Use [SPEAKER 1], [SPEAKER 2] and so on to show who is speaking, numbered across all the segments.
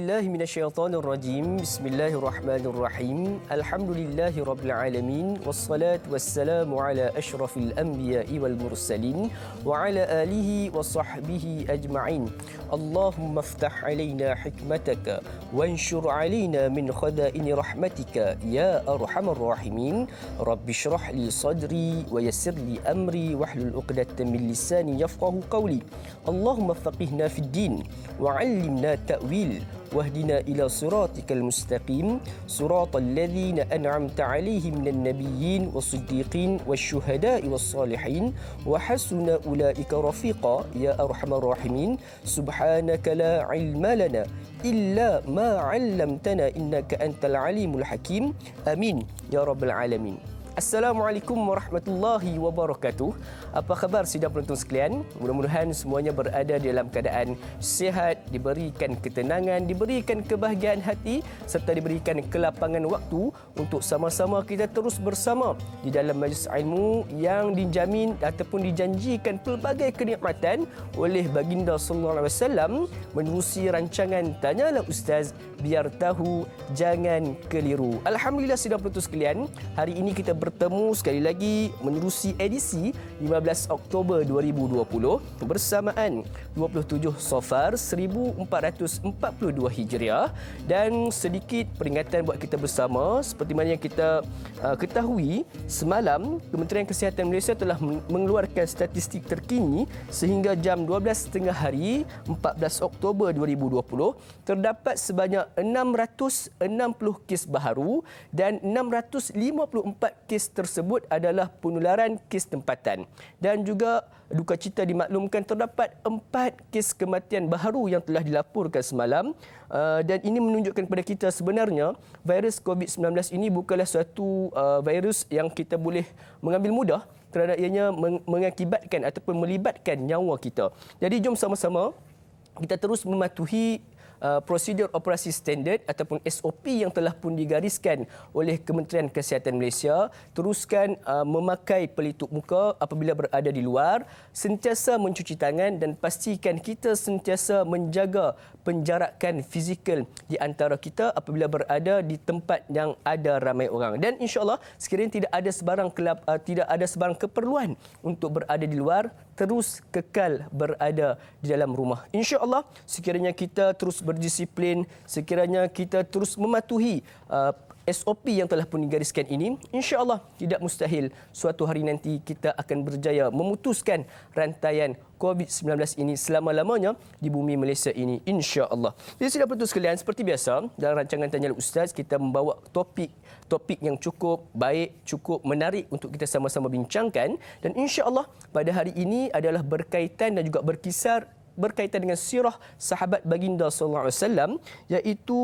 [SPEAKER 1] billahi minasyaitonir rajim. Bismillahirrahmanirrahim. Alhamdulillahi rabbil alamin wassalatu wassalamu ala asyrafil anbiya'i wal mursalin wa ala alihi wa sahbihi ajma'in. Allahumma iftah alaina hikmataka wanshur alaina min khadaini rahmatika ya arhamar rahimin. Rabbi shrah li sadri wa yassir li amri wahlul 'uqdatam min lisani yafqahu qawli. Allahumma faqihna fid din wa 'allimna ta'wil wahdina ila siratikal mustaqim siratal ladzina an'amta 'alaihim minan nabiyyin was-siddiqin wasyuhada'i was-salihin wa hasuna ulaika rafiqa ya arhamar rahimin. Subhanaka la 'ilma lana illa ma 'allamtana innaka antal alimul hakim. Amin ya rabbal alamin. Assalamualaikum warahmatullahi wabarakatuh. Apa khabar sidang penonton sekalian? Mudah-mudahan semuanya berada dalam keadaan sihat, diberikan ketenangan, diberikan kebahagiaan hati serta diberikan kelapangan waktu untuk sama-sama kita terus bersama di dalam majlis ilmu yang dijamin ataupun dijanjikan pelbagai kenikmatan oleh baginda sallallahu alaihi wasallam menerusi rancangan Tanyalah Ustaz biar tahu jangan keliru. Alhamdulillah sidang penonton sekalian, hari ini kita bertemu sekali lagi menerusi edisi 15 Oktober 2020 bersamaan 27 Safar 1442 Hijriah, dan sedikit peringatan buat kita bersama. Seperti mana yang kita ketahui, semalam Kementerian Kesihatan Malaysia telah mengeluarkan statistik terkini sehingga jam 12.30 hari 14 Oktober 2020 terdapat sebanyak 660 kes baharu dan 654 kes tersebut adalah penularan kes tempatan. Dan juga duka cita dimaklumkan terdapat 4 kes kematian baharu yang telah dilaporkan semalam. Dan ini menunjukkan kepada kita sebenarnya virus COVID-19 ini bukanlah suatu virus yang kita boleh mengambil mudah kerana ianya mengakibatkan ataupun melibatkan nyawa kita. Jadi jom sama-sama kita terus mematuhi prosedur operasi standard ataupun SOP yang telah pun digariskan oleh Kementerian Kesihatan Malaysia. Teruskan memakai pelitup muka apabila berada di luar, sentiasa mencuci tangan dan pastikan kita sentiasa menjaga penjarakan fizikal di antara kita apabila berada di tempat yang ada ramai orang. Dan insya-Allah sekiranya tidak ada sebarang keperluan untuk berada di luar, terus kekal berada di dalam rumah. Insya-Allah sekiranya kita terus berdisiplin, sekiranya kita terus mematuhi SOP yang telah pun digariskan ini, insya-Allah tidak mustahil suatu hari nanti kita akan berjaya memutuskan rantaian COVID-19 ini selama-lamanya di bumi Malaysia ini, insya-Allah. Jadi sidang penonton sekalian, seperti biasa dalam rancangan Tanyalah Ustaz kita membawa topik yang cukup baik, cukup menarik untuk kita sama-sama bincangkan, dan insya-Allah pada hari ini adalah berkaitan dan juga berkaitan dengan sirah sahabat baginda sallallahu alaihi wasallam, iaitu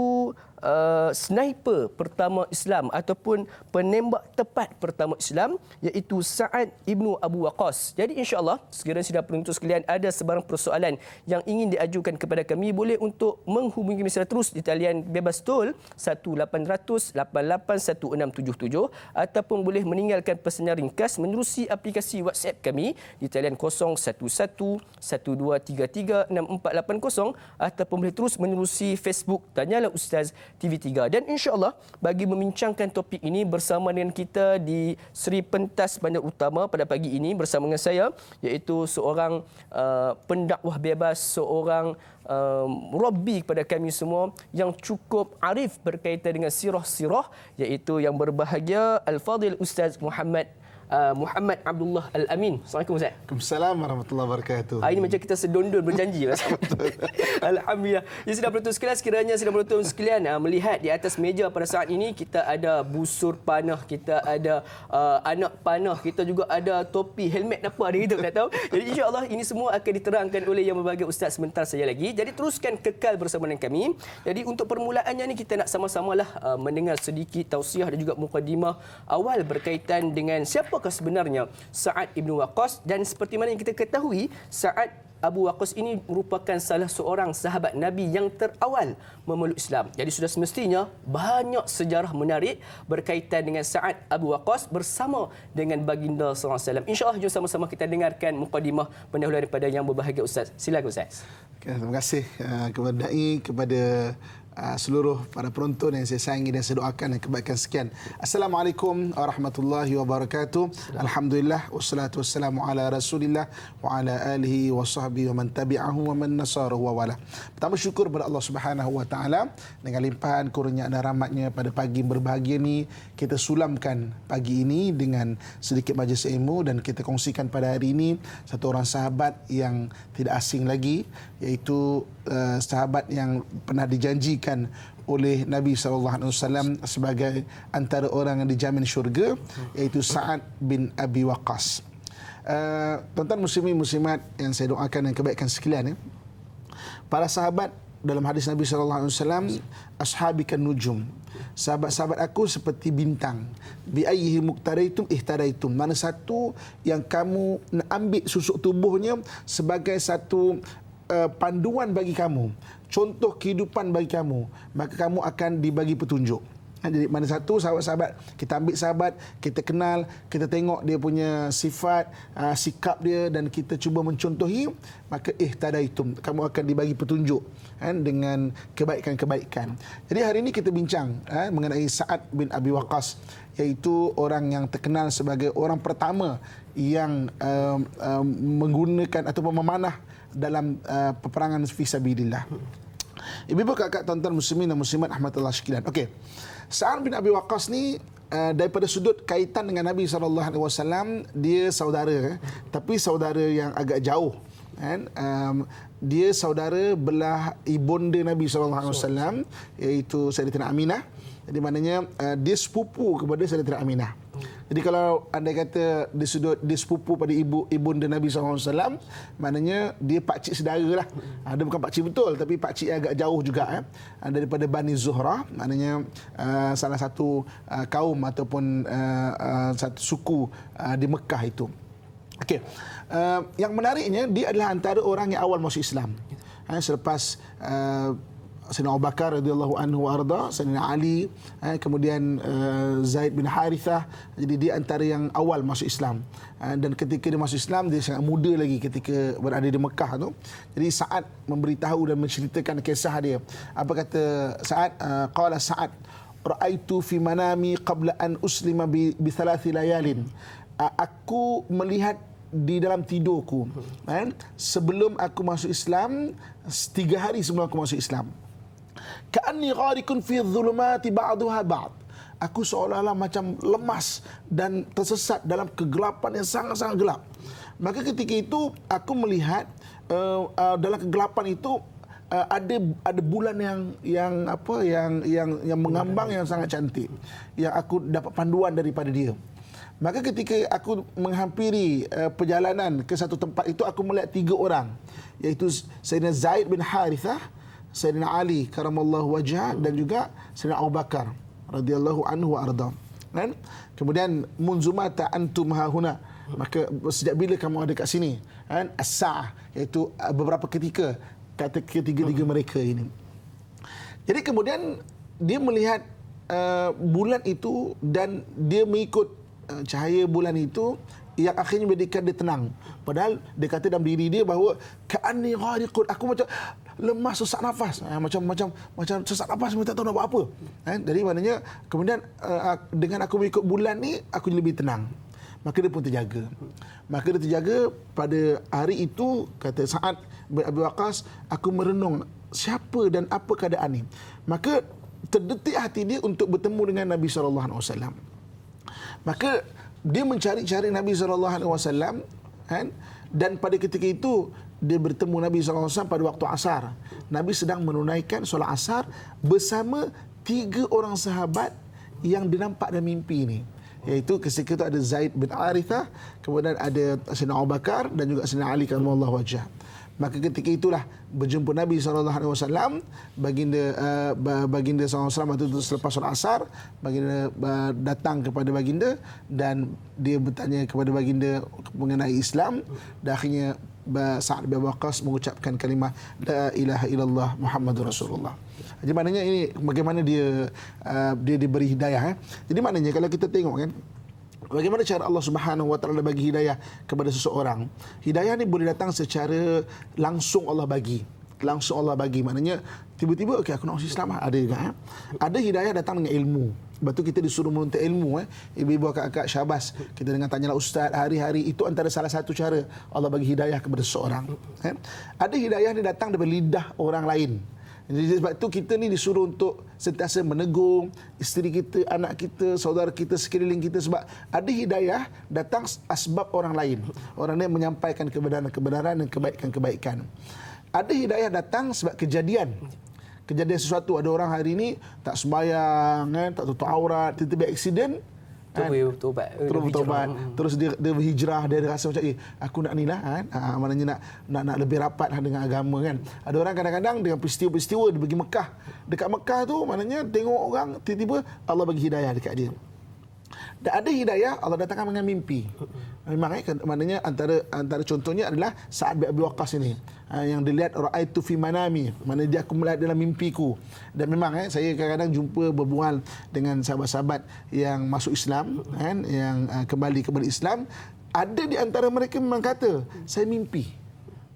[SPEAKER 1] sniper pertama Islam ataupun penembak tepat pertama Islam, iaitu Sa'ad ibnu Abu Waqqas. Jadi insya-Allah sekiranya sidang penonton sekalian ada sebarang persoalan yang ingin diajukan kepada kami, boleh untuk menghubungi kami secara terus di talian bebas tol 1800881677 ataupun boleh meninggalkan pesanan ringkas menerusi aplikasi WhatsApp kami di talian 011123364480 ataupun boleh terus menerusi Facebook Tanyalah Ustaz TV3. Dan insya-Allah bagi membincangkan topik ini bersama dengan kita di Seri Pentas Bandar Utama pada pagi ini bersama dengan saya, iaitu seorang pendakwah bebas, seorang Rabbi kepada kami semua yang cukup arif berkaitan dengan sirah-sirah, iaitu yang berbahagia Al-Fadhil Ustaz Muhammad Abdullah Al-Amin. Assalamualaikum Ustaz.
[SPEAKER 2] Waalaikumsalam warahmatullahi wabarakatuh.
[SPEAKER 1] Ini macam kita sedondon berjanji. Alhamdulillah. Jadi sidang penonton sekalian, sekiranya sidang penonton sekalian melihat di atas meja pada saat ini, kita ada busur panah, kita ada anak panah, kita juga ada topi, helmet apa ada kita tak tahu. Jadi insya-Allah ini semua akan diterangkan oleh yang berbahagia Ustaz sebentar saja lagi. Jadi teruskan kekal bersama dengan kami. Jadi untuk permulaannya ni kita nak sama-samalah mendengar sedikit tausiah dan juga mukadimah awal berkaitan dengan siapa sebenarnya Sa'ad ibnu Waqqas. Dan seperti mana yang kita ketahui, Sa'ad Abu Waqqas ini merupakan salah seorang sahabat Nabi yang terawal memeluk Islam. Jadi sudah semestinya banyak sejarah menarik berkaitan dengan Sa'ad Abu Waqqas bersama dengan baginda sallallahu alaihi wasallam. Insya-Allah jom sama-sama kita dengarkan mukadimah pendahuluan daripada yang berbahagia Ustaz. Silakan Ustaz.
[SPEAKER 2] Terima kasih kepada dai, kepada seluruh para penonton yang saya sayangi dan saya doakan dan kebaikan sekian. Assalamualaikum warahmatullahi wabarakatuh. Alhamdulillah wassalatu wassalamu ala Rasulillah wa ala alihi wa sahbihi wa man tabi'ahu wa man nasarahu wa wala. Pertama syukur kepada Allah Subhanahu wa taala dengan limpahan kurnia dan rahmatnya pada pagi berbahagia ni kita sulamkan pagi ini dengan sedikit majlis ilmu dan kita kongsikan pada hari ini satu orang sahabat yang tidak asing lagi, iaitu sahabat yang pernah dijanjikan oleh Nabi SAW sebagai antara orang yang dijamin syurga, iaitu Sa'ad bin Abi Waqqas. Tuan-tuan muslimin muslimat yang saya doakan dan kebaikan sekalian, para sahabat dalam hadis Nabi SAW, ashabikan nujum, sahabat-sahabat aku seperti bintang, bi ayyihi muqtadaitum ihtadaitum, mana satu yang kamu ambil susuk tubuhnya sebagai satu panduan bagi kamu, contoh kehidupan bagi kamu, maka kamu akan dibagi petunjuk. Jadi mana satu sahabat-sahabat, kita ambil sahabat, kita kenal, kita tengok dia punya sifat, sikap dia dan kita cuba mencontohi, maka ihtadaitum, kamu akan dibagi petunjuk dengan kebaikan-kebaikan. Jadi hari ini kita bincang mengenai Sa'ad bin Abi Waqqas, iaitu orang yang terkenal sebagai orang pertama yang menggunakan ataupun memanah dalam peperangan fisabilillah. Ibu-ibu, kakak, tuan-tuan muslimin dan muslimat rahmatullah sekalian. Okey. Sa'ad bin Abi Waqqas ni daripada sudut kaitan dengan Nabi SAW, dia saudara, tapi saudara yang agak jauh. Dia saudara belah ibunda Nabi SAW, iaitu Sayyidatina Aminah. Jadi maknanya dia sepupu kepada Sayyidatina Aminah. Jadi kalau anda kata di sudut dia sepupu pada ibunda Nabi SAW, maknanya dia pakcik saudara lah. Dia bukan pakcik betul, tapi pakcik agak jauh juga. Daripada Bani Zuhrah, maknanya salah satu kaum ataupun satu suku di Mekah itu. Okey. Yang menariknya, dia adalah antara orang yang awal masuk Islam. Selepas Sayyidina Abu Bakar radhiyallahu anhu arda, Sayyidina Ali, kemudian Zaid bin Harithah. Jadi dia antara yang awal masuk Islam. Dan ketika dia masuk Islam, dia sangat muda lagi ketika berada di Mekah tu. Jadi Sa'ad memberitahu dan menceritakan kisah dia. Apa kata Sa'ad? Qala Sa'ad, ra'aitu fi manami qabla an uslima bi thalathi layalin. Aku melihat di dalam tidurku, sebelum aku masuk Islam, 3 hari sebelum aku masuk Islam, ka'anni gharikun fi dhulumati ba'daha ba'd. Aku seolah-olah macam lemas dan tersesat dalam kegelapan yang sangat-sangat gelap. Maka ketika itu aku melihat dalam kegelapan itu ada bulan yang mengambang yang sangat cantik, yang aku dapat panduan daripada dia. Maka ketika aku menghampiri perjalanan ke satu tempat itu, aku melihat 3 orang, iaitu Sayyidina Zaid bin Harithah, Sayyidina Ali karamallahu wajhah, dan juga Sayyidina Abu Bakar radhiyallahu anhu arda. Kan? Kemudian munzumata antum hahuna, maka sejak bila kamu ada kat sini? Kan? As-sa'ah, iaitu beberapa ketika, kata ketiga-tiga mereka ini. Jadi kemudian dia melihat bulan itu dan dia mengikut cahaya bulan itu, yang akhirnya menjadikan dia tenang. Padahal dia kata dalam diri dia bahawa ka'anni ghariqun, aku macam lemas, sesak nafas, macam sesak nafas, tak tahu nak buat apa. Jadi maknanya kemudian dengan aku mengikut bulan ni, aku lebih tenang. Maka dia pun terjaga. Maka dia terjaga. Pada hari itu, kata Sa'ad bin Abi Waqqas, aku merenung siapa dan apa keadaan ni. Maka terdetik hati dia untuk bertemu dengan Nabi SAW. Maka dia mencari-cari Nabi SAW, kan? Dan pada ketika itu dia bertemu Nabi SAW pada waktu asar. Nabi sedang menunaikan solat asar bersama 3 orang sahabat yang dinampak dalam mimpi ini. Iaitu ketika itu ada Zaid bin Harithah, kemudian ada Sayyidina Abu Bakar dan juga Sayyidina Ali karamallahu wajhah. Maka ketika itulah berjumpa Nabi SAW, baginda SAW itu selepas solat asar, baginda datang kepada baginda dan dia bertanya kepada baginda mengenai Islam, dan akhirnya Sa'ad bin Waqqas mengucapkan kalimah la ilaha illallah Muhammadur Rasulullah. Jadi maknanya ini bagaimana dia diberi hidayah. Jadi maknanya kalau kita tengok kan, bagaimana cara Allah Subhanahu Wa Taala bagi hidayah kepada seseorang. Hidayah ni boleh datang secara langsung Allah bagi. langsung Allah bagi. Maknanya tiba-tiba okey aku nak masuk Islam ada juga Ada hidayah datang dengan ilmu. Sebab tu kita disuruh menuntut ilmu Ibu-ibu, akak-akak, syabas. Kita dengan tanyalah ustaz hari-hari, itu antara salah satu cara Allah bagi hidayah kepada seseorang. Ada hidayah dia datang daripada lidah orang lain. Jadi sebab tu kita ni disuruh untuk sentiasa menegur isteri kita, anak kita, saudara kita, sekeliling kita. Sebab ada hidayah datang asbab orang lain. Orang lain menyampaikan kebenaran dan kebaikan-kebaikan. Ada hidayah datang sebab kejadian sesuatu. Ada orang hari ini tak sembahyang, tak tutup aurat, tiba-tiba aksiden, terus bertobat, terus dia berhijrah, dia rasa macam aku nak ni lah maknanya nak lebih rapat dengan agama kan. Ada orang kadang-kadang dengan peristiwa-peristiwa dia pergi Mekah. Dekat Mekah tu maknanya tengok orang, tiba-tiba Allah bagi hidayah dekat dia. Dan ada hidayah Allah datangkan dengan mimpi. Memang maknanya antara contohnya adalah Sa'ad bin Abi Waqqas ini yang dilihat ra'aitu fi manami, maknanya dia aku melihat dalam mimpiku. Dan memang saya kadang-kadang jumpa berbual dengan sahabat-sahabat yang masuk Islam yang kembali kepada Islam. Ada di antara mereka memang kata saya mimpi.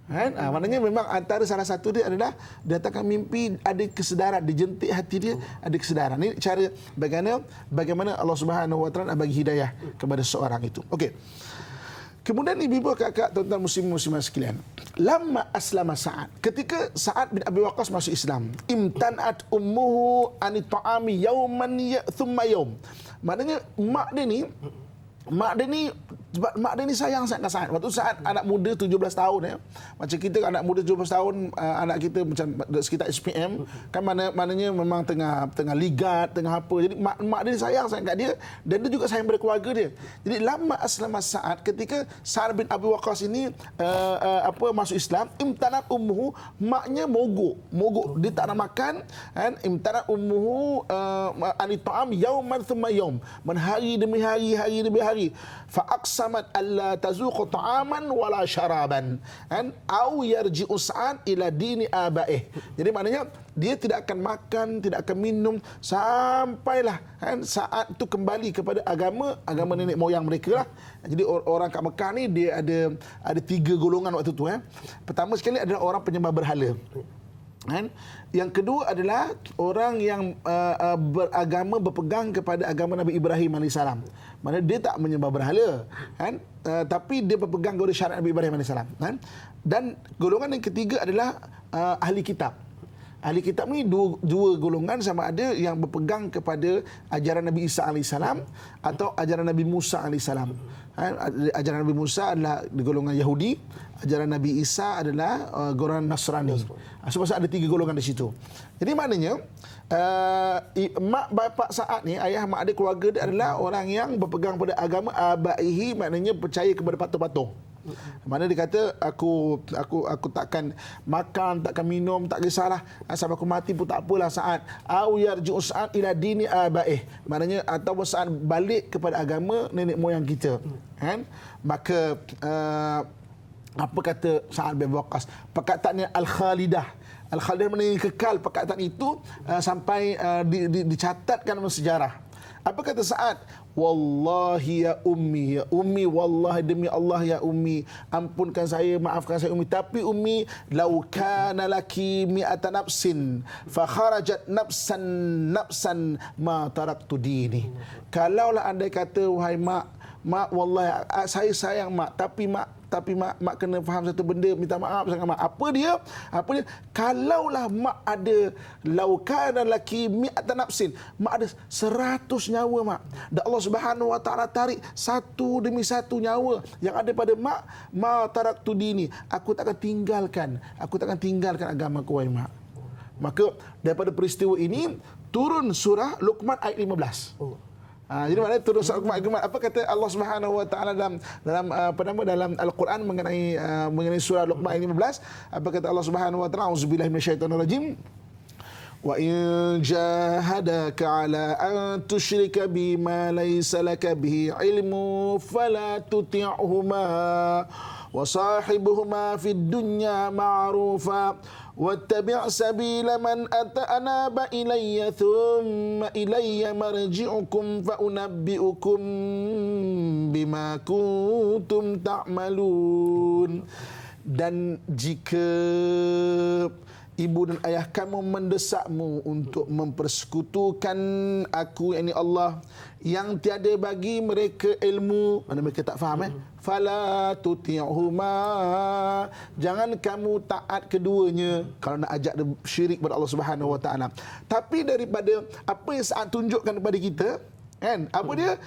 [SPEAKER 2] Maknanya memang antara salah satu dia adalah datangkan mimpi, ada kesedaran, dijentik hati dia, ada kesedaran. Ini cara bagaimana Allah Subhanahu Wa Taala bagi hidayah kepada seorang itu. Okey. Kemudian ibu-ibu, kakak, tuan-tuan muslimin sekalian, lamma aslama Sa'ad, ketika Sa'ad bin Abi Waqqas masuk Islam, imtanat ummuhu an ta'ami yawman thumma yawm. Maknanya mak dia ni sayang sangat Sa'ad. Waktu Sa'ad anak muda 17 tahun Macam kita anak muda 17 tahun, anak kita macam sekitar SPM kan, maknanya memang tengah ligat, tengah apa. Jadi mak dia sayang sangat kat dia, dan dia juga sayang pada keluarga dia. Jadi lama aslama Sa'ad, ketika Sa'ad bin Abi Waqqas ini masuk Islam, imtanat ummuhu, maknya mogok, dia tak nak makan imtanat ummuhu an ta'am yauman thumma yaum, hari demi hari, fa aqsamat alla tazuqa ta'aman wala syaraban au yarji'u Sa'ad ila dini abaih. Jadi maknanya dia tidak akan makan, tidak akan minum sampailah Sa'ad tu kembali kepada agama nenek moyang mereka lah. Jadi orang kat Mekah ni dia ada 3 golongan waktu tu. Pertama sekali adalah orang penyembah berhala. Yang kedua adalah orang yang berpegang kepada agama Nabi Ibrahim AS. Maksudnya dia tak menyembah berhala, tapi dia berpegang kepada syariat Nabi Ibrahim AS. Dan golongan yang ketiga adalah ahli kitab. Ahli kitab ni dua golongan, sama ada yang berpegang kepada ajaran Nabi Isa AS atau ajaran Nabi Musa AS. Ajaran Nabi Musa adalah golongan Yahudi, ajaran Nabi Isa adalah golongan Nasrani. Sebab ada 3 golongan di situ. Jadi maknanya mak bapak Sa'ad ni, ayah mak dia, keluarga dia adalah orang yang berpegang pada agama abaihi, maknanya percaya kepada patung-patung. Mana dia kata aku takkan makan, takkan minum, tak kisahlah sampai aku mati pun tak apalah Sa'ad. Au yarji'u Sa'ad ila dini abaih, maknanya atau Sa'ad balik kepada agama nenek moyang kita. Maka apa kata Sa'ad bin Waqqas? Perkataannya al-khalidah. Al-khalidah maknanya kekal. Perkataan itu sampai dicatatkan dalam sejarah. Apa kata Sa'ad? Wallahi ya ummi, wallahi demi Allah ya ummi, ampunkan saya, maafkan saya ummi, tapi ummi, lau kana laki mi'ata nafsin fa kharajat nafsan ma taraktu dini. Kalaulah andai kata, wahai mak, wallahi saya sayang mak, tapi mak kena faham satu benda, minta maaf sangat mak. Apa dia? Kalaulah mak ada laukana laki mi'ata nafsin, mak ada 100 nyawa mak, dan Allah Subhanahu Wa Taala tarik satu demi satu nyawa yang ada pada mak, ma taraktu dini, aku takkan tinggalkan agama ku, wahai mak. Maka daripada peristiwa ini turun surah Luqman ayat 15. Jadi maknanya turun surah Luqman. Apa kata Allah Subhanahu Wa Taala dalam Al-Quran mengenai surah Luqman ayat 15? Apa kata Allah Subhanahu Wa Taala? Auzubillahi minasyaitonirrajim. Wa in jahadaka ala an tusyrika bima laysa laka bihi ilmu fala tuti'huma wa sahibuhuma fid dunya ma'rufa wattabi' sabila man anaba ilayya thumma ilayya marji'ukum fa unabbi'ukum bima kuntum ta'malun. dan jika ibu dan ayah kamu mendesakmu untuk mempersekutukan aku, yakni Allah, yang tiada bagi mereka ilmu, mana mereka tak faham fala tuti'huma, jangan kamu taat keduanya kalau nak ajak dia syirik kepada Allah Subhanahu wa taala. Tapi daripada apa yang saat tunjukkan kepada kita, kan, apa dia?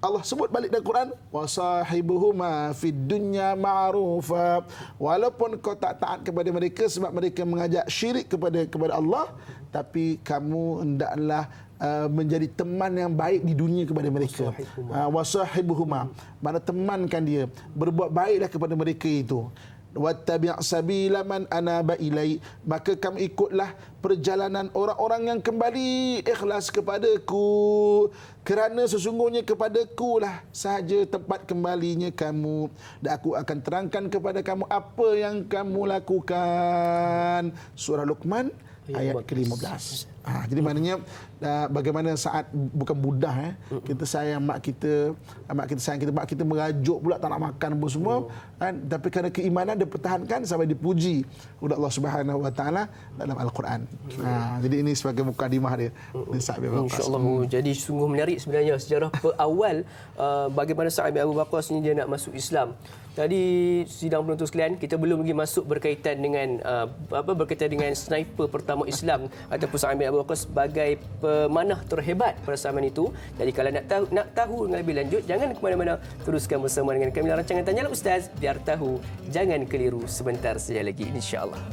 [SPEAKER 2] Allah sebut balik dalam Quran, wasahibuhuma fid dunya ma'rufa, walaupun kau tak taat kepada mereka sebab mereka mengajak syirik kepada Allah, tapi kamu hendaklah menjadi teman yang baik di dunia kepada mereka. Wasahibuhuma, mana temankan dia, berbuat baiklah kepada mereka itu. Wattabi' sabila man anaba ilai, maka kamu ikutlah perjalanan orang-orang yang kembali ikhlas kepadaku, kerana sesungguhnya kepadaku lah sahaja tempat kembalinya kamu, dan aku akan terangkan kepada kamu apa yang kamu lakukan. Surah Luqman ayat ke-15. Jadi maknanya bagaimana saat bukan mudah kita sayang mak kita sayang kita, mak kita merajuk pula tak nak makan apa semua kan, tapi kerana keimanan dia pertahankan sampai dipuji oleh Allah Subhanahu wa taala dalam Al-Quran. Jadi ini sebagai mukadimah dia.
[SPEAKER 1] Insya-Allah. Jadi sungguh menarik sebenarnya sejarah awal bagaimana Sa'ad bin Abu Waqqas ni dia nak masuk Islam. Tadi sidang penonton sekalian, kita belum lagi masuk berkaitan dengan berkaitan dengan sniper pertama Islam ataupun Sa'ad bin Abu Waqqas sebagai pemanah terhebat pada zaman itu. Jadi kalau nak tahu dengan lebih lanjut, jangan ke mana-mana, teruskan bersama dengan kami dalam rancangan Tanyalah Ustaz, biar tahu jangan keliru sebentar saja lagi, insya-Allah.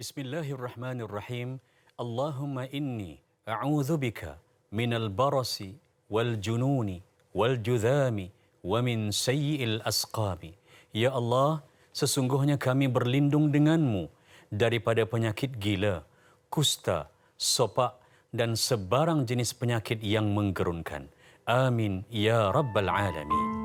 [SPEAKER 3] Bismillahirrahmanirrahim. Allahumma inni a'udzubika minal barasi wal jununi wal judhami wa min sayyi'il asqami. Ya Allah, sesungguhnya kami berlindung denganmu daripada penyakit gila, kusta, sopak dan sebarang jenis penyakit yang menggerunkan. Amin ya rabbal alamin.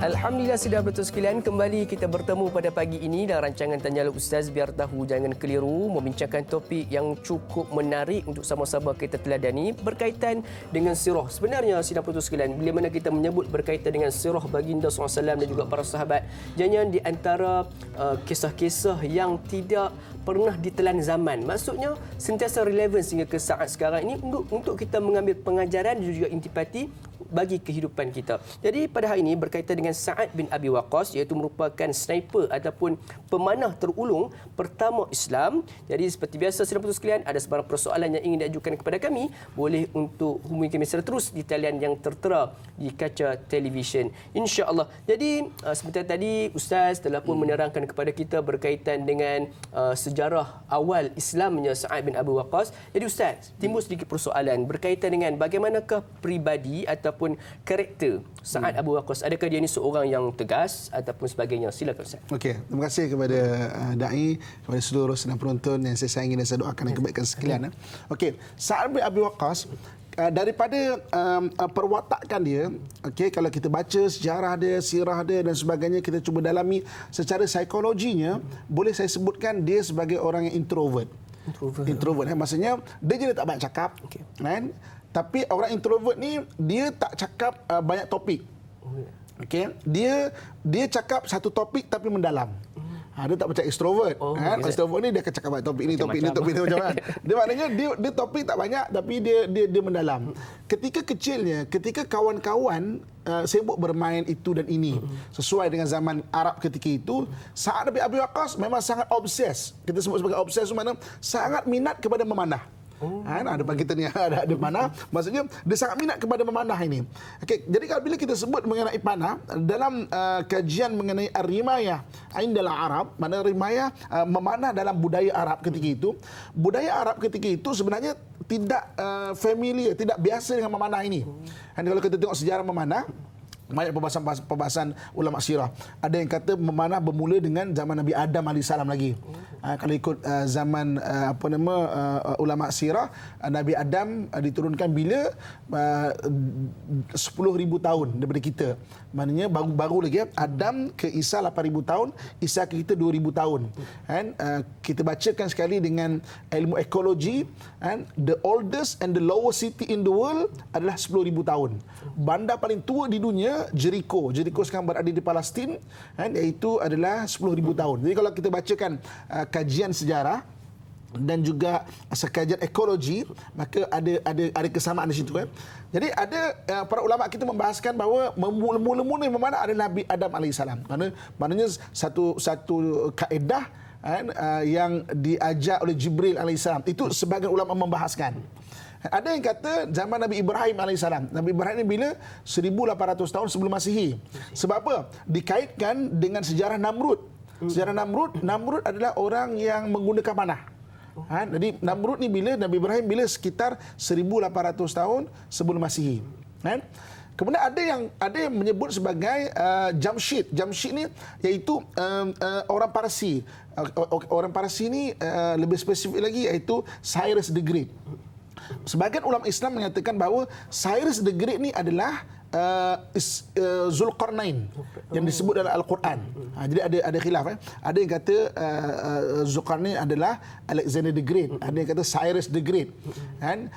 [SPEAKER 1] Alhamdulillah, sedang betul sekalian, kembali kita bertemu pada pagi ini dalam rancangan Tanyalah Ustaz, biar tahu jangan keliru, membincangkan topik yang cukup menarik untuk sama-sama kita teladani berkaitan dengan sirah. Sebenarnya sedang betul sekalian, bila mana kita menyebut berkaitan dengan sirah baginda SAW dan juga para sahabat, jangan di antara kisah-kisah yang tidak pernah ditelan zaman. Maksudnya sentiasa relevan sehingga ke saat sekarang ini untuk kita mengambil pengajaran dan juga intipati bagi kehidupan kita. Jadi pada hari ini berkaitan dengan Sa'ad bin Abi Waqqas, iaitu merupakan sniper ataupun pemanah terulung pertama Islam. Jadi seperti biasa sedang betul sekalian, ada sebarang persoalan yang ingin diajukan kepada kami, boleh untuk hubungi kami secara terus di talian yang tertera di kaca televisyen, insya-Allah. Jadi seperti tadi Ustaz telah pun menerangkan kepada kita berkaitan dengan sejarah awal Islamnya Sa'ad bin Abi Waqqas. Jadi Ustaz, timbul sedikit persoalan berkaitan dengan bagaimanakah pribadi ataupun karakter Sa'ad Abu Waqqas. Adakah dia ni seorang yang tegas ataupun sebagainya? Silakan Ustaz.
[SPEAKER 2] Okey, terima kasih kepada dai, kepada seluruh sedang penonton yang saya sayangi dan saya doakan yang kebaikan sekalian. Okey, Sa'ad bin Abi Waqqas, daripada perwatakan dia, okey, kalau kita baca sejarah dia, sirah dia dan sebagainya, kita cuba dalami secara psikologinya, boleh saya sebutkan dia sebagai orang yang introvert. Maksudnya dia je tak banyak cakap, kan? Tapi orang introvert ni dia tak cakap banyak topik. Okey, dia cakap satu topik tapi mendalam. Dia tak macam extrovert. Extrovert ni dia akan cakap banyak topik ni, topik ni macam mana. Dia maknanya dia topik tak banyak tapi dia mendalam. Ketika kecilnya, ketika kawan-kawan sibuk bermain itu dan ini sesuai dengan zaman Arab ketika itu, Sa'ad bin Abi Waqqas memang sangat obses. Kita sebut sebagai obses, mana sangat minat kepada memanah. Ada depan kita ni ada panah, maksudnya dia sangat minat kepada memanah ini. Okey, jadi kalau bila kita sebut mengenai panah dalam kajian mengenai ar-rimayah indal Arab, mana rimayah memanah dalam budaya Arab ketika itu, budaya Arab ketika itu sebenarnya tidak familiar, tidak biasa dengan memanah ini. Dan kalau kita tengok sejarah memanah, banyak perbahasan ulama sirah. Ada yang kata memanah bermula dengan zaman Nabi Adam alaihissalam lagi. Kalau ikut zaman ulama sirah, Nabi Adam diturunkan bila 10,000 tahun daripada kita. Maknanya baru lagi Adam ke Isa 8,000 tahun, Isa ke kita 2,000 tahun. Kan kita bacakan sekali dengan ilmu ekologi, and the oldest and the lowest city in the world adalah 10,000 tahun. Bandar paling tua di dunia Jericho sekarang berada di Palestin, iaitu adalah 10,000 tahun. Jadi kalau kita bacakan kajian sejarah dan juga kajian ekologi, maka ada kesamaan di situ. Jadi ada para ulama kita membahaskan bahawa mula-mula memang ada Nabi Adam alaihissalam. Maknanya satu kaedah yang diajar oleh Jibril alaihissalam. Itu sebagian ulama membahaskan. Ada yang kata zaman Nabi Ibrahim alaihissalam. Nabi Ibrahim ini bila 1,800 tahun sebelum Masihi. Sebab apa? Dikaitkan dengan sejarah Namrud. Sejarah Namrud adalah orang yang menggunakan panah. Jadi Namrud ni bila Nabi Ibrahim bila sekitar 1,800 tahun sebelum Masihi. Kemudian ada yang menyebut sebagai Jamshid. Jamshid ni iaitu orang Parsi. Orang Parsi ni lebih spesifik lagi iaitu Cyrus the Great. Sebagian ulama Islam menyatakan bahawa Cyrus the Great ni adalah Zulkarnain yang disebut dalam Al-Quran. Jadi ada khilaf. Ada yang kata Zulkarnain adalah Alexander the Great. Ada yang kata Cyrus the Great.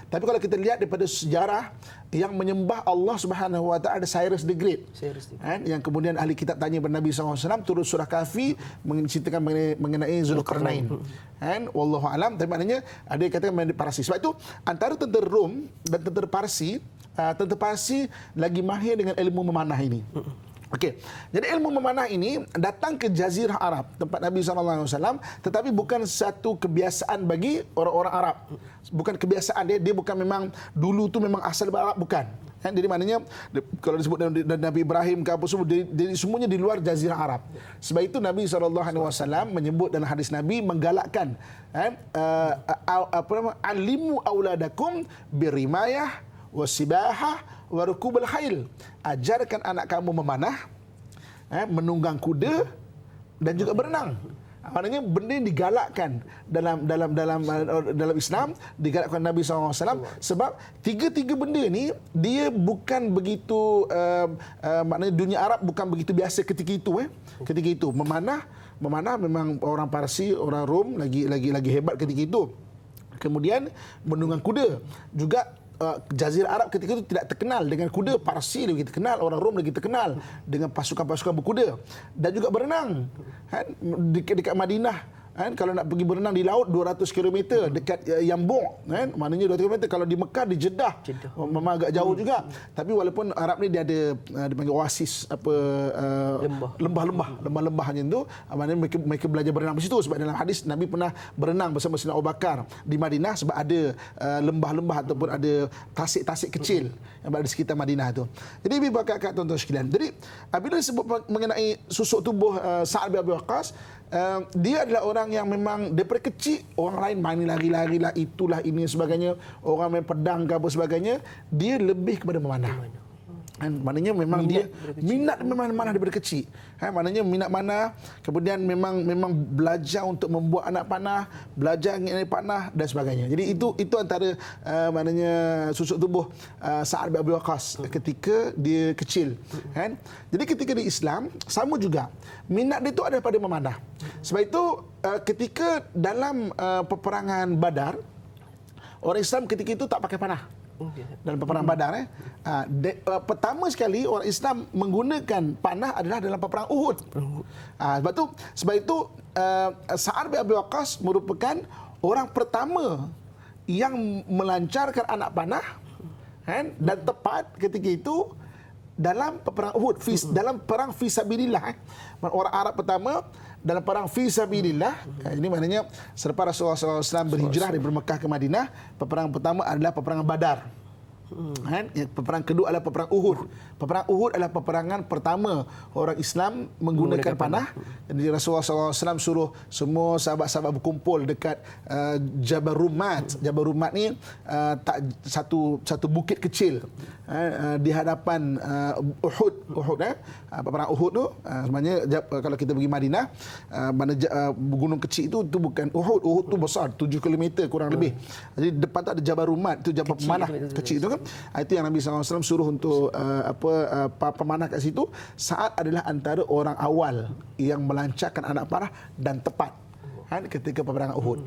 [SPEAKER 2] Tapi kalau kita lihat daripada sejarah, yang menyembah Allah Subhanahu Wa Taala ada Cyrus the Great. Yang kemudian ahli kitab tanya kepada Nabi SAW, turun surah Kahfi menceritakan mengenai Zulkarnain. Wallahu alam. Tapi maknanya ada yang katakan mengenai Parsi. Sebab itu antara tentera Rom dan tentera Parsi, tentera Parsi lagi mahir dengan ilmu memanah ini. Okey. Jadi ilmu memanah ini datang ke Jazirah Arab, tempat Nabi SAW, tetapi bukan satu kebiasaan bagi orang-orang Arab. Bukan kebiasaan dia bukan memang dulu tu memang asal Arab, bukan. Jadi maknanya kalau disebut Nabi Ibrahim ke apa semua, semuanya di luar Jazirah Arab. Sebab itu Nabi SAW menyebut dalam hadis Nabi menggalakkan alimu auladakum birimayah wasibahah warukubul khail. Ajarkan anak kamu memanah, menunggang kuda dan juga berenang. Maknanya benda yang digalakkan dalam Islam, digalakkan Nabi SAW, sebab tiga benda ni dia bukan begitu maknanya dunia Arab bukan begitu biasa ketika itu. Ketika itu memanah memang orang Parsi, orang Rom lagi hebat ketika itu. Kemudian menunggang kuda juga. Jazirah Arab ketika itu tidak terkenal dengan kuda. Parsi lagi terkenal, orang Rom lagi terkenal dengan pasukan-pasukan berkuda, dan juga berenang. Dekat Madinah, kalau nak pergi berenang di laut 200 km dekat Yambu', maknanya 200 km. Kalau di Mekah, di Jeddah, memang agak jauh juga. Tapi walaupun Arab ni dia ada dipanggil oasis, lembah-lembah macam tu, maknanya mereka belajar berenang di situ. Sebab dalam hadis Nabi pernah berenang bersama Sayyidina Abu Bakar di Madinah, sebab ada lembah-lembah ataupun ada tasik-tasik kecil yang berada di sekitar Madinah tu. Jadi Ibu Bapak tuan-tuan sekalian, jadi bila disebut mengenai susuk tubuh Sa'ad bin Abi Waqqas, dia adalah orang yang memang daripada kecil orang lain main lari-lari lah, itulah ini sebagainya, orang main pedang ke apa sebagainya, dia lebih kepada memanah. Maknanya memang dia minat memang mana daripada kecil. Maknanya minat mana, kemudian memang belajar untuk membuat anak panah, belajar mengenai panah dan sebagainya. Jadi itu antara maknanya susuk tubuh Sa'ad bin Abi Waqqas ketika dia kecil. Jadi ketika di Islam sama juga minat dia itu ada pada memanah. Sebab itu ketika dalam peperangan Badar, orang Islam ketika itu tak pakai panah. Dalam peperangan Badar, pertama sekali orang Islam menggunakan panah adalah dalam peperangan Uhud. Sebab itu Sa'ad bin Abi Waqqas merupakan orang pertama yang melancarkan anak panah, dan tepat ketika itu dalam peperangan Uhud, dalam perang fisabilillah. Orang Arab pertama dalam perang fisabilillah. Ini maknanya selepas Rasulullah SAW berhijrah dari Mekah ke Madinah, peperangan pertama adalah peperangan Badar. Kan? Peperangan kedua adalah peperang Uhud. Peperang Uhud adalah peperangan pertama orang Islam menggunakan panah. Jadi Rasulullah SAW suruh semua sahabat-sahabat berkumpul dekat Jabal Rumat. Jabal Rumat ni satu bukit kecil di hadapan Uhud. Peperang Uhud tu sebenarnya kalau kita pergi Madinah, mana gunung kecil itu bukan Uhud. Uhud tu besar, 7 km kurang lebih. Jadi depan tu ada Jabal Rumat, tu Jabal pemanah kecil tu kan. Itu yang Nabi SAW suruh untuk pemanah kat situ. Sa'ad adalah antara orang awal yang melancarkan anak panah dan tepat ketika peperangan Uhud.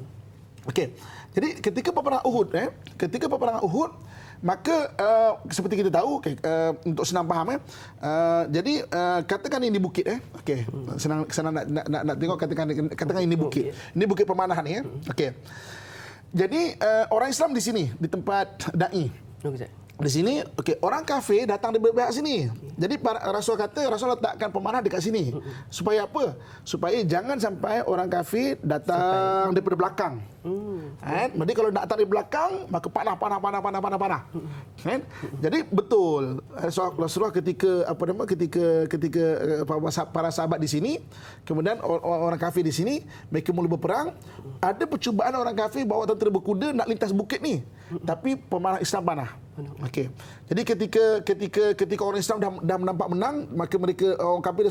[SPEAKER 2] Okey. Jadi ketika peperangan Uhud, maka seperti kita tahu, untuk senang faham jadi katakan ini bukit okey, senang nak tengok, katakan ini bukit. Ini bukit pemanah ni okey. Jadi orang Islam di sini, di tempat dai. Di sini, okey, orang kafir datang dari pihak sini. Jadi Rasul kata, Rasul letakkan pemanah dekat sini. Supaya apa? Supaya jangan sampai orang kafir datang daripada belakang. Jadi kalau datang dari belakang, maka panah. Jadi betul Rasulullah ketika para sahabat di sini, kemudian orang kafir di sini, mereka mula berperang. Ada percubaan orang kafir bawa tentera berkuda nak lintas bukit ni. Tapi pemanah Islam panah. Okey. Jadi ketika orang Islam dah nampak menang, maka mereka orang kafir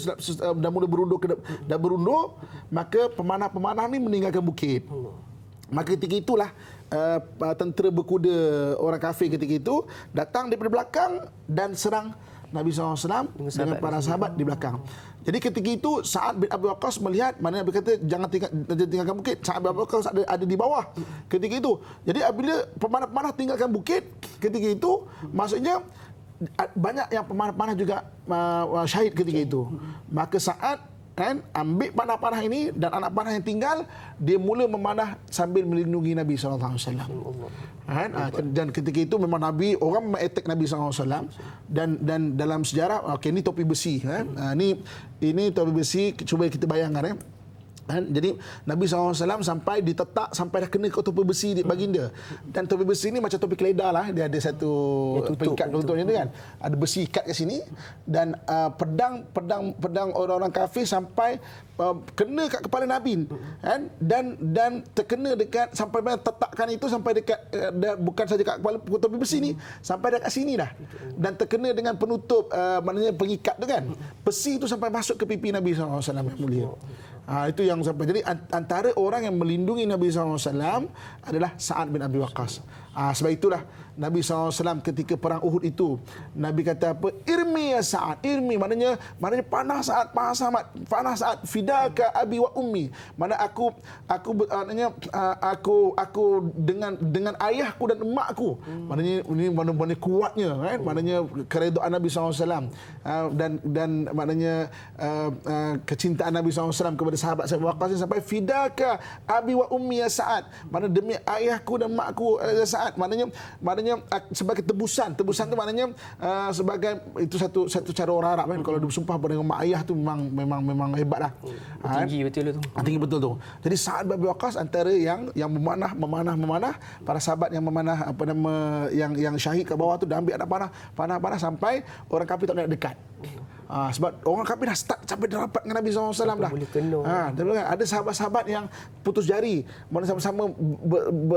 [SPEAKER 2] dah mula berundur, maka pemanah-pemanah ni meninggalkan bukit. Maka ketika itulah tentera berkuda orang kafir ketika itu datang daripada belakang dan serang Nabi SAW dengan para sahabat di belakang. Jadi ketika itu Sa'ad bin Abi Waqqas melihat, mana Nabi kata jangan tinggalkan bukit. Sa'ad bin Abi Waqqas ada di bawah ketika itu. Jadi apabila pemanah-pemanah tinggalkan bukit ketika itu, maksudnya banyak yang pemanah-pemanah juga syahid ketika itu. Maka Sa'ad ambil panah-panah ini dan anak panah yang tinggal, dia mula memanah sambil melindungi Nabi SAW. Dan ketika itu memang Nabi, orang attack Nabi SAW, dan dalam sejarah, okey, ini topi besi. Ini topi besi, cuba kita bayangkan. Jadi Nabi SAW sampai ditetak, sampai dah kena ke topi besi di baginda. Dan topi besi ni macam topi keledar lah. Dia ada satu pengikat tutupnya tu kan. Ada besi ikat kat sini. Dan pedang orang-orang kafir sampai kena kat kepala Nabi. Dan terkena dekat, sampai tetakkan itu sampai dekat, bukan saja kat kepala topi besi ni, sampai dekat sini dah. Dan terkena dengan penutup, maknanya pengikat tu kan. Besi itu sampai masuk ke pipi Nabi SAW yang mulia. Itu yang sampai. Jadi antara orang yang melindungi Nabi SAW adalah Sa'ad bin Abi Waqqas. Sebab itulah Nabi SAW ketika perang Uhud itu, Nabi kata apa? Irmi ya Sa'ad. Irmi maknanya panah Sa'ad, panah Sa'ad, fidaka abi wa ummi. Mana aku dengan ayahku dan emakku. Maknanya ini mana kuatnya kan? Maknanya keredaan Nabi SAW dan maknanya kecintaan Nabi SAW kepada sahabat Waqqas sampai fidaka abi wa ummi ya Sa'ad. Mana demi ayahku dan emakku ya Sa'ad. Maknanya sebagai tebusan tu maknanya sebagai itu satu cara orang Arab kan, kalau dia bersumpah pada mak ayah tu memang hebat lah.
[SPEAKER 1] Tinggi betul tu.
[SPEAKER 2] Tinggi betul tu. Jadi Sa'ad bin Abi Waqqas antara yang memanah para sahabat yang memanah yang syahid kat bawah tu, dah ambil anak panah sampai orang kafir tak nak dekat. Sebab orang kafir dah start sampai dah rapat dengan Nabi SAW dah. Ada sahabat-sahabat yang putus jari, mana sama-sama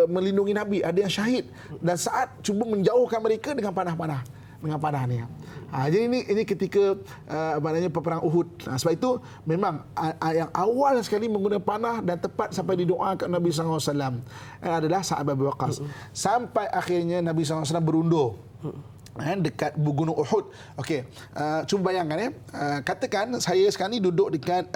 [SPEAKER 2] melindungi Nabi, ada yang syahid, dan saat cuba menjauhkan mereka dengan panah ni. Jadi ini ketika peperang Uhud. Sebab itu memang yang awal sekali menggunakan panah dan tepat sampai didoakan Nabi SAW adalah Sa'ad bin Abi Waqqas. Sampai akhirnya Nabi SAW berundur dekat Gunung Uhud. Okey, cuba bayangkan katakan saya sekarang ni duduk dekat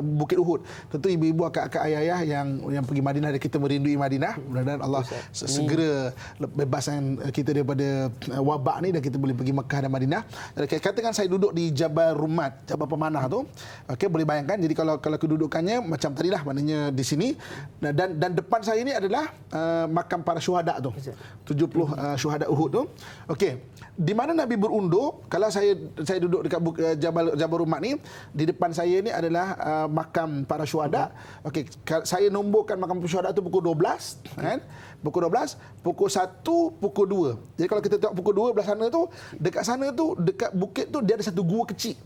[SPEAKER 2] Bukit Uhud. Tentu ibu-ibu, akak-akak, ayah-ayah yang pergi Madinah dan kita merindui Madinah, mudah-mudahan Allah segera bebaskan kita daripada wabak ni dan kita boleh pergi Mekah dan Madinah. Katakan saya duduk di Jabal Rumat, Jabal Pemanah tu. Okey, boleh bayangkan. Jadi kalau kedudukannya macam tadilah, maknanya di sini, dan depan saya ni adalah makam para syuhada tu. 70 syuhada Uhud tu. Okey. di mana Nabi berundur. Kalau saya duduk dekat Jabal Rumah ni, di depan saya ni adalah makam para syuhada. Okey, saya nomborkan makam para syuhada tu pukul 12, kan? Pukul 12, pukul 1, pukul 2. Jadi kalau kita tengok pukul 2 belah sana tu, dekat sana tu, dekat bukit tu dia ada satu gua kecil.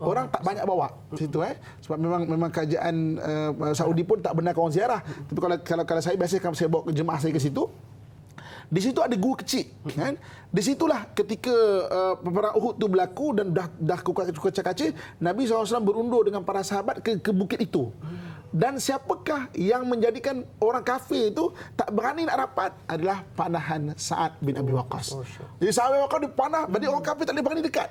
[SPEAKER 2] Orang tak banyak bawa situ sebab memang kerajaan Saudi pun tak benarkan orang ziarah. Tapi kalau saya biasa saya bawa jemaah saya ke situ. Di situ ada gua kecil, kan? Di situlah ketika perang Uhud tu berlaku dan dah kaca-kaca, Nabi SAW berundur dengan para sahabat ke bukit itu. Dan siapakah yang menjadikan orang kafir itu tak berani nak rapat adalah panahan Sa'ad bin Abi Waqqas. Jadi Sa'ad bin Waqqas dia panah, jadi orang kafir tak boleh berani dekat.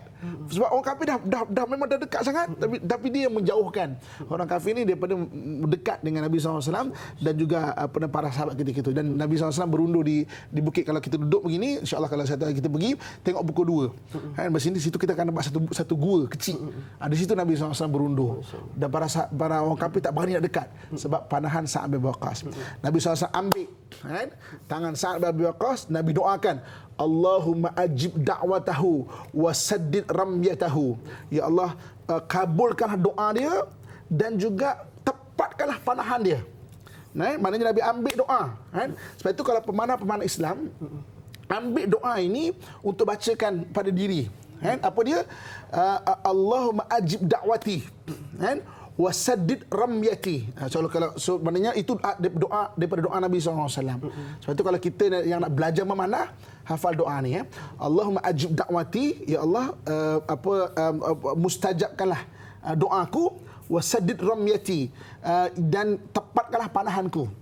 [SPEAKER 2] Sebab orang kafir dah memang dah dekat sangat, tapi dia menjauhkan orang kafir ni daripada dekat dengan Nabi SAW dan juga para sahabat ketika itu. Dan Nabi SAW berundur di bukit. Kalau kita duduk begini, insya-Allah kalau kita pergi tengok pukul 2. Kan di situ kita akan nampak satu gua kecil. Di situ Nabi SAW berundur. Dan para orang kafir tak berani nak dekat sebab panahan Sa'ad bin Abi Waqqas. Nabi SAW ambil tangan Sa'ad bin Abi Waqqas, Nabi doakan, Allahumma ajib da'watahu wa saddid ramyatahu. Ya Allah, kabulkanlah doa dia dan juga tepatkanlah panahan dia. Maknanya Nabi ambil doa. Sebab itu kalau pemanah-pemanah Islam ambil doa ini untuk bacakan pada diri. Apa dia? Allahumma ajib da'wati. Wasaddid ramyati. So maknanya itu doa daripada doa Nabi SAW. Sebab itu kalau kita yang nak belajar memanah, hafal doa ni Allahumma ajib da'wati, ya Allah mustajabkanlah doaku, wasaddid ramyati, dan tepatkanlah panahanku.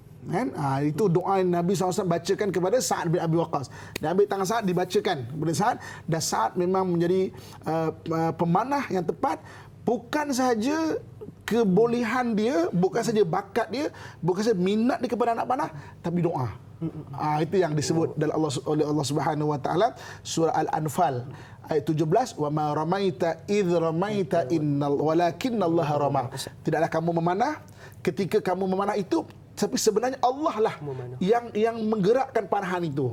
[SPEAKER 2] Itu doa yang Nabi SAW bacakan kepada Sa'ad bin Abi Waqqas. Dia ambil tangan Sa'ad, dibacakan kepada Sa'ad, dan Sa'ad memang menjadi pemanah yang tepat. Bukan sahaja kebolehan dia, bukan saja bakat dia, bukan saja minat dia kepada anak panah, tapi doa. Itu yang disebut oleh Allah Subhanahu Wa Taala surah Al-Anfal ayat 17, wa ma ramaita idz ramaita walakinallaha rama. Tidaklah kamu memanah ketika kamu memanah itu, tapi sebenarnya Allah lah yang menggerakkan panahan itu.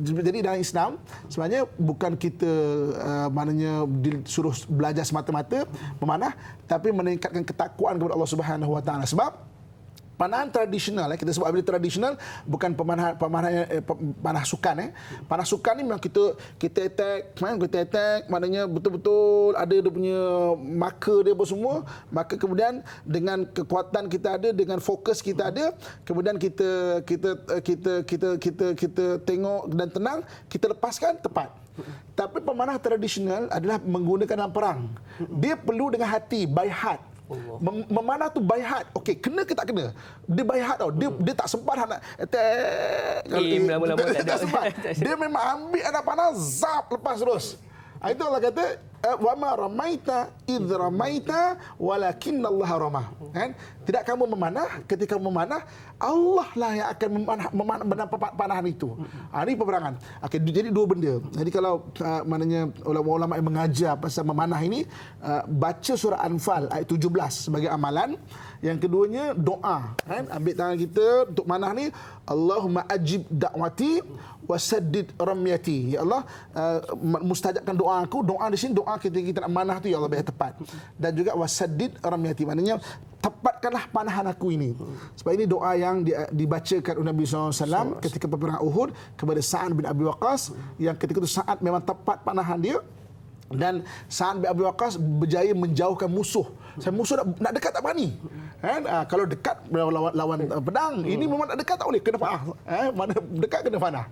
[SPEAKER 2] Jadi dalam Islam sebenarnya bukan kita maknanya disuruh belajar semata-mata memanah, tapi meningkatkan ketakwaan kepada Allah Subhanahu Wa Taala. Sebab panahan tradisional, kita sebut apabila tradisional, bukan panah sukan. Panah sukan ni memang kita attack, maknanya betul-betul ada dia punya marker dia apa semua. Maka kemudian dengan kekuatan kita ada, dengan fokus kita ada, kemudian kita tengok dan tenang, kita lepaskan tepat. Tapi pemanah tradisional adalah menggunakan dalam perang. Dia perlu dengan hati, by heart. Memanah tu by heart. Okey, kena ke tak kena? Dia by heart tau. Dia tak sempat nak attack.
[SPEAKER 1] Lama-lama tak
[SPEAKER 2] sempat. Dia memang ambil anak panah, zap, lepas terus. Itu Allah kata, wa ma ramaita idz ramaita walakinallaha rama. Kan? Tidak kamu memanah, ketika kamu memanah, Allah lah yang akan memanah panahan itu. Ini peperangan. Okey, jadi dua benda. Jadi kalau maknanya ulama-ulama yang mengajar pasal memanah ini, baca surah Anfal ayat 17 sebagai amalan. Yang keduanya doa, kan? Ambil tangan kita untuk manah ni, Allahumma ajib da'wati wasaddid ramyati. Ya Allah, mustajabkan doa aku. Doa di sini doa kita nak manah tu, ya Allah, biar tepat. Dan juga wasaddid ramyati, maknanya tepatkanlah panahan aku ini. Sebab ini doa yang dibacakan oleh Nabi SAW ketika peperangan Uhud kepada Sa'ad bin Abi Waqqas, yang ketika itu Sa'ad memang tepat panahan dia. Dan Sa'ad bin Abi Waqqas berjaya menjauhkan musuh. Musuh nak dekat tak berani. Kalau dekat lawan pedang, ini memang nak dekat tak boleh, kena panah. Mana dekat kena panah.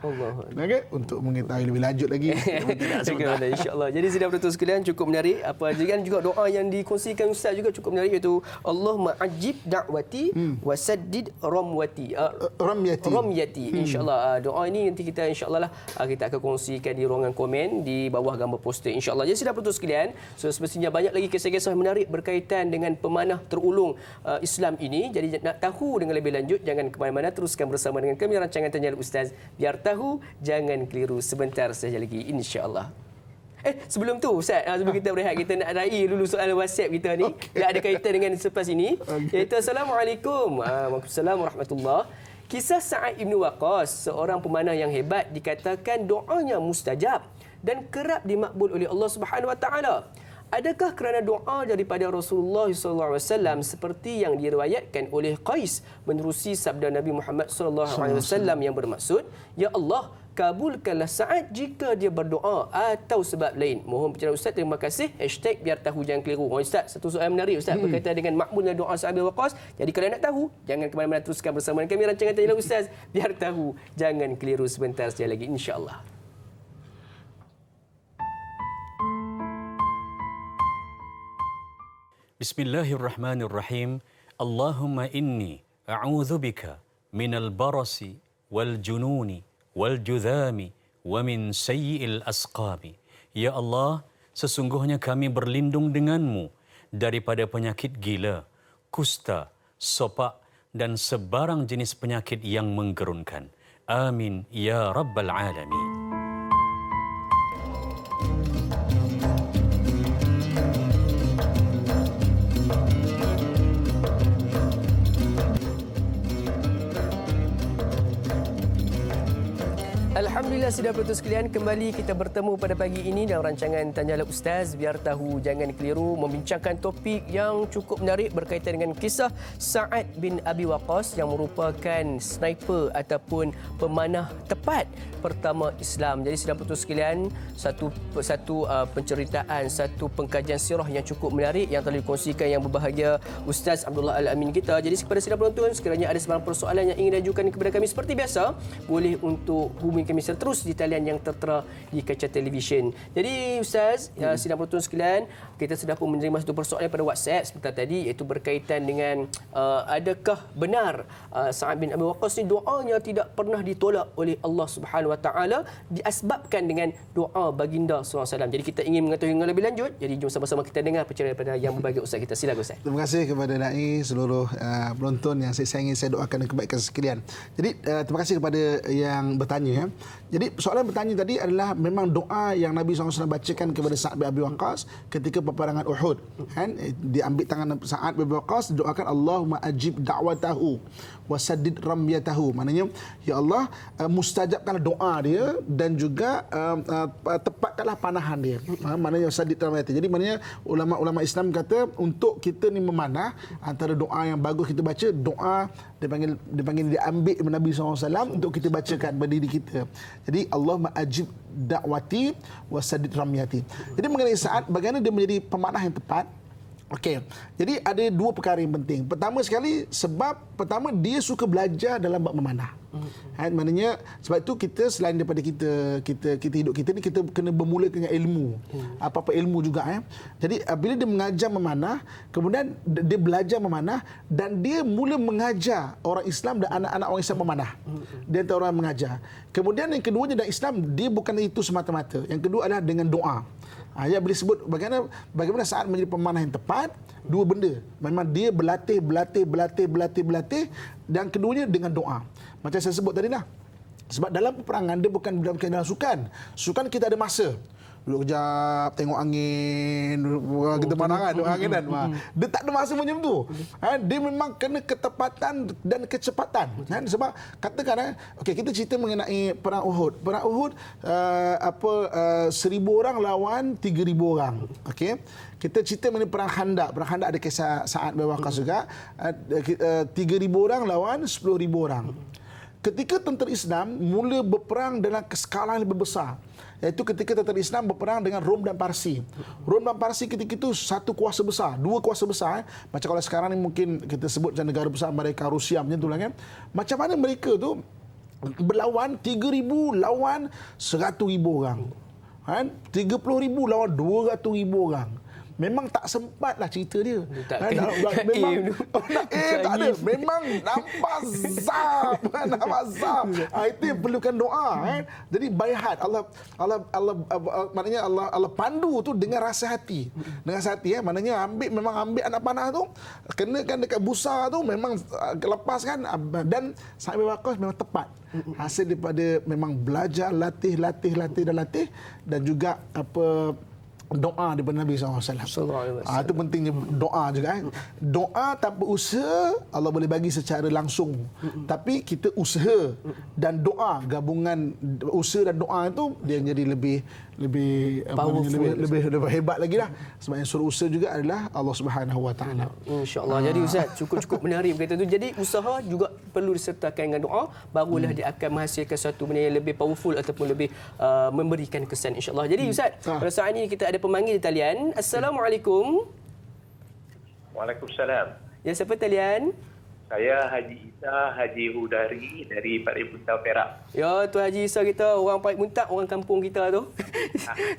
[SPEAKER 2] Okay? Untuk mengetahui lebih lanjut lagi.
[SPEAKER 1] InsyaAllah. Jadi sidang penonton sekalian, cukup menarik. Dan juga doa yang dikongsikan Ustaz juga cukup menarik, iaitu Allahumma ajib da'wati wasaddid ramyati. InsyaAllah doa ini nanti kita insyaAllah kita akan kongsikan di ruangan komen di bawah gambar poster, insyaAllah. Jadi sidang penonton sekalian, semestinya banyak lagi kisah-kisah menarik berkaitan dengan pemanah terulung Islam ini. Jadi nak tahu dengan lebih lanjut, jangan ke mana-mana, teruskan bersama dengan kami rancangan Tanya Ustaz. Biar tahu, jangan keliru. Sebentar saja lagi, insya-Allah. Sebelum tu Ustaz, sebelum kita berehat, kita nak raih dulu soalan WhatsApp kita ni. Yang ada kaitan dengan selepas ini. Iaitu Assalamualaikum. Waalaikumsalam warahmatullahi. Kisah Sa'ad bin Waqqas, seorang pemanah yang hebat, dikatakan doanya mustajab. dan kerap dimakbul oleh Allah Subhanahu Wa Taala. Adakah kerana doa daripada Rasulullah SAW seperti yang diriwayatkan oleh Qais menerusi sabda Nabi Muhammad SAW yang bermaksud, Ya Allah, kabulkanlah Sa'ad jika dia berdoa, atau sebab lain? Mohon pencerahan Ustaz, terima kasih. #biar tahu jangan keliru. Ustaz, satu soalan menarik Ustaz berkaitan dengan makbulnya doa Sa'ad bin Waqqas. Jadi kalau nak tahu, jangan ke mana-mana, teruskan bersama dengan kami rancangan Tanya Ustaz. Biar tahu jangan keliru, sebentar saja lagi insya-Allah.
[SPEAKER 3] Bismillahirrahmanirrahim. Allahumma inni a'udzubika minal barasi wal jununi wal judhami wa min sayyi'il asqami. Ya Allah, sesungguhnya kami berlindung denganmu daripada penyakit gila, kusta, sopak dan sebarang jenis penyakit yang menggerunkan. Amin ya rabbal alamin.
[SPEAKER 1] Alhamdulillah, sudah penonton sekalian, kembali kita bertemu pada pagi ini dalam rancangan Tanyalah Ustaz, biar tahu jangan keliru, membincangkan topik yang cukup menarik berkaitan dengan kisah Sa'ad bin Abi Waqqas yang merupakan sniper ataupun pemanah tepat pertama Islam. Jadi sedang penonton sekalian, satu penceritaan, satu pengkajian sirah yang cukup menarik yang telah dikongsikan yang berbahagia Ustaz Abdullah Al-Amin kita. Jadi kepada sedang penonton, sekiranya ada sebarang persoalan yang ingin diajukan kepada kami seperti biasa, boleh untuk hubungi kami terus di talian yang tertera di kaca televisyen. Jadi Ustaz, sidang penonton sekalian, kita sudah pun menerima satu persoalan pada WhatsApp sebentar tadi, iaitu berkaitan dengan adakah benar Sa'ad bin Abi Waqqas ni doanya tidak pernah ditolak oleh Allah Subhanahu Wa Taala diasbabkan dengan doa baginda SAW. Jadi kita ingin mengetahui dengan lebih lanjut. Jadi jom sama-sama kita dengar pencerahan daripada yang berbahagia Ustaz kita. Silakan Ustaz.
[SPEAKER 2] Terima kasih kepada Dai, seluruh penonton yang saya sayangi, saya doakan kebaikan sekalian. Jadi terima kasih kepada yang bertanya. Jadi soalan bertanya tadi adalah memang doa yang Nabi SAW bacakan kepada Sa'ad bin Abi Waqqas ketika peperangan Uhud. Kan? Diambil tangan Sa'ad bin Abi Waqqas, doakan Allahumma ajib da'watahu wa saddid ramyatahu. Maknanya, Ya Allah, mustajabkanlah doa dia dan juga tepatkanlah panahan dia. Maknanya saddid ramyatahu. Jadi maknanya ulama-ulama Islam kata untuk kita ni memanah, antara doa yang bagus kita baca, doa diambil Nabi SAW untuk kita bacakan pada diri kita. Jadi Allahumma ajib da'wati wa saddid ramyati. Jadi mengenai Sa'ad, bagaimana dia menjadi pemanah yang tepat? Okey. Jadi ada dua perkara yang penting. Pertama sekali, pertama dia suka belajar dalam bab memanah. Maknanya sebab itu kita selain daripada kita hidup kita ni, kita kena bermula dengan ilmu. Apa-apa ilmu juga Jadi bila dia mengajar memanah, kemudian dia belajar memanah dan dia mula mengajar orang Islam dan anak-anak orang Islam memanah. Dia antara orang mengajar. Kemudian yang keduanya dalam Islam, dia bukan itu semata-mata. Yang kedua adalah dengan doa. Ya, boleh sebut bagaimana Sa'ad menjadi pemanah yang tepat. Dua benda. Memang dia berlatih dan keduanya dengan doa. Macam saya sebut tadi lah. Sebab dalam peperangan dia bukan dalam sukan. Sukan kita ada masa. Duduk kejap, tengok angin, kita pandangan, tengok angin kan. Dia tak ada masa macam tu. Dia memang kena ketepatan dan kecepatan. Sebab katakan, okey, kita cerita mengenai perang Uhud. Perang Uhud 1,000 orang lawan 3,000 orang. Okey. Kita cerita mengenai perang Khandaq. Perang Khandaq ada kisah Sa'ad bin Waqqas juga. 3,000 orang lawan 10,000 orang. Ketika tentera Islam mula berperang dalam skala yang lebih besar, iaitu ketika tentera Islam berperang dengan Rom dan Parsi. Rom dan Parsi ketika itu satu kuasa besar, dua kuasa besar. Macam kalau sekarang ni mungkin kita sebut macam negara besar mereka, Rusia macam tu lah kan. Macam mana mereka tu berlawan 3,000 lawan 100,000 orang. 30,000 lawan 200,000 orang. Memang tak sempat lah cerita dia. Memang tak ada. Memang nampak zap. Itu yang perlukan doa. Jadi bayhat Allah maknanya Allah pandu tu dengan rasa hati. Dengan rasa hati maknanya memang ambil anak panah tu, kenakan dekat busa tu, memang lepaskan, dan Sa'ad bin Waqqas memang tepat. Hasil daripada memang belajar, latih dan juga doa daripada Nabi SAW.
[SPEAKER 1] Sallallahu alaihi wasallam.
[SPEAKER 2] Itu pentingnya doa juga. Doa tanpa usaha Allah boleh bagi secara langsung. Tapi kita usaha dan doa, gabungan usaha dan doa itu dia jadi lebih hebat lagi lah. Sebab yang suruh usaha juga adalah Allah Subhanahu Wa Taala.
[SPEAKER 1] InsyaAllah. Jadi Ustaz, cukup menarik berkata tu. Jadi usaha juga perlu disertakan dengan doa, barulah dia akan menghasilkan satu benda yang lebih powerful ataupun lebih memberikan kesan insyaAllah. Jadi Ustaz, pada saat ini kita ada pemanggil di talian. Assalamualaikum.
[SPEAKER 4] Waalaikumsalam.
[SPEAKER 1] Ya, siapa talian?
[SPEAKER 4] Saya Haji Isa Haji Hudari dari Parit Muntah Perak.
[SPEAKER 1] Ya, Tuan Haji Isa kita orang Parit Muntah, orang kampung kita tu.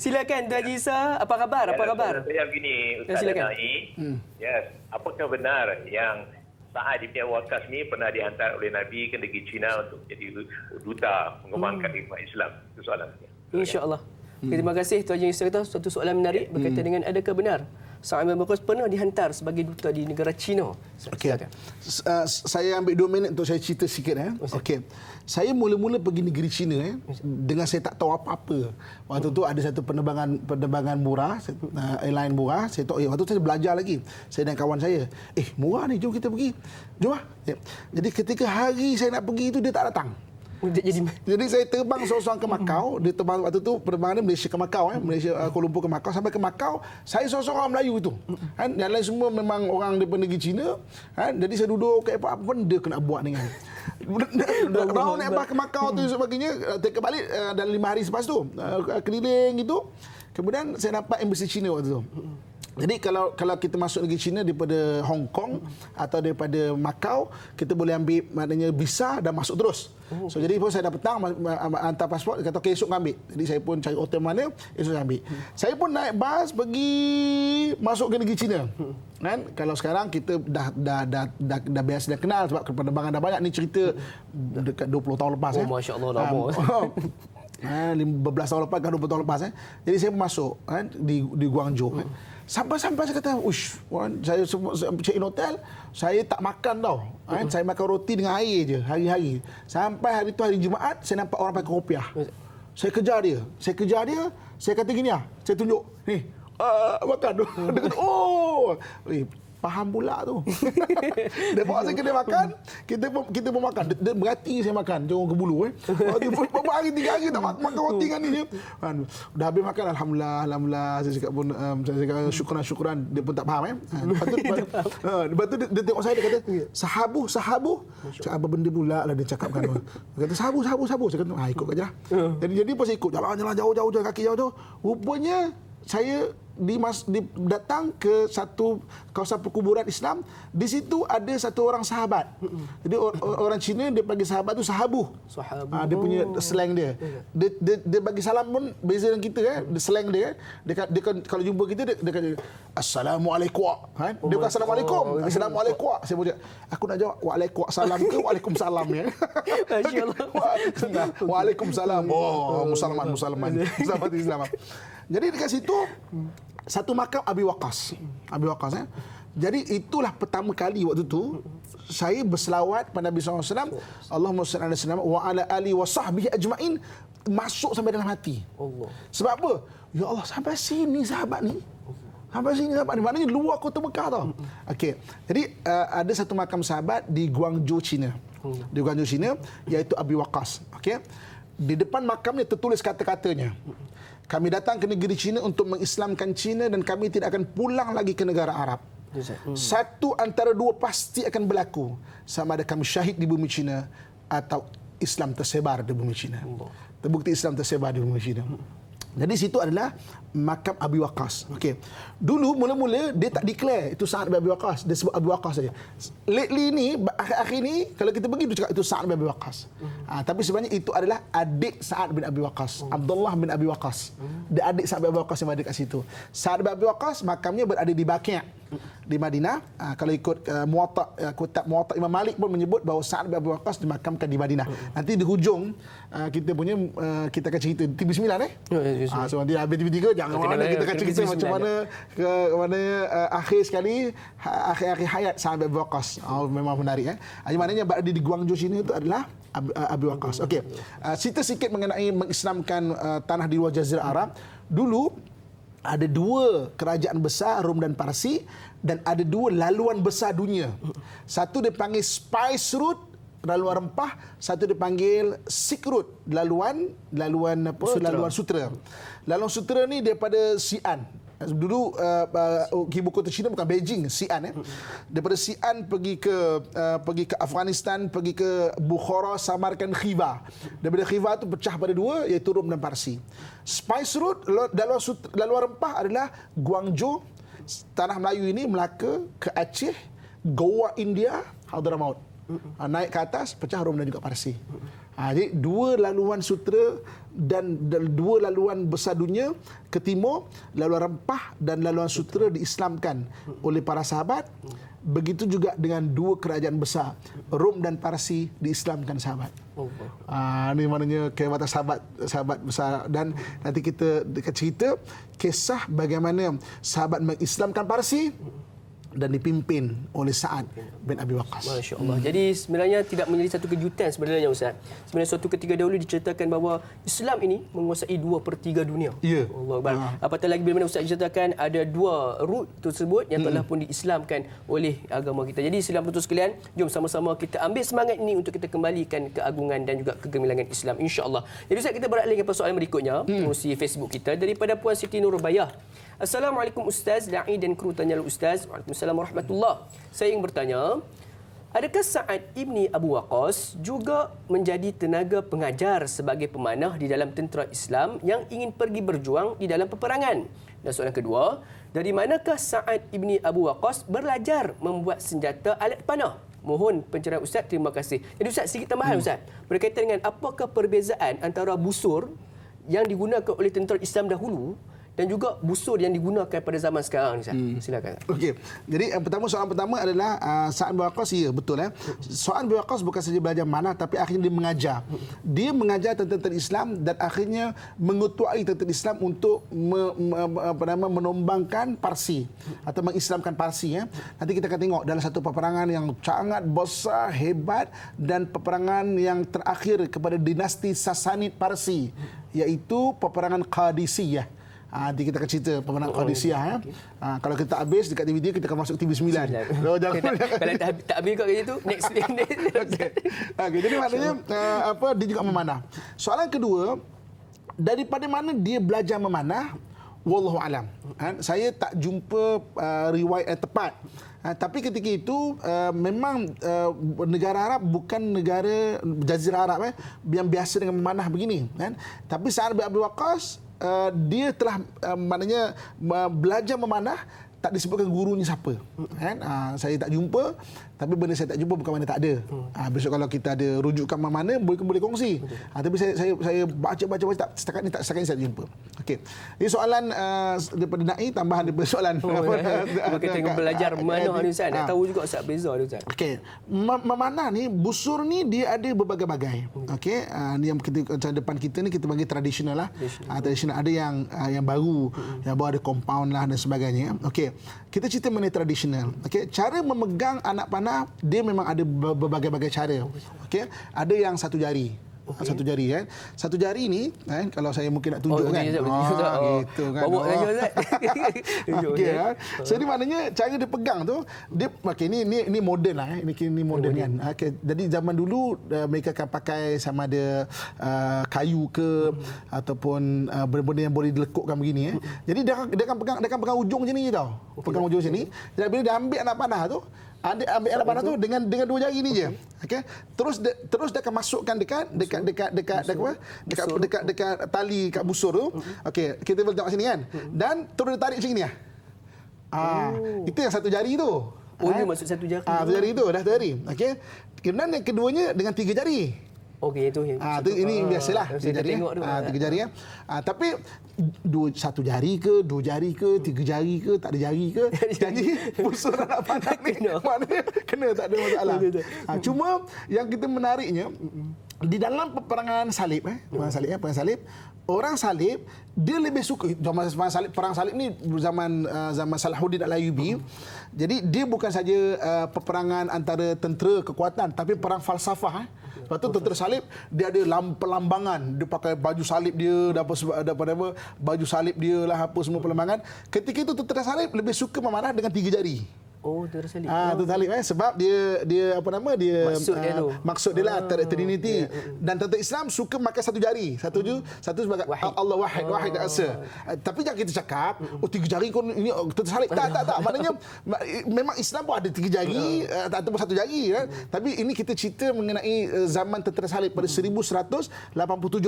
[SPEAKER 1] Silakan Tuan Haji Isa, apa khabar? Apa khabar?
[SPEAKER 4] Saya begini, Ustaz Danai. Yes, apakah benar yang Sa'ad bin Waqqas ni pernah dihantar oleh Nabi ke negeri China untuk jadi duta mengembangkan agama Islam? Itu soalannya.
[SPEAKER 1] InsyaAllah. Terima kasih Tuan Haji Isa kita. Satu soalan menarik berkaitan dengan adakah benar Sa'ad bin Waqqas pernah dihantar sebagai duta di negara China?
[SPEAKER 2] Okey. Saya ambil 2 minit untuk saya cerita sikit. Okey. Saya mula-mula pergi negeri China dengan saya tak tahu apa-apa. Waktu tu ada satu penerbangan murah, airline murah. Saya tahu waktu tu saya belajar lagi. Saya dan kawan saya, murah ni, jom kita pergi. Jom lah. Jadi ketika hari saya nak pergi itu dia tak datang. Jadi saya terbang seorang-seorang ke Macau. Dia terbang waktu tu penerbangan Malaysia ke Macau, Malaysia Kuala Lumpur ke Macau. Sampai ke Macau, saya seorang-seorang Melayu itu. Yang lain semua memang orang daripada negeri China. Jadi saya duduk kayak apa benda kena buat dengan. Round naik bas ke Macau tu sebagainya, balik dalam 5 hari selepas tu. Keliling gitu. Kemudian saya nampak embassy China waktu tu. Jadi kalau kita masuk negeri China daripada Hong Kong atau daripada Macau, kita boleh ambil maknanya visa dan masuk terus. So jadi pun saya dah petang hantar pasport, dia kata okey esok ambil. Jadi saya pun cari hotel mana, esok saya ambil. Saya pun naik bas pergi masuk ke negeri China. Kan kalau sekarang kita dah biasa dah kenal sebab penerbangan dah banyak ni cerita dekat 20 tahun lepas.
[SPEAKER 1] Masya-Allah lama.
[SPEAKER 2] 15 tahun lepas kan 20 tahun lepas. Jadi saya masuk di Guangzhou. Sampai-sampai saya kata, saya check in hotel, saya tak makan tau. Saya makan roti dengan air je hari-hari. Sampai hari tu hari Jumaat, saya nampak orang pakai kopiah. Saya kejar dia. Saya kata gini saya tunjuk. Ni, makan tu. Dia kata, faham pula tu. Dia bawa saya kedai makan, kita pun makan. Dia berhati saya makan, jangan ke bulu. Berapa hari, 3 hari tak makan roti dengan ni. Dah habis makan, Alhamdulillah. Saya cakap pun, saya cakap syukuran. Dia pun tak faham. Lepas tu dia tengok saya, dia kata, sahabu. Cakap apa benda pula lah dia cakapkan. Dia kata, sahabu. Saya kata, ikut je lah. Jadi pun saya ikut, jalan jauh, kaki jauh. Rupanya, saya datang ke satu kawasan perkuburan Islam. Di situ ada satu orang sahabat. Jadi orang Cina dia panggil sahabat tu sahabu. Dia punya slang dia. Dia bagi salam pun beza dengan kita Dia slang dia. Dia kalau jumpa kita dia kata assalamualaikum. Dia bukan assalamualaikum. Assalamualaikum. Saya boleh aku nak jawab waalaikumsalam ke waalaikumsalam Masya-Allah. Waalaikumsalam. Musliman. Sahabat Islam. Jadi dekat situ satu makam Abi Waqqas. Jadi itulah pertama kali waktu tu saya berselawat pada Nabi SAW. Allahumma salli ala sayyidina wa ala alihi wa sahbihi ajma'in, masuk sampai dalam hati. Allah. Sebab apa? Ya Allah, sampai sini sahabat ni. Maknanya luar kota Mekah tau. Okey. Jadi ada satu makam sahabat di Guangzhou, China. Di Guangzhou, China, iaitu Abi Waqqas. Okey. Di depan makamnya tertulis kata-katanya. Kami datang ke negeri China untuk mengislamkan China dan kami tidak akan pulang lagi ke negara Arab. Satu antara dua pasti akan berlaku. Sama ada kami syahid di bumi China atau Islam tersebar di bumi China. Terbukti Islam tersebar di bumi China. Jadi situ adalah makam Abi Waqqas. Okey. Dulu mula-mula dia tak declare itu Sa'ad bin Abi Waqqas, dia sebut Abi Waqqas saja. Lately ni akhir-akhir ni kalau kita pergi dia cakap itu Sa'ad bin Abi Waqqas. Tapi sebenarnya itu adalah adik Sa'ad bin Abi Waqqas, Abdullah bin Abi Waqqas. Dia adik Sa'ad bin Abi Waqqas yang ada kat situ. Sa'ad bin Abi Waqqas makamnya berada di Baqi' di Madinah. Kalau ikut kitab Muwatta Imam Malik pun menyebut bahawa Sa'ad bin Abi Waqqas dimakamkan di Madinah. Nanti di hujung kita akan cerita TV9 so nanti habis TV3 jangan mana kita akan cerita macam mana akhir sekali akhir hayat Sa'ad bin Abi Waqqas. Memang menarik maknanya berada di Guangzhou China itu adalah Abi Waqqas. Okey. Cerita sikit mengenai mengislamkan tanah di luar Jazirah Arab. Dulu ada dua kerajaan besar, Rom dan Parsi, dan ada dua laluan besar dunia. Satu dipanggil spice route, laluan rempah, satu dipanggil silk route, laluan sutra. Laluan sutra ni daripada Xi'an. Dulu ibu kota China bukan Beijing, Xi'an. Daripada Xi'an pergi ke Afghanistan, pergi ke Bukhara, Samarkand, Khiva. Daripada Khiva tu pecah pada dua, iaitu Rom dan Parsi. Spice route, laluan rempah adalah Guangzhou, tanah Melayu ini, Melaka, ke Aceh, Goa, India, Hadramaut. Naik ke atas, pecah Rom dan juga Parsi. Jadi dua laluan sutra dan dua laluan besar dunia ke timur, laluan rempah dan laluan sutra diislamkan oleh para sahabat. Begitu juga dengan dua kerajaan besar, Rom dan Parsi, diislamkan sahabat. Ini maknanya kehebatan sahabat besar. Dan nanti kita cerita kisah bagaimana sahabat mengislamkan Parsi dan dipimpin oleh Sa'ad bin Abi Waqqas.
[SPEAKER 1] Masya Allah. Jadi sebenarnya tidak menjadi satu kejutan sebenarnya Ustaz. Sebenarnya suatu ketika dahulu diceritakan bahawa Islam ini menguasai 2/3 dunia.
[SPEAKER 2] Ya.
[SPEAKER 1] Allah. Apatah lagi bila mana Ustaz diceritakan ada dua root tersebut yang telah pun diislamkan oleh agama kita. Jadi Islam betul sekalian, jom sama-sama kita ambil semangat ini untuk kita kembalikan keagungan dan juga kegemilangan Islam, insya-Allah. Jadi Ustaz, kita beralih kepada soalan berikutnya, pengurusi Facebook kita daripada Puan Siti Nurbayah. Assalamualaikum Ustaz, Da'i dan kru tanya Ustaz. Waalaikumsalam warahmatullahi. Saya ingin bertanya, adakah Sa'ad ibni Abu Waqqas juga menjadi tenaga pengajar sebagai pemanah di dalam tentera Islam yang ingin pergi berjuang di dalam peperangan? Dan soalan kedua, dari manakah Sa'ad ibni Abu Waqqas belajar membuat senjata alat panah? Mohon pencerahan Ustaz, terima kasih. Jadi Ustaz, sedikit tambahan Ustaz, berkaitan dengan apakah perbezaan antara busur yang digunakan oleh tentera Islam dahulu dan juga busur yang digunakan pada zaman sekarang ni, Ustaz. Silakan.
[SPEAKER 2] Okey. Jadi soalan pertama adalah Sa'ad bin Waqqas, ya betul Sa'ad bin Waqqas bukan saja belajar mana, tapi akhirnya dia mengajar. Dia mengajar tentera Islam dan akhirnya mengetuai tentera Islam untuk menombangkan Parsi atau mengislamkan Parsi. Nanti kita akan tengok dalam satu peperangan yang sangat besar, hebat, dan peperangan yang terakhir kepada dinasti Sasanid Parsi, iaitu peperangan Qadisiyah. Nanti kita akan cerita pemenang Qadisiyah. Kalau kita tak habis dekat DVD, kita akan masuk TV9. Kalau
[SPEAKER 1] tak habis kat tu, next.
[SPEAKER 2] Okay, jadi maknanya dia juga memanah. Soalan kedua, daripada mana dia belajar memanah? Wallahu alam. Saya tak jumpa riwayat yang tepat. Tapi ketika itu memang negara Arab bukan negara Jazirah Arab yang biasa dengan memanah begini. Tapi Sa'ad bin Abi Waqqas, dia telah maknanya belajar memanah, tak disebutkan gurunya siapa. Saya tak jumpa, tapi benda saya tak jumpa bukan mana tak ada. Besok kalau kita ada rujukan mana boleh kongsi. Tapi saya baca setakat ni saya tak jumpa. Okey. Ini soalan daripada Na'i, tambahan daripada soalan
[SPEAKER 1] berkaitan dengan belajar memanah ni Ustaz. Nak tahu juga Ustaz beza ni Ustaz.
[SPEAKER 2] Okey. Memanah ni, busur ni dia ada berbagai-bagai. Okey. Ni yang kita depan kita ni kita panggil tradisional lah. Tradisional, ada yang baru, yang baru ada compound lah dan sebagainya. Okey. Kita cerita mengenai tradisional. Okey, cara memegang anak panah dia memang ada berbagai-bagai cara. Okey, ada yang satu jari. Satu jari kan. Satu jari ni kalau saya mungkin nak tunjuk kan. Gitu kan.
[SPEAKER 1] Bawa saja Ustaz.
[SPEAKER 2] Okey so ini maknanya cara dia pegang tu, dia okey ni moden lah ini moden kan. Okey, jadi zaman dulu mereka akan pakai sama ada kayu ke ataupun benda-benda yang boleh dilekukkan begini Jadi dia akan pegang ujung macam ni tau. Pegang ujung sini. Jadi bila dia ambil anak panah tu, ambil anak panah tu dengan dua jari ni je. Okey. Terus dia akan masukkan dekat tali kat busur tu. Okey, kita boleh tengok sini kan. Dan terus dia tarik macam ni itu yang satu jari tu.
[SPEAKER 1] Ini maksud satu jari.
[SPEAKER 2] Satu jari tu dah satu jari. Okey. Kemudian yang keduanya dengan 3 jari.
[SPEAKER 1] Okey, itu
[SPEAKER 2] ini biasalah tiga jari. Tiga jari tapi satu jari ke, 2 jari ke, 3 jari ke, tak ada jari ke, jadi busur anak panah ni maknanya kena, tak ada masalah. Cuma yang kita menariknya di dalam peperangan salib, perang salib orang salib dia lebih suka zaman salib, perang salib ni zaman Salahuddin Al-Ayyubi. Jadi dia bukan saja peperangan antara tentera kekuatan, tapi perang falsafah. Lepas tu tentera salib dia ada pelambangan, dia pakai baju salib dia, apa baju salib dia lah, apa semua pelambangan. Ketika itu tentera salib lebih suka memanah dengan 3 jari.
[SPEAKER 1] Oh, tentera salib.
[SPEAKER 2] Tentera salib sebab dia apa nama dia maksud dia lah Trinity. Dan tentera Islam suka makan 1 jari. Satu sebagai wahid. Allah wahid asa. Tapi jangan kita cakap 3 jari kau ini tentera salib. Tak. Maknanya memang Islam pun ada 3 jari ataupun 1 jari kan. Tapi ini kita cerita mengenai zaman tentera salib pada 1187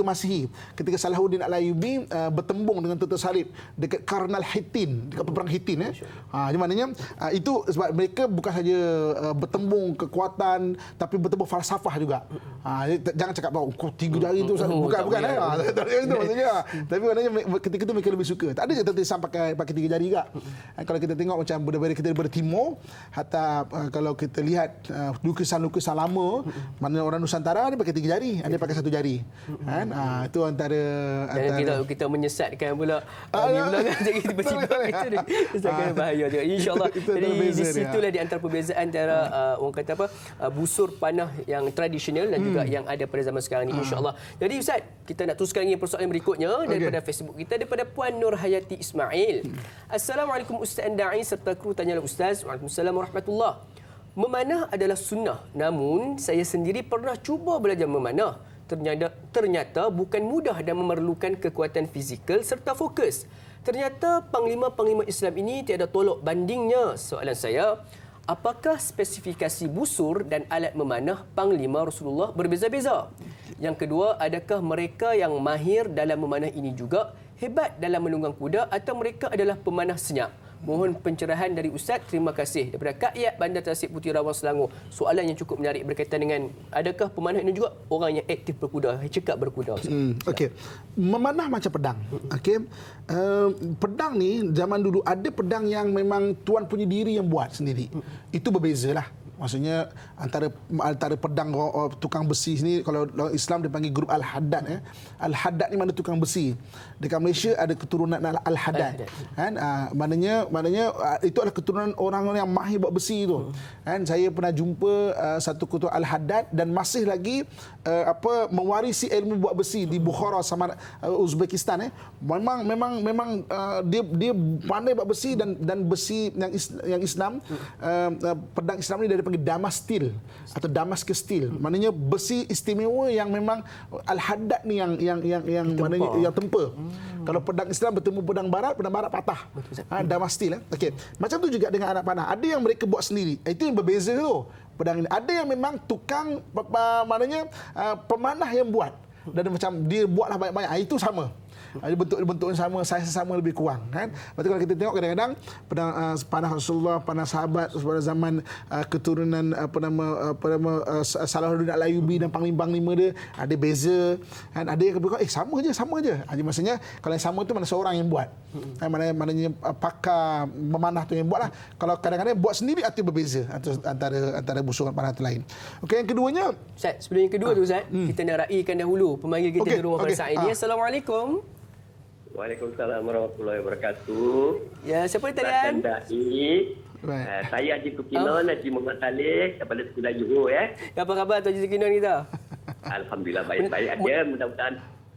[SPEAKER 2] Masihi ketika Salahuddin Al-Ayyubi bertembung dengan tentera salib dekat Karnal Hittin, dekat peperang Hittin jadi maknanya itu sebab mereka bukan saja bertembung kekuatan tapi bertembung falsafah juga. Jangan cakap bahawa 3 jari itu bukan itu maksudnya. Tapi maknanya ketika itu mereka lebih suka. Tak ada je tentera Islam pakai 3 jari juga. Kalau kita tengok macam budaya kita daripada timur, hatta kalau kita lihat lukisan-lukisan lama, mana orang Nusantara dia pakai 3 jari, ada pakai 1 jari. Kan? Itu antara
[SPEAKER 1] kita menyesatkan pula pula kan jadi tiba-tiba kita akan bahaya juga insya-Allah. Jadi di situlah di antara perbezaan antara orang kata apa busur panah yang tradisional dan juga yang ada pada zaman sekarang ni insya-Allah. Jadi Ustaz, kita nak teruskan lagi persoalan berikutnya daripada Facebook kita, daripada Puan Nur Hayati Ismail. Assalamualaikum Ustaz Andai serta kru Tanyalah Ustaz. Waalaikumsalam warahmatullahi. Memanah adalah sunnah, namun saya sendiri pernah cuba belajar memanah. Ternyata bukan mudah dan memerlukan kekuatan fizikal serta fokus. Ternyata panglima-panglima Islam ini tiada tolok bandingnya. Soalan saya, apakah spesifikasi busur dan alat memanah panglima Rasulullah berbeza-beza? Yang kedua, adakah mereka yang mahir dalam memanah ini juga hebat dalam menunggang kuda atau mereka adalah pemanah senyap? Mohon pencerahan dari Ustaz. Terima kasih. Daripada Kak Yat, Bandar Tasik Putih Rawang, Selangor. Soalan yang cukup menarik berkaitan dengan adakah pemanah ini juga orang yang aktif berkuda, cekap berkuda.
[SPEAKER 2] Okey. Memanah macam pedang. Okey. Pedang ni zaman dulu ada pedang yang memang tuan punya diri yang buat sendiri. Itu berbezalah. Maksudnya antara pedang tukang besi sini, kalau Islam dia panggil grup Al-Haddad. Al-Haddad ni mana tukang besi. Dekat Malaysia ada keturunan Al-Haddad. Kan? Maknanya itu adalah keturunan orang yang mahir buat besi tu. Kan? Saya pernah jumpa satu keturunan Al-Haddad dan masih lagi mewarisi ilmu buat besi di Bukhara sama Uzbekistan. Memang dia pandai buat besi dan besi yang Islam, pedang Islam ni dari panggil Damas Steel atau Damascus Steel. Maknanya besi istimewa yang memang Al-Haddad ni yang maknanya yang tempa. Kalau pedang Islam bertemu pedang barat patah. Damas Steel. Okey. Macam tu juga dengan anak panah. Ada yang mereka buat sendiri. Itu yang berbeza tu. Pedang ini ada yang memang tukang maknanya pemanah yang buat. Dan macam dia buatlah banyak-banyak. Itu sama. Bentuk yang sama, saiz sama lebih kurang kan. Lepas tu kalau kita tengok kadang-kadang panah Rasulullah, panah sahabat pada zaman keturunan Salahuddin Al-Ayyubi dan panglima-panglima dia ada beza kan. Ada yang berkata sama je. Jadi maksudnya kalau yang sama tu mana seorang yang buat. Maknanya pakar memanah tu yang buatlah. Kalau kadang-kadang buat sendiri itu berbeza antara busuran panah tu lain. Okey, yang keduanya
[SPEAKER 1] Ustaz, sebelum yang kedua tu Ustaz, kita nak raikan dahulu pemanggil kita di rumah pada saat ini. Assalamualaikum.
[SPEAKER 5] Waalaikumsalam warahmatullahi wabarakatuh.
[SPEAKER 1] Ya, siapa di talian?
[SPEAKER 5] Saya Haji Tukinon, Haji Muhammad Saleh daripada Sekolah Johor
[SPEAKER 1] Apa khabar Tuan Haji Tukinon kita?
[SPEAKER 5] Alhamdulillah baik-baik aja. Mudah-mudahan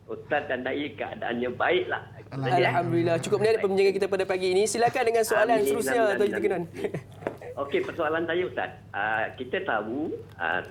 [SPEAKER 5] Ustaz dan Dai keadaannya baiklah.
[SPEAKER 1] Alhamdulillah. Cukup menarik pembincangan kita pada pagi ini. Silakan dengan soalan seterusnya Tuan Haji Tukinon.
[SPEAKER 5] Okey, persoalan saya Ustaz. Kita tahu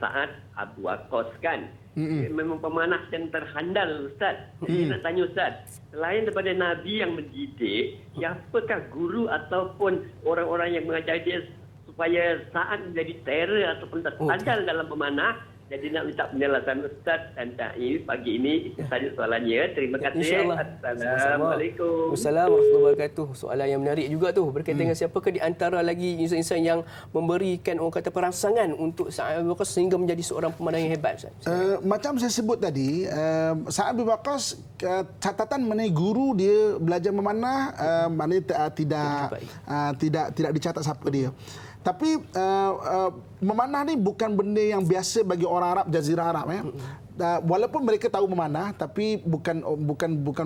[SPEAKER 5] Sa'ad Abu Waqqas kan memang pemanah yang terhandal Ustaz. Saya nak tanya Ustaz, selain daripada Nabi yang mendidik, siapakah guru ataupun orang-orang yang mengajar dia supaya Sa'ad menjadi terror ataupun terhandal dalam pemanah? Jadi nak minta penjelasan Ustaz dan Dai pagi ini. Itu saja soalannya. Terima kasih. Assalamualaikum.
[SPEAKER 1] Assalamualaikum warahmatullahi wabarakatuh. Soalan yang menarik juga tu berkaitan dengan siapakah di antara lagi insan-insan yang memberikan orang kata perangsangan untuk Sa'ad bin Waqqas sehingga menjadi seorang pemanah yang hebat Ustaz.
[SPEAKER 2] Macam saya sebut tadi, Sa'ad bin Waqqas catatan mengenai guru dia belajar memanah maknanya tidak dicatat siapa dia. Tapi memanah ni bukan benda yang biasa bagi orang orang Arab Jazirah Arab walaupun mereka tahu memanah tapi bukan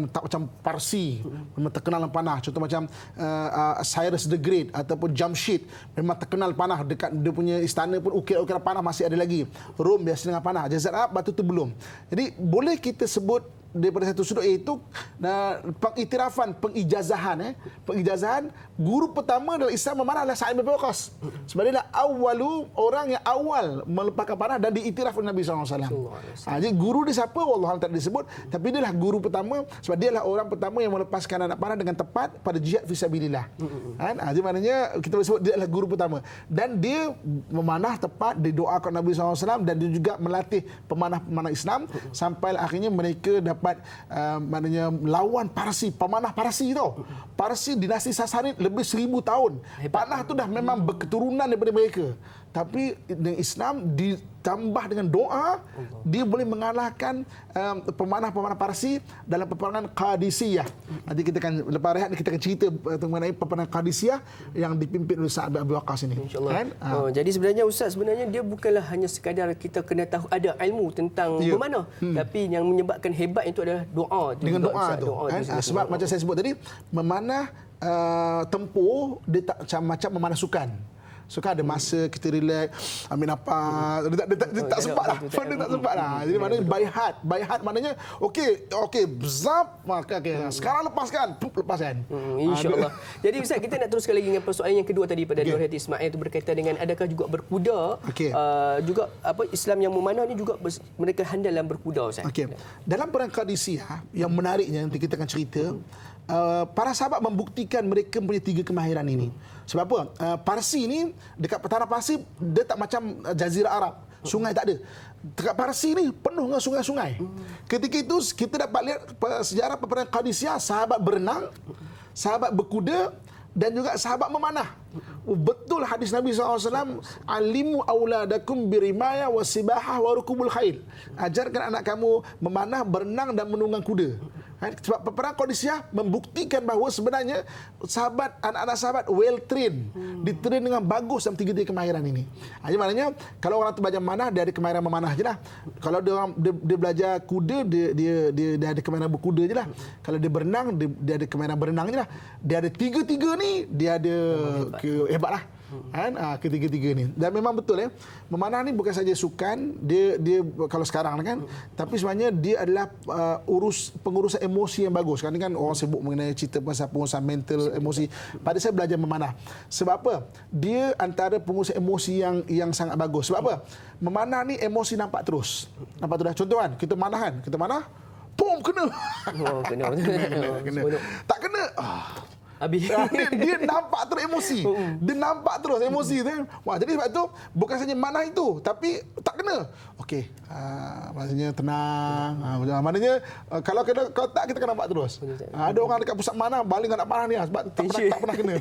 [SPEAKER 2] tak macam Parsi memang terkenal panah. Contoh macam Cyrus the Great ataupun Jamshid memang terkenal panah, dekat dia punya istana pun ukir-ukir panah masih ada lagi. Rom biasa dengan panah, Jazirah Arab batu tu belum. Jadi boleh kita sebut daripada satu sudut iaitu pengiktirafan, pengijazahan guru pertama dalam Islam memanah adalah Sa'id bin Waqqas. Sebab dia adalah orang yang awal melepaskan panah dan diiktiraf oleh Nabi SAW. Jadi guru dia siapa? Wallahualam tak disebut, tapi dia adalah guru pertama sebab dia adalah orang pertama yang melepaskan anak panah dengan tepat pada jihad fisabilillah. Jadi maknanya kita boleh sebut dia adalah guru pertama dan dia memanah tepat, didoakan Nabi SAW dan dia juga melatih pemanah-pemanah Islam sampai akhirnya mereka dapat maknanya lawan Parsi, pemanah Parsi tau. Parsi dinasti Sasanid lebih 1000 tahun. Panah tu dah memang berketurunan daripada mereka. Tapi dengan Islam ditambah dengan doa, dia boleh mengalahkan pemanah-pemanah Parsi dalam peperangan Qadisiyah. Nanti kita akan lepas rehat kita akan cerita mengenai peperangan Qadisiyah yang dipimpin oleh Sa'ad bin Abi Waqqas ini.
[SPEAKER 1] InsyaAllah. Jadi sebenarnya Ustaz, sebenarnya dia bukanlah hanya sekadar kita kena tahu ada ilmu tentang memanah, tapi yang menyebabkan hebat itu adalah doa.
[SPEAKER 2] Dengan doa tu. Sebab macam saya sebut tadi, memanah tempur dia tak macam memanah sukan. Suka ada masa kita relax, ambil nafas. Dia tak sempat lah. Dia tak sempat lah. Jadi maknanya by heart maknanya okey, zap, maka sekarang lepaskan.
[SPEAKER 1] InsyaAllah. Jadi Ustaz, kita nak teruskan lagi dengan persoalan yang kedua tadi pada Nurhayati Ismail itu berkaitan dengan adakah juga berkuda juga Islam yang memanah ni juga mereka handal dalam berkuda, Ustaz.
[SPEAKER 2] Dalam perang Qadisiyah yang menariknya nanti kita akan cerita, para sahabat membuktikan mereka punya 3 kemahiran ini. Sebab apa? Parsi ni dekat tanah Parsi dia tak macam Jazirah Arab. Sungai tak ada. Dekat Parsi ni penuh dengan sungai-sungai. Ketika itu kita dapat lihat sejarah peperangan Qadisiyah, sahabat berenang, sahabat berkuda dan juga sahabat memanah. Betul hadis Nabi SAW, alimu auladakum birimaya wasibahah warukubul khail. Ajarkan anak kamu memanah, berenang dan menunggang kuda. Sebab peperangan Qadisiyah membuktikan bahawa sebenarnya anak-anak sahabat well trained, ditrain dengan bagus dalam 3 kemahiran ini. Jadi maknanya kalau orang tu belajar memanah, dia ada kemahiran memanah je lah. Kalau dia belajar kuda, dia ada kemahiran berkuda je lah. Kalau dia berenang, dia ada kemahiran berenang je lah. Dia ada 3 ni, dia ada hebat lah. Ketiga-tiga ni. Dan memang betul memanah ni bukan saja sukan, dia kalau sekarang kan, tapi sebenarnya dia adalah pengurusan emosi yang bagus. Kan orang sibuk mengenai cerita pasal pengurusan mental, emosi. Pada saya belajar memanah. Sebab apa? Dia antara pengurusan emosi yang sangat bagus. Sebab apa? Memanah ni emosi nampak terus. Contoh kan, kita manah, pom kena. Tak kena. Dia nampak terus emosi. Dia nampak terus emosi tu. Wah, jadi sebab tu bukan saja manah itu, tapi tak kena. Okey, maksudnya tenang. Maknanya kalau tak kita kena nampak terus. Ada orang dekat pusat manah baling nak panah ni sebab tak pernah kena.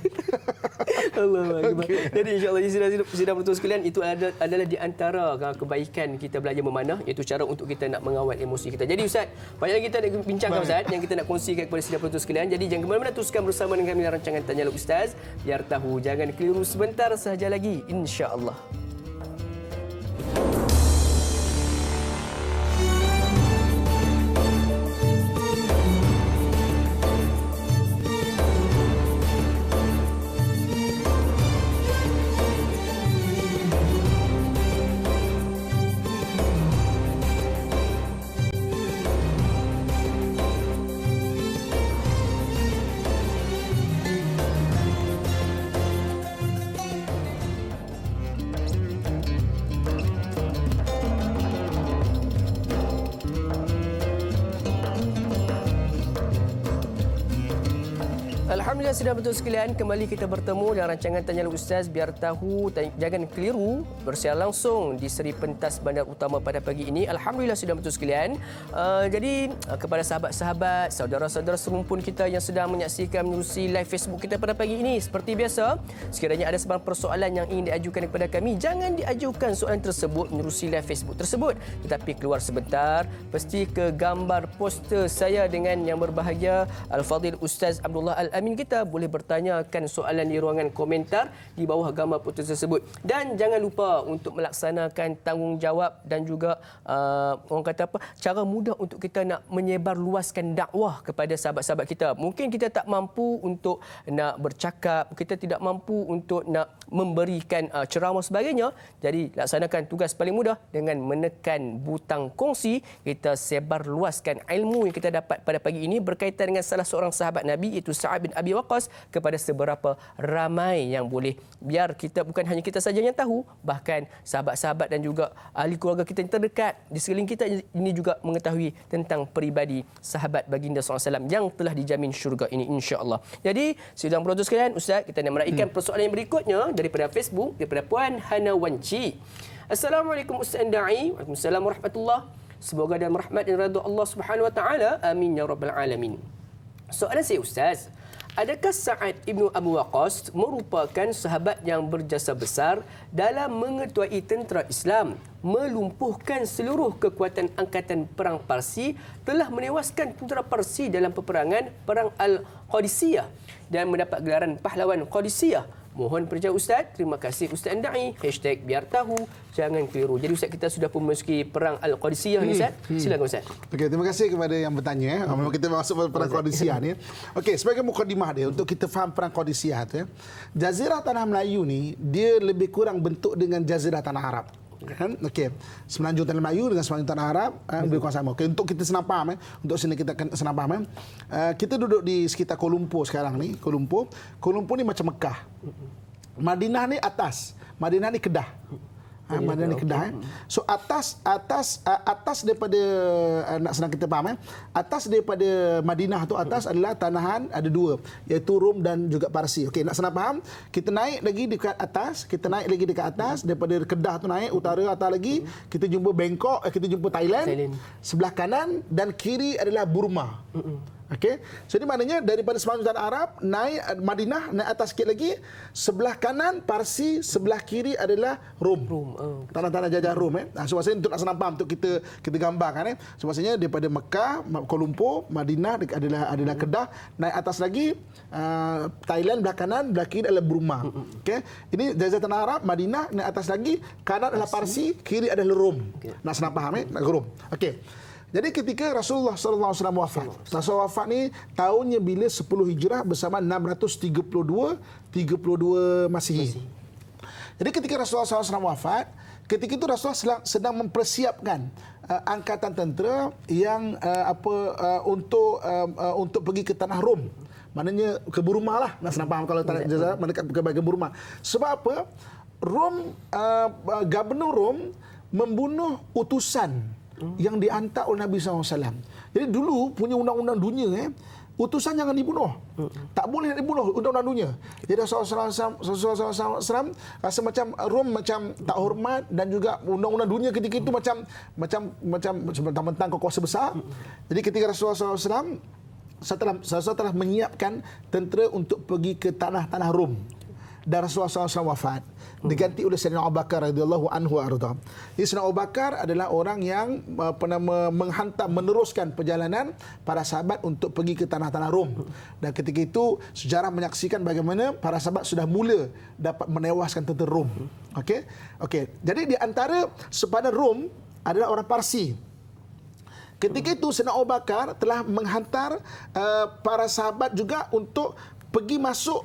[SPEAKER 1] Allah. Jadi insya-Allah sidang penonton sekalian, itu adalah di antara kebaikan kita belajar memanah, iaitu cara untuk kita nak mengawal emosi kita. Jadi Ustaz, banyak lagi kita nak bincangkan Ustaz yang kita nak kongsikan kepada sidang penonton sekalian. Jadi jangan ke mana-mana, teruskan bersama dengan kami rancangan Tanyalah Ustaz, biar tahu jangan keliru sebentar sahaja lagi, insya-Allah. Alhamdulillah, sidang penonton sekalian, kembali kita bertemu dalam rancangan Tanyalah Ustaz, biar tahu jangan keliru, bersiar langsung di Seri Pentas Bandar Utama pada pagi ini. Alhamdulillah, sidang penonton sekalian. Jadi kepada sahabat-sahabat, saudara-saudara serumpun kita yang sedang menyaksikan menerusi live Facebook kita pada pagi ini, seperti biasa, sekiranya ada sebarang persoalan yang ingin diajukan kepada kami, jangan diajukan soalan tersebut menerusi live Facebook tersebut, tetapi keluar sebentar, pasti ke gambar poster saya dengan yang berbahagia Al-Fadhil Ustaz Abdullah Al-Amin kita kita boleh bertanyakan soalan di ruangan komentar di bawah gambar putus tersebut. Dan jangan lupa untuk melaksanakan tanggungjawab dan juga orang kata apa, cara mudah untuk kita nak menyebar luaskan dakwah kepada sahabat-sahabat kita. Mungkin kita tak mampu untuk nak bercakap, kita tidak mampu untuk nak memberikan ceramah sebagainya. Jadi laksanakan tugas paling mudah dengan menekan butang kongsi. Kita sebar luaskan ilmu yang kita dapat pada pagi ini berkaitan dengan salah seorang sahabat Nabi, iaitu Sa'ad bin Abi Waqqas, kepada seberapa ramai yang boleh. Biar kita, bukan hanya kita saja yang tahu, bahkan sahabat-sahabat dan juga ahli keluarga kita yang terdekat di sekeliling kita ini juga mengetahui tentang peribadi sahabat baginda SAW yang telah dijamin syurga ini, insya-Allah. Jadi, sidang penonton sekalian, Ustaz, kita nak meraihkan persoalan yang berikutnya daripada Facebook, daripada Puan Hana Wanci. Assalamualaikum Ustaz Da'i. Waalaikumsalam warahmatullahi. Semoga dalam rahmat dan redha Allah Subhanahu wa taala. Amin ya rabbal alamin. Soalan saya, Ustaz, adakah Sa'ad ibnu Abu Waqqas merupakan sahabat yang berjasa besar dalam mengetuai tentera Islam, melumpuhkan seluruh kekuatan angkatan perang Parsi, telah menewaskan tentera Parsi dalam peperangan Perang Al-Qadisiyah dan mendapat gelaran pahlawan Qadisiyah? Mohon perjalanan Ustaz. Terima kasih Ustaz Da'i. #biar tahu, jangan keliru. Jadi Ustaz, kita sudah pun memasuki perang Al-Qadisiyah ni, Ustaz. Silakan Ustaz.
[SPEAKER 2] Okey, terima kasih kepada yang bertanya. Memang kita masuk perang Qadisiyah ni. Okey, sebagai mukadimah dia untuk kita faham perang Qadisiyah tu, Jazirah Tanah Melayu ni dia lebih kurang bentuk dengan Jazirah Tanah Arab. Kan? Okey. Semenanjung Tanah Melayu dengan semenanjung Tanah Arab lebih kurang sama. Okey, untuk kita senang faham, untuk sini kita senang faham, kita duduk di sekitar Kuala Lumpur sekarang ni. Kuala Lumpur ni macam Mekah. Madinah ni atas. Madinah ni Kedah. Madinah ni Kedah. So atas daripada nak senang kita faham, atas daripada Madinah tu atas adalah tanahan ada dua, iaitu Rom dan juga Parsi. Okey, nak senang faham, kita naik lagi dekat atas, daripada Kedah tu naik utara atas lagi, kita jumpa Bangkok, kita jumpa Thailand. Sebelah kanan dan kiri adalah Burma. Okey. Jadi maknanya daripada semenanjung Tanah Arab naik Madinah, naik atas sikit lagi, sebelah kanan Parsi, sebelah kiri adalah Rom. Tanah-tanah jajah Rom. So maksudnya untuk nak senang faham, untuk kita gambarkan. So maksudnya daripada Mekah, Kuala Lumpur, Madinah adalah Kedah, naik atas lagi Thailand belah kanan, belah kiri adalah Burma. Okey. Ini jajah Tanah Arab, Madinah, naik atas lagi, kanan adalah Parsi, kiri adalah Rom. Nak senang faham nak Rom. Okey. Jadi ketika Rasulullah SAW wafat, Rasulullah wafat ni tahunnya bila 10 Hijrah bersama 632 Masihi. Jadi ketika Rasulullah SAW wafat, ketika itu Rasulullah sedang mempersiapkan angkatan tentera yang untuk pergi ke tanah Rom. Maknanya ke Burma lah, nak senang faham kalau tanah jazah mendekat ke Burma. Sebab apa? Gubernur Rom membunuh utusan yang dihantar oleh Nabi SAW. Jadi dulu punya undang-undang dunia, utusan jangan dibunuh. Tak boleh dibunuh, undang-undang dunia. Jadi Rasulullah SAW rasa macam Rom macam tak hormat, dan juga undang-undang dunia ketika itu macam mentang-mentang kuasa besar. Jadi ketika Rasulullah SAW setelah menyiapkan tentera untuk pergi ke tanah Rom, dan Rasulullah SAW wafat, diganti oleh Sayyidina Abu Bakar radhiyallahu anhu arda. Sayyidina Abu Bakar adalah orang yang meneruskan perjalanan para sahabat untuk pergi ke tanah-tanah Rom. Dan ketika itu sejarah menyaksikan bagaimana para sahabat sudah mula dapat menewaskan tentera Rom. Okey. Jadi di antara sepadan Rom adalah orang Parsi. Ketika itu Sayyidina Abu Bakar telah menghantar para sahabat juga untuk pergi masuk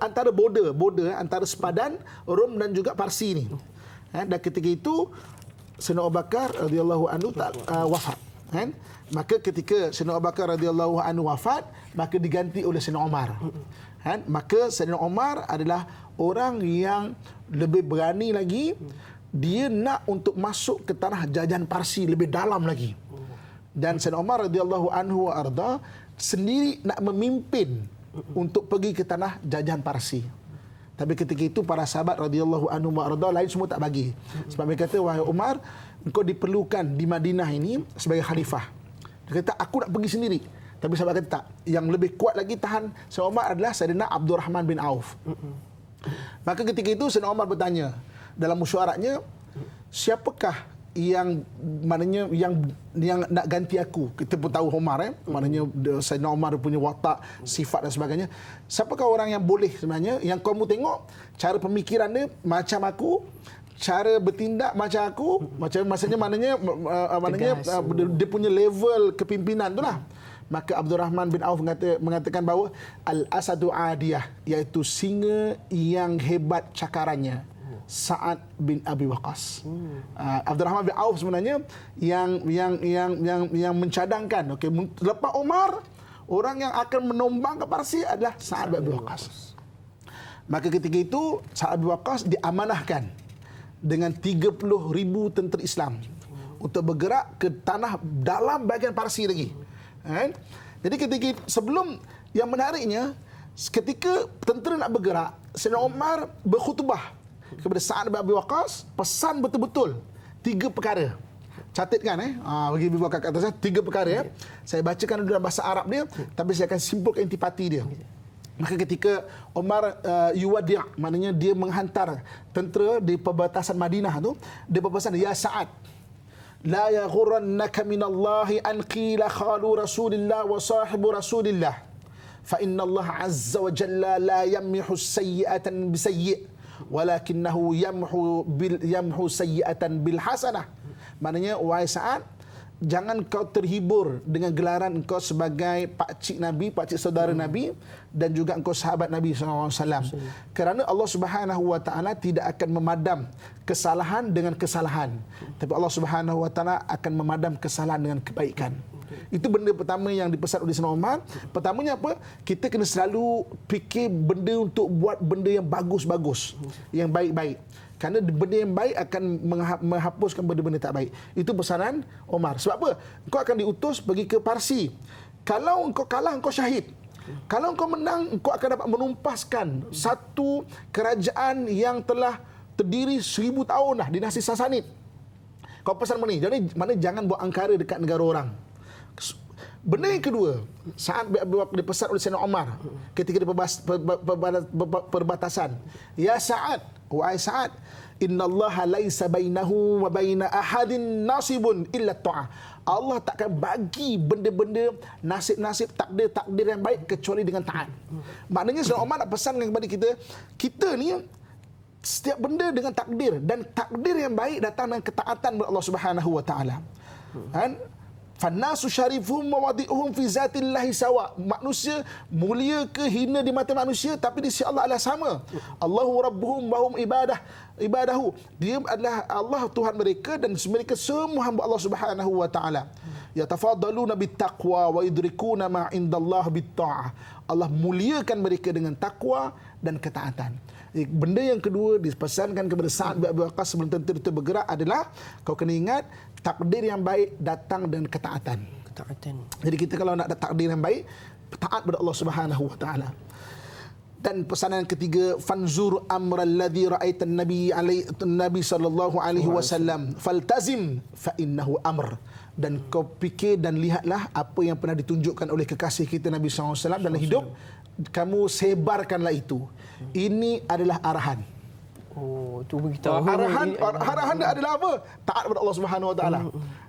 [SPEAKER 2] antara border antara sepadan Rom dan juga Parsi ni. Dan ketika itu Sayyidina Abu Bakar radhiyallahu anhu wafat. Maka ketika Sayyidina Abu Bakar radhiyallahu anhu wafat, maka diganti oleh Sayyidina Umar. Maka Sayyidina Umar adalah orang yang lebih berani lagi. Dia nak untuk masuk ke tanah jajahan Parsi lebih dalam lagi. Dan Sayyidina Umar radhiyallahu anhu arda sendiri nak memimpin untuk pergi ke tanah jajahan Parsi. Tapi ketika itu para sahabat radhiyallahu anhum wa arda lain semua tak bagi. Sebab mereka kata, wahai Umar, engkau diperlukan di Madinah ini sebagai khalifah. Dia kata, aku nak pergi sendiri. Tapi sahabat kata tak. Yang lebih kuat lagi tahan Sayyidina Umar adalah Sayyidina Abdurrahman bin Auf. Maka ketika itu Sayyidina Umar bertanya dalam mesyuaratnya, siapakah yang maknanya yang nak ganti aku. Kita pun tahu Umar maknanya Sayyidina Umar punya watak, sifat dan sebagainya. Siapakah orang yang boleh sebenarnya yang kamu tengok cara pemikiran dia macam aku, cara bertindak macam aku, macam maksudnya maknanya dia punya level kepimpinan itulah. Maka Abdurrahman bin Auf mengatakan bahawa al-asadu adiyah, iaitu singa yang hebat cakarannya, Sa'ad bin Abi Waqqas. Abdurrahman bin Auf sebenarnya yang mencadangkan, okey, lepas Umar, orang yang akan menombang ke Parsi adalah Sa'ad bin Abi Waqqas. Maka ketika itu Sa'ad bin Waqqas diamanahkan dengan 30,000 tentera Islam untuk bergerak ke tanah dalam bahagian Parsi lagi. Jadi ketika sebelum, yang menariknya, ketika tentera nak bergerak, Sayyidina Umar berkhutbah kepada Sa'ad bin Abi Waqqas, pesan betul-betul 3 perkara. Catatkan bagi ibu bapa kat atas 3 perkara Saya bacakan dalam bahasa Arab dia, tapi saya akan simpulkan intipati dia. Maka ketika Umar yuwadi', maknanya dia menghantar tentera di perbatasan Madinah tu, dia berpesan, ya Sa'ad, la yaghurrannaka minallahi an qila khalu Rasulillah wa sahibu Rasulillah, fa inna Allah azza wa jalla la yamhu sayyi'atan bisayyi' walakinnahu yamhu sayyi'atan bil hasanah. Maknanya, wahai Sa'ad, jangan kau terhibur dengan gelaran engkau sebagai pakcik Nabi, pakcik saudara Nabi, dan juga engkau sahabat Nabi SAW. Kerana Allah Subhanahu Wa Taala tidak akan memadam kesalahan dengan kesalahan, tapi Allah Subhanahu Wa Taala akan memadam kesalahan dengan kebaikan. Itu benda pertama yang dipesan oleh Sayyidina Umar. Pertamanya apa? Kita kena selalu fikir benda untuk buat benda yang bagus-bagus, yang baik-baik. Kerana benda yang baik akan menghapuskan benda-benda tak baik. Itu pesanan Umar. Sebab apa? Engkau akan diutus pergi ke Parsi. Kalau engkau kalah, engkau syahid. Kalau engkau menang, engkau akan dapat menumpaskan satu kerajaan yang telah terdiri 1000 tahun dah, dinasti Sasanid. Kau pesan mana ni? Jadi mana jangan buat angkara dekat negara orang. Benda yang kedua, saat dipesan oleh Sayyidina Umar ketika di perbatasan, ya Sa'ad, wahai Sa'ad, innallaha laisa bainahu wa baina ahadin nasibun illa ta'ah. Allah takkan bagi benda-benda nasib-nasib, takdir-takdir yang baik kecuali dengan taat. Maknanya Sayyidina Umar nak pesan kepada kita ni, setiap benda dengan takdir, dan takdir yang baik datang dengan ketaatan kepada Allah Subhanahu Wa Taala. Fannasu syarifuhum mawadi'uhum fi zatillahi sawa. Manusia mulia ke hina di mata manusia, tapi di sisi Allah adalah sama. Allahu rabbuhum wa hum ibadahu. Dia adalah Allah Tuhan mereka, dan mereka semua hamba Allah Subhanahu Wa Taala. Yatafadaluna bittaqwa wa yudrikuna ma indallah bitta'ah. Allah muliakan mereka dengan takwa dan ketaatan. Benda yang kedua dipesankan kepada Sa'ad bin Abi Waqqas sebelum tentera itu bergerak adalah, kau kena ingat, takdir yang baik datang dengan ketaatan. Jadi kita kalau nak ada takdir yang baik, taat kepada Allah Subhanahu Wa Taala. Dan pesanan yang ketiga, fanzur amra alladhi ra'aita Nabi sallallahu alaihi wasallam faltazim fa innahu amr. Dan kau fikir dan lihatlah apa yang pernah ditunjukkan oleh kekasih kita Nabi sallallahu alaihi wasallam dalam hidup, kamu sebarkanlah itu. Ini adalah arahan.
[SPEAKER 1] Oh, tu beritahu.
[SPEAKER 2] Arahan dia adalah apa? Taat kepada Allah Subhanahu Wa Taala.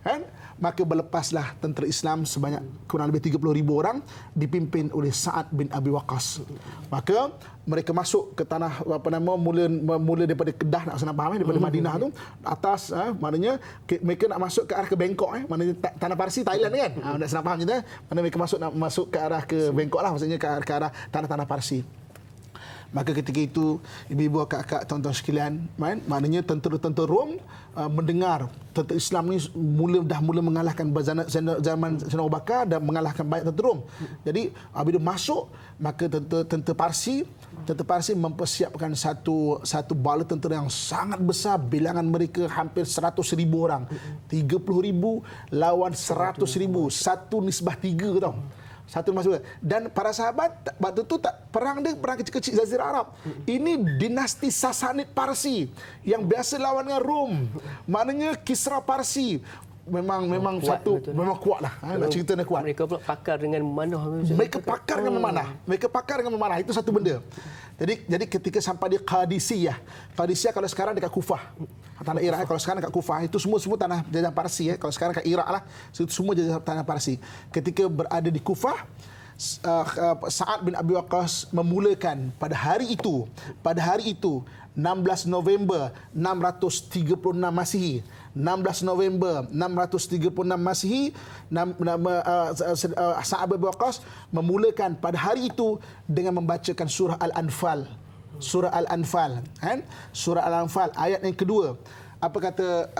[SPEAKER 2] Kan? Maka berlepaslah tentera Islam sebanyak kurang lebih 30,000 orang dipimpin oleh Sa'ad bin Abi Waqqas. Maka mereka masuk ke tanah mula daripada Kedah, nak senang faham, daripada Madinah tu atas, maknanya mereka nak masuk ke arah ke Bangkok, maknanya tanah Parsi Thailand kan. Nak senang faham kita, mana mereka masuk ke arah ke Bangkok lah, maksudnya ke arah tanah-tanah Parsi. Maka ketika itu, ibu-ibu, kakak, tuan-tuan sekalian, maknanya tentera-tentera Rom mendengar tentera Islam ni dah mula mengalahkan zaman Sayyidina Abu Bakar dan mengalahkan banyak tentera Rom. Jadi bila masuk, maka tentera Parsi mempersiapkan satu bala tentera yang sangat besar. Bilangan mereka hampir 100,000 orang. 30,000 lawan 100,000. Satu nisbah 3 tau. Satu masuk. Dan para sahabat waktu itu perang kecil-kecil Jazirah Arab. Ini dinasti Sasanid Parsi yang biasa lawan dengan Rom. Maknanya Kisra Parsi. memang
[SPEAKER 1] kuat,
[SPEAKER 2] satu
[SPEAKER 1] betul.
[SPEAKER 2] memang kuatlah. Nak cerita dia kuat.
[SPEAKER 1] Mereka pula pakar dengan memanah.
[SPEAKER 2] Mereka pakar dengan memanah. Mereka pakar dengan memanah. Itu satu benda. Jadi ketika sampai di Qadisiyah. Qadisiyah kalau sekarang dekat Kufah. Tanah Iraq, kalau sekarang dekat Kufah. Itu semua tanah jajahan Parsi. Kalau sekarang dekat Iraq lah. Itu semua jajahan tanah Parsi. Ketika berada di Kufah, Sa'ad bin Abi Waqqas memulakan pada hari itu 16 November 636 Masihi. 16 November 636 Masihi, Sa'ad bin Abi Waqqas memulakan pada hari itu dengan membacakan surah Al-Anfal. Surah Al-Anfal, kan? Surah Al-Anfal ayat yang kedua. Apa kata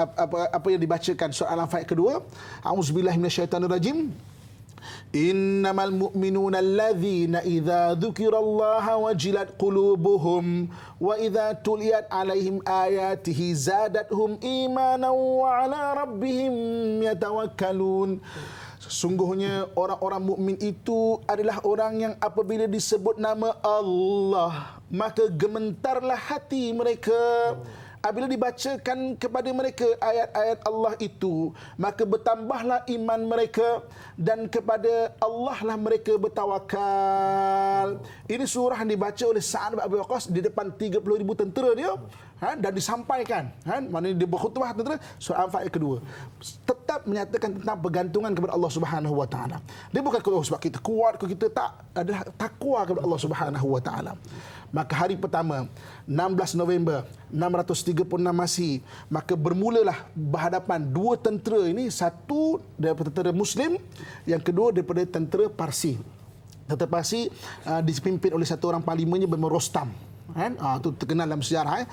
[SPEAKER 2] apa yang dibacakan surah Al-Anfal ayat kedua? A'udzubillahi minasyaitonirrajim. Innamal mu'minuna alladzina idza dzukirallaha wajilat qulubuhum wa idza tuliyat alaihim ayatihi zadatuhum imanan wa ala rabbihim yatawakkalun. Sesungguhnya orang-orang mukmin itu adalah orang yang apabila disebut nama Allah maka gementarlah hati mereka. Apabila dibacakan kepada mereka ayat-ayat Allah itu, maka bertambahlah iman mereka dan kepada Allah lah mereka bertawakal. Ini surah yang dibaca oleh Sa'ad bin Abi Waqqas di depan 30,000 tentera dia, dan disampaikan, maknanya dia berkhutbah tentera. Surah Al-Anfal ayat kedua tetap menyatakan tentang pergantungan kepada Allah Subhanahu Wa Taala. Dia bukan sebab kita kuat, kita tak, adalah takwa kepada Allah Subhanahu Wa Taala. Maka hari pertama 16 November 636 Masihi, maka bermulalah berhadapan dua tentera ini, satu daripada tentera Muslim, yang kedua daripada tentera Parsi. Tentera Parsi dipimpin oleh satu orang parlimennya bernama Rostam, kan? Itu terkenal dalam sejarah.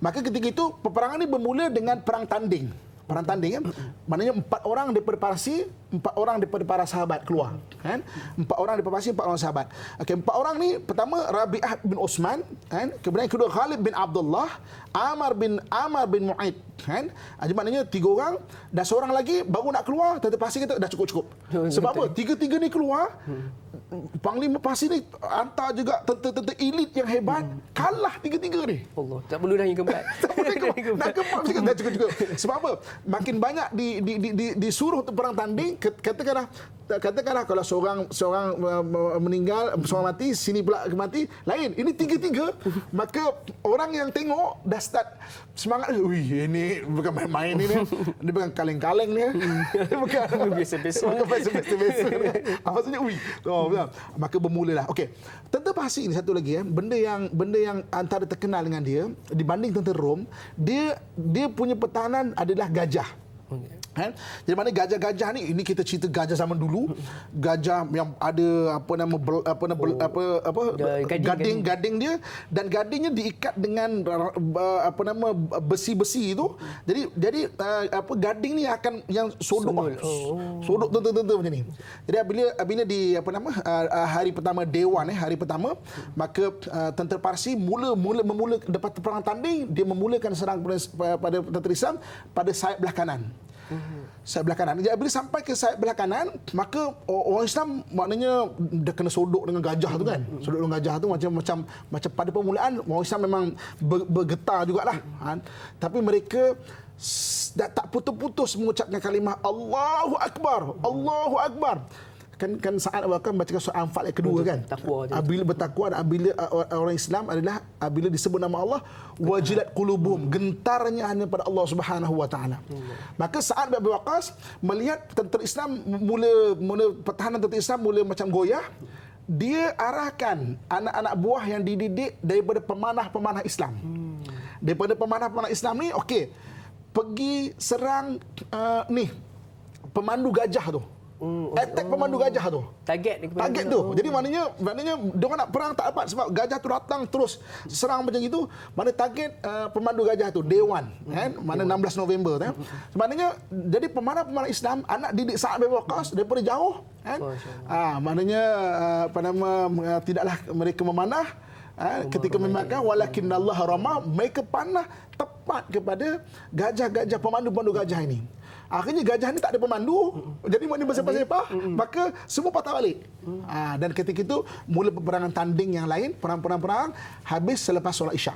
[SPEAKER 2] Maka ketika itu peperangan ini bermula dengan perang tanding. Perang tanding, kan? Maknanya 4 orang daripada Parsi, 4 orang daripada para sahabat keluar, kan? 4 orang daripada Parsi, 4 orang sahabat. Okey, 4 orang ni pertama Rabi'ah bin Osman, kan? Kemudian kedua Khalid bin Abdullah, Amar bin Mu'aid, kan? Jadi maknanya 3 orang dan seorang lagi baru nak keluar, tentera Parsi kata dah cukup. Sebab apa? Tiga-tiga ni keluar, Panglima Parsi ni hantar juga tentera-tentera elit yang hebat, kalah tiga-tiga ni.
[SPEAKER 1] Allah, tak perlu dah yang keempat.
[SPEAKER 2] Tak boleh nak keempat dah cukup. Sebab apa? Makin banyak disuruh untuk perang tanding. Katakanlah kalau seorang meninggal, seorang mati, sini pula mati, lain. Ini tiga-tiga, maka orang yang tengok dah start semangat. Wih, ini bukan main-main ini. Ini bukan kaleng-kaleng ni. Bukan
[SPEAKER 1] biasa-biasa.
[SPEAKER 2] Maksudnya, wih. Maka bermulalah. Okey. Tentera Parsi ini satu lagi, benda yang antara terkenal dengan dia dibanding tentera Rom, dia punya pertahanan adalah gajah. Kan? Jadi mana gajah-gajah ni, ini kita cerita gajah zaman dulu, gajah yang ada gading dia, dan gadingnya diikat dengan besi-besi itu. Jadi gading ni akan yang sodok tentu macam ni. Jadi bila di hari pertama Dewan, hari pertama, maka tentera Parsi memula dapat perang tanding, dia memulakan serang pada tentera Islam pada sayap belah kanan. Sayap belah kanan. Jadi bila sampai ke sayap belah kanan, maka orang Islam maknanya dah kena sodok dengan gajah tu, kan? Sodok dengan gajah tu macam pada permulaan orang Islam memang bergetar jugalah, kan? Tapi mereka tak putus-putus mengucapkan kalimah Allahu Akbar, Allahu Akbar. Kan Sa'ad akan bacakan surah Al-Anfal ayat kedua, kan? Apabila bertakwa dan apabila orang Islam adalah apabila disebut nama Allah, wajilat qulubuhum, gentarnya hanya pada Allah Subhanahu Wa Taala. Maka Sa'ad bin Abi Waqqas melihat tentera Islam mula pertahanan tentera Islam mula macam goyah, dia arahkan anak-anak buah yang dididik daripada pemanah-pemanah Islam. Daripada pemanah-pemanah Islam ni, okey, pergi serang pemandu gajah tu. Attack pemandu gajah tu.
[SPEAKER 1] Target
[SPEAKER 2] tu. Jadi maknanya dia orang nak perang tak dapat sebab gajah tu datang terus serang macam itu. Mana target pemandu gajah tu Dewan, kan? Mana 16 November, kan? Maknanya jadi pemanah-pemanah Islam, anak didik Sa'ad bin Waqqas daripada jauh, kan? Maknanya tidaklah mereka memanah ketika memakan, walakinnallaha rama, mereka panah tepat kepada gajah-gajah, pemandu gajah ini. Akhirnya gajah ni tak ada pemandu, jadi maknanya bersepah-sepah, maka semua patah balik. Dan ketika itu mula peperangan tanding yang lain, perang habis selepas solat Isyak.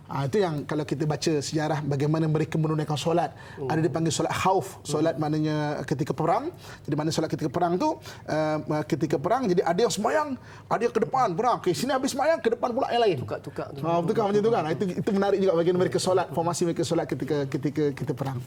[SPEAKER 2] Itu yang kalau kita baca sejarah bagaimana mereka menunaikan solat. Ada dipanggil solat khauf. Solat maknanya ketika perang. Jadi mana solat ketika perang tu, ketika perang jadi ada yang sembahyang, ada yang ke depan perang. Okay, sini habis sembahyang, ke depan pula yang lain.
[SPEAKER 1] Tukar-tukar.
[SPEAKER 2] Tukar macam tu kan. Itu menarik juga bagi mereka solat, formasi mereka solat ketika kita perang.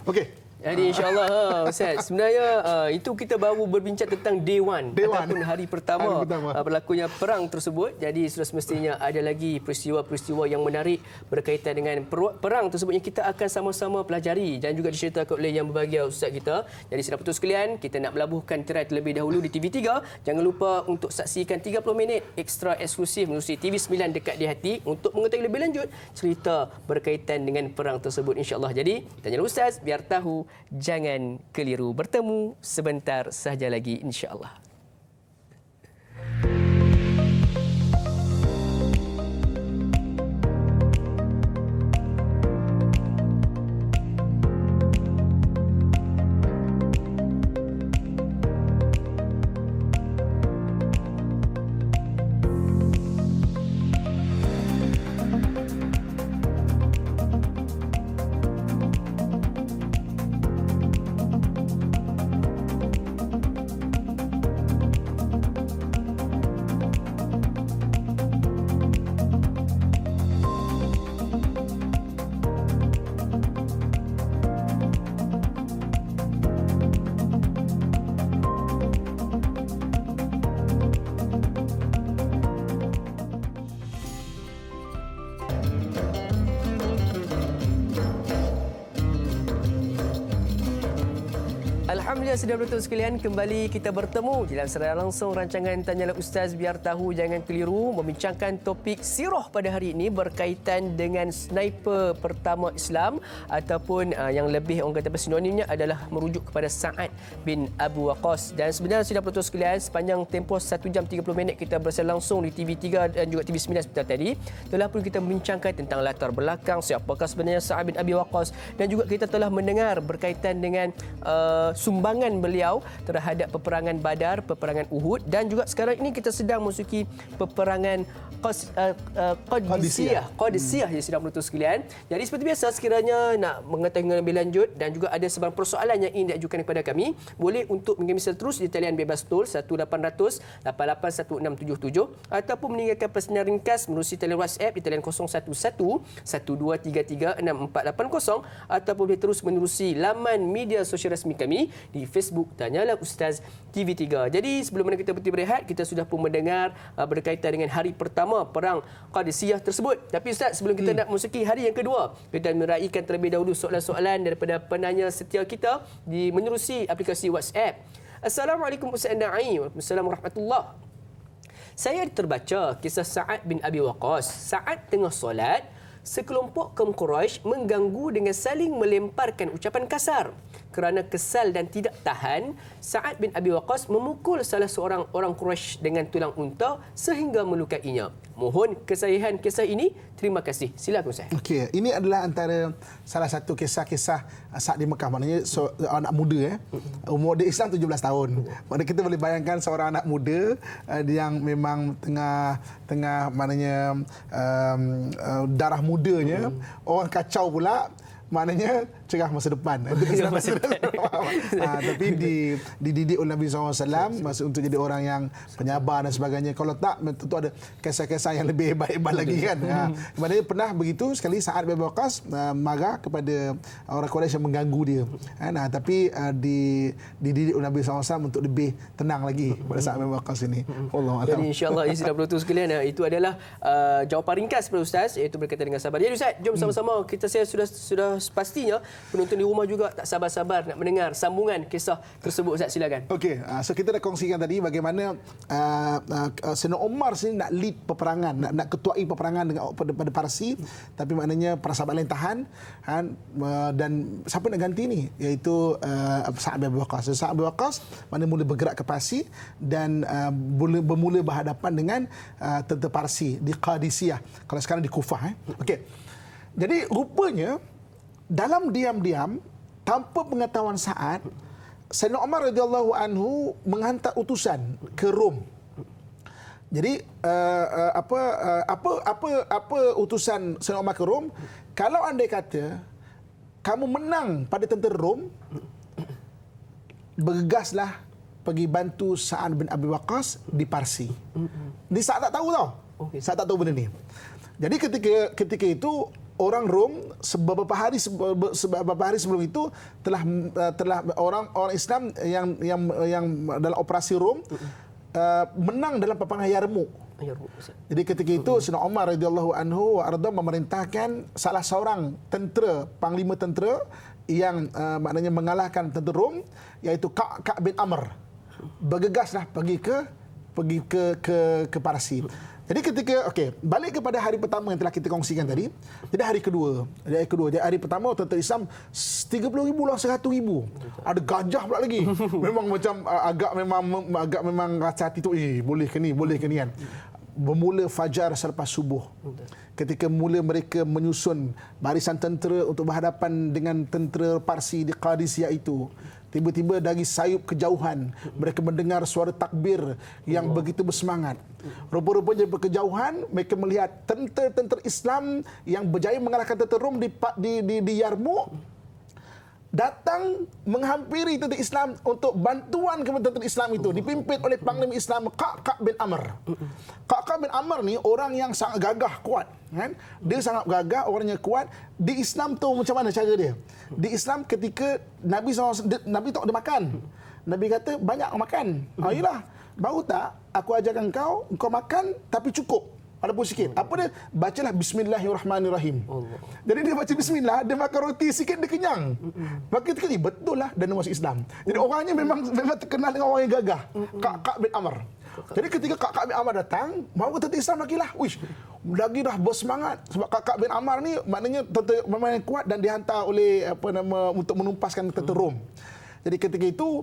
[SPEAKER 2] Okey.
[SPEAKER 1] Jadi insya-Allah Ustaz. Sebenarnya itu kita baru berbincang tentang day one ataupun hari pertama berlakunya perang tersebut. Jadi sudah semestinya ada lagi peristiwa-peristiwa yang menarik berkaitan dengan perang tersebut yang kita akan sama-sama pelajari dan juga diceritakan oleh yang berbahagia Ustaz kita. Jadi saudara penonton sekalian, kita nak melabuhkan tirai terlebih dahulu di TV3. Jangan lupa untuk saksikan 30 minit ekstra eksklusif melalui TV9 dekat di hati untuk mengetahui lebih lanjut cerita berkaitan dengan perang tersebut insya-Allah. Jadi tanya Ustaz biar tahu, jangan keliru. Bertemu sebentar sahaja lagi insya-Allah. Alhamdulillah sedang penonton sekalian, kembali kita bertemu dalam secara langsung rancangan Tanyalah Ustaz Biar Tahu Jangan Keliru, membincangkan topik sirah pada hari ini berkaitan dengan sniper pertama Islam ataupun yang lebih orang kata sinonimnya adalah merujuk kepada Sa'ad bin Abu Waqqas. Dan sebenarnya sedang penonton sekalian, sepanjang tempoh 1 jam 30 minit kita bersiar langsung di TV3 dan juga TV9 sebentar tadi, telah pun kita membincangkan tentang latar belakang siapakah sebenarnya Sa'ad bin Abi Waqqas, dan juga kita telah mendengar berkaitan dengan sumbangan beliau terhadap peperangan Badar, peperangan Uhud, dan juga sekarang ini kita sedang memasuki peperangan Qadisiyah ya sedang penonton sekalian. Jadi seperti biasa, sekiranya nak mengetahui lebih lanjut dan juga ada sebarang persoalan yang ingin diajukan kepada kami, boleh untuk mengirim terus di talian bebas tol 1800 881677 ataupun meninggalkan pesanan ringkas melalui talian WhatsApp di talian 011 1233 6480 ataupun boleh terus menerusi laman media sosial rasmi kami di Facebook Tanyalah Ustaz TV3. Jadi sebelum mana kita berehat, kita sudah pun mendengar berkaitan dengan hari pertama perang Qadisiyah tersebut. Tapi Ustaz, sebelum kita nak memasuki hari yang kedua, kita meraihkan terlebih dahulu soalan-soalan daripada penanya setia kita di menerusi aplikasi WhatsApp. Assalamualaikum Ustaz Naim. Assalamualaikum warahmatullahi. Saya terbaca kisah Sa'ad bin Abi Waqqas. Sa'ad tengah solat, sekelompok kaum Quraisy mengganggu dengan saling melemparkan ucapan kasar. Kerana kesal dan tidak tahan, Sa'ad bin Abi Waqqas memukul salah seorang orang Quraisy dengan tulang unta sehingga melukainya. Mohon kesahihan kisah ini. Terima kasih. Silakan Ustaz.
[SPEAKER 2] Okey, ini adalah antara salah satu kisah-kisah Sa'ad di Mekah, maknanya anak muda umur dia Islam 17 tahun. Maknanya kita boleh bayangkan seorang anak muda yang memang tengah maknanya darah mudanya, orang kacau pula, maknanya cerah masa depan. Tapi dididik oleh Nabi SAW untuk jadi orang yang penyabar dan sebagainya. Kalau tak, tentu ada kisah-kisah yang lebih hebat-hebat lagi kan. Maknanya pernah begitu sekali Sa'ad bin Abi Waqqas marah kepada orang Quraisy yang mengganggu dia. Tapi dididik oleh Nabi SAW untuk lebih tenang lagi pada Sa'ad bin Abi Waqqas ini.
[SPEAKER 1] Jadi insya-Allah isi penonton sekalian, itu adalah jawapan ringkas kepada Ustaz, iaitu berkaitan dengan sabar. Jadi Ustaz, jom sama-sama saya sudah pastinya penonton di rumah juga tak sabar-sabar nak mendengar sambungan kisah tersebut. Ustaz, silakan.
[SPEAKER 2] Okey, so kita dah kongsikan tadi bagaimana Sayyidina Umar sini nak lead peperangan, nak ketuai peperangan dengan pada Parsi, tapi maknanya para sahabat lain tahan, dan siapa nak ganti ni, iaitu Sa'ad bin Abi Waqqas. Sa'ad bin Abi Waqqas mana mula bergerak ke Parsi dan bermula berhadapan dengan tentera Parsi di Qadisiyah, kalau sekarang di Kufah. Okey, jadi rupanya dalam diam-diam, tanpa pengetahuan Sa'ad, Sayyidina Umar radhiyallahu anhu menghantar utusan ke Rom. Jadi apa utusan Sayyidina Umar ke Rom? Kalau andai kata kamu menang pada tentera Rom, bergegaslah pergi bantu Sa'ad bin Abi Waqqas di Parsi. Di Sa'ad tak tahu tau. Sa'ad tak tahu benda ni. Jadi ketika itu orang Rom beberapa hari sebelum itu telah orang Islam yang dalam operasi Rom menang dalam peperangan Yarmouk. Jadi ketika itu Sayyidina Umar radhiyallahu anhu wa arda memerintahkan salah seorang tentera, panglima tentera yang maknanya mengalahkan tentera Rom, iaitu Ka'ab bin Amr. Bergegaslah pergi ke Parsi. Jadi ketika balik kepada hari pertama yang telah kita kongsikan tadi. Jadi hari kedua. Jadi hari pertama tentera Islam 30,000 lah 100,000. Ada gajah pula lagi. Memang macam agak memang rasa hati tu boleh ke ni kan. Bermula fajar selepas subuh. Ketika mula mereka menyusun barisan tentera untuk berhadapan dengan tentera Parsi di Qadisiyah itu. Tiba-tiba dari sayup kejauhan mereka mendengar suara takbir yang begitu bersemangat. Rupa-rupanya dari kejauhan mereka melihat tentera-tentera Islam yang berjaya mengalahkan tentera Rom di Yarmouk datang menghampiri tentera Islam untuk bantuan kepada tentera Islam itu, dipimpin oleh panglima Islam Ka'ab bin Amr. Ka'ab bin Amr ni orang yang sangat gagah, kuat, kan? Dia sangat gagah, orangnya kuat. Di Islam tu macam mana cara dia? Di Islam ketika Nabi tak ada makan. Nabi kata banyak makan. Yalah, baru tak aku ajarkan kau makan tapi cukup. Walaupun sikit. Apa dia? Bacalah Bismillahirrahmanirrahim. Jadi dia baca Bismillah, dia makan roti sikit, dia kenyang. Maka kita kata, betul lah dan masuk Islam. Jadi orangnya memang terkenal dengan orang yang gagah. Ka'ab bin Amr. Jadi ketika Ka'ab bin Amr datang, mau tentera Islam lagi lah. Lagi dah bersemangat. Sebab Ka'ab bin Amr ni maknanya tentera memang yang kuat dan dihantar oleh untuk menumpaskan tentera Rom. Jadi ketika itu